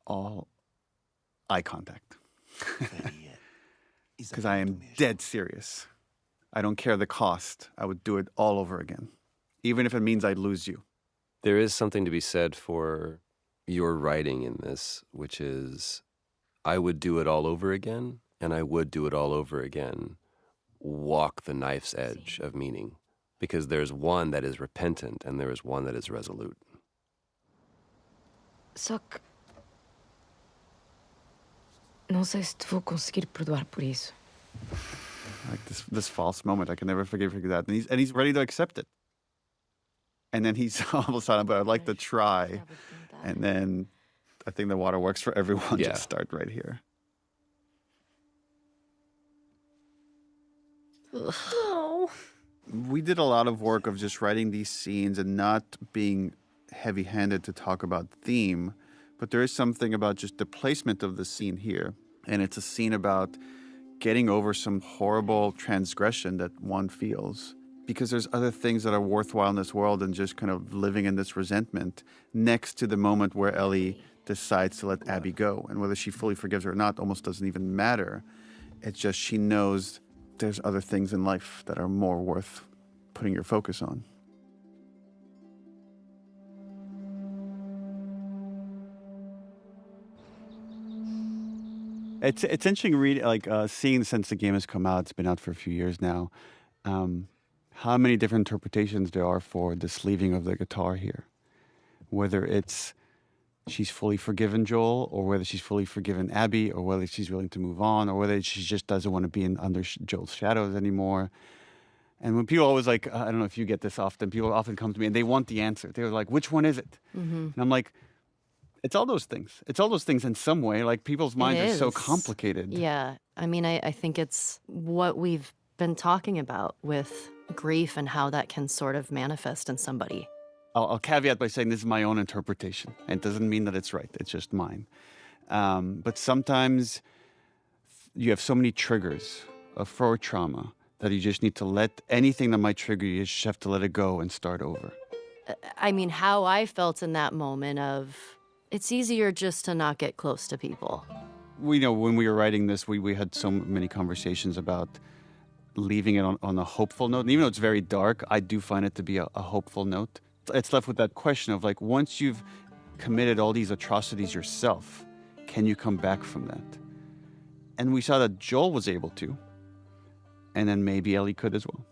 Speaker 1: All eye contact. Because I am dead serious. I don't care the cost. I would do it all over again. Even if it means I'd lose you.
Speaker 4: There is something to be said for your writing in this, which is, I would do it all over again, and I would do it all over again. Walk the knife's edge of meaning. Because there's one that is repentant, and there is one that is resolute.
Speaker 10: Só que... Não sei se te vou conseguir perdoar por isso.
Speaker 1: Like this false moment, I can never forgive that. And he's ready to accept it. And then he's all of a sudden, but I'd like to try. And then I think the water works for everyone.
Speaker 4: Yeah.
Speaker 1: Just start right here.
Speaker 2: Oh.
Speaker 1: We did a lot of work of just writing these scenes and not being heavy-handed to talk about theme. But there is something about just the placement of the scene here. And it's a scene about getting over some horrible transgression that one feels. Because there's other things that are worthwhile in this world than just kind of living in this resentment next to the moment where Ellie decides to let Abby go. And whether she fully forgives her or not almost doesn't even matter. It's just she knows there's other things in life that are more worth putting your focus on. It's interesting seeing since the game has come out. It's been out for a few years now. How many different interpretations there are for the sleeving of the guitar here. Whether it's she's fully forgiven Joel, or whether she's fully forgiven Abby, or whether she's willing to move on, or whether she just doesn't want to be under Joel's shadows anymore. And when people always I don't know if you get this often, people often come to me and they want the answer. They're like, which one is it? And I'm like, it's all those things. It's all those things in some way. Like, people's minds are so complicated.
Speaker 3: Yeah. I mean, I think it's what we've been talking about with grief and how that can sort of manifest in somebody.
Speaker 1: I'll caveat by saying this is my own interpretation. And it doesn't mean that it's right. It's just mine. But sometimes you have so many triggers for trauma that you just need to let anything that might trigger you, you just have to let it go and start over.
Speaker 3: I mean, how I felt in that moment of, it's easier just to not get close to people.
Speaker 1: We know when we were writing this, we had so many conversations about leaving it on a hopeful note. And even though it's very dark, I do find it to be a hopeful note. It's left with that question of once you've committed all these atrocities yourself, can you come back from that? And we saw that Joel was able to, and then maybe Ellie could as well.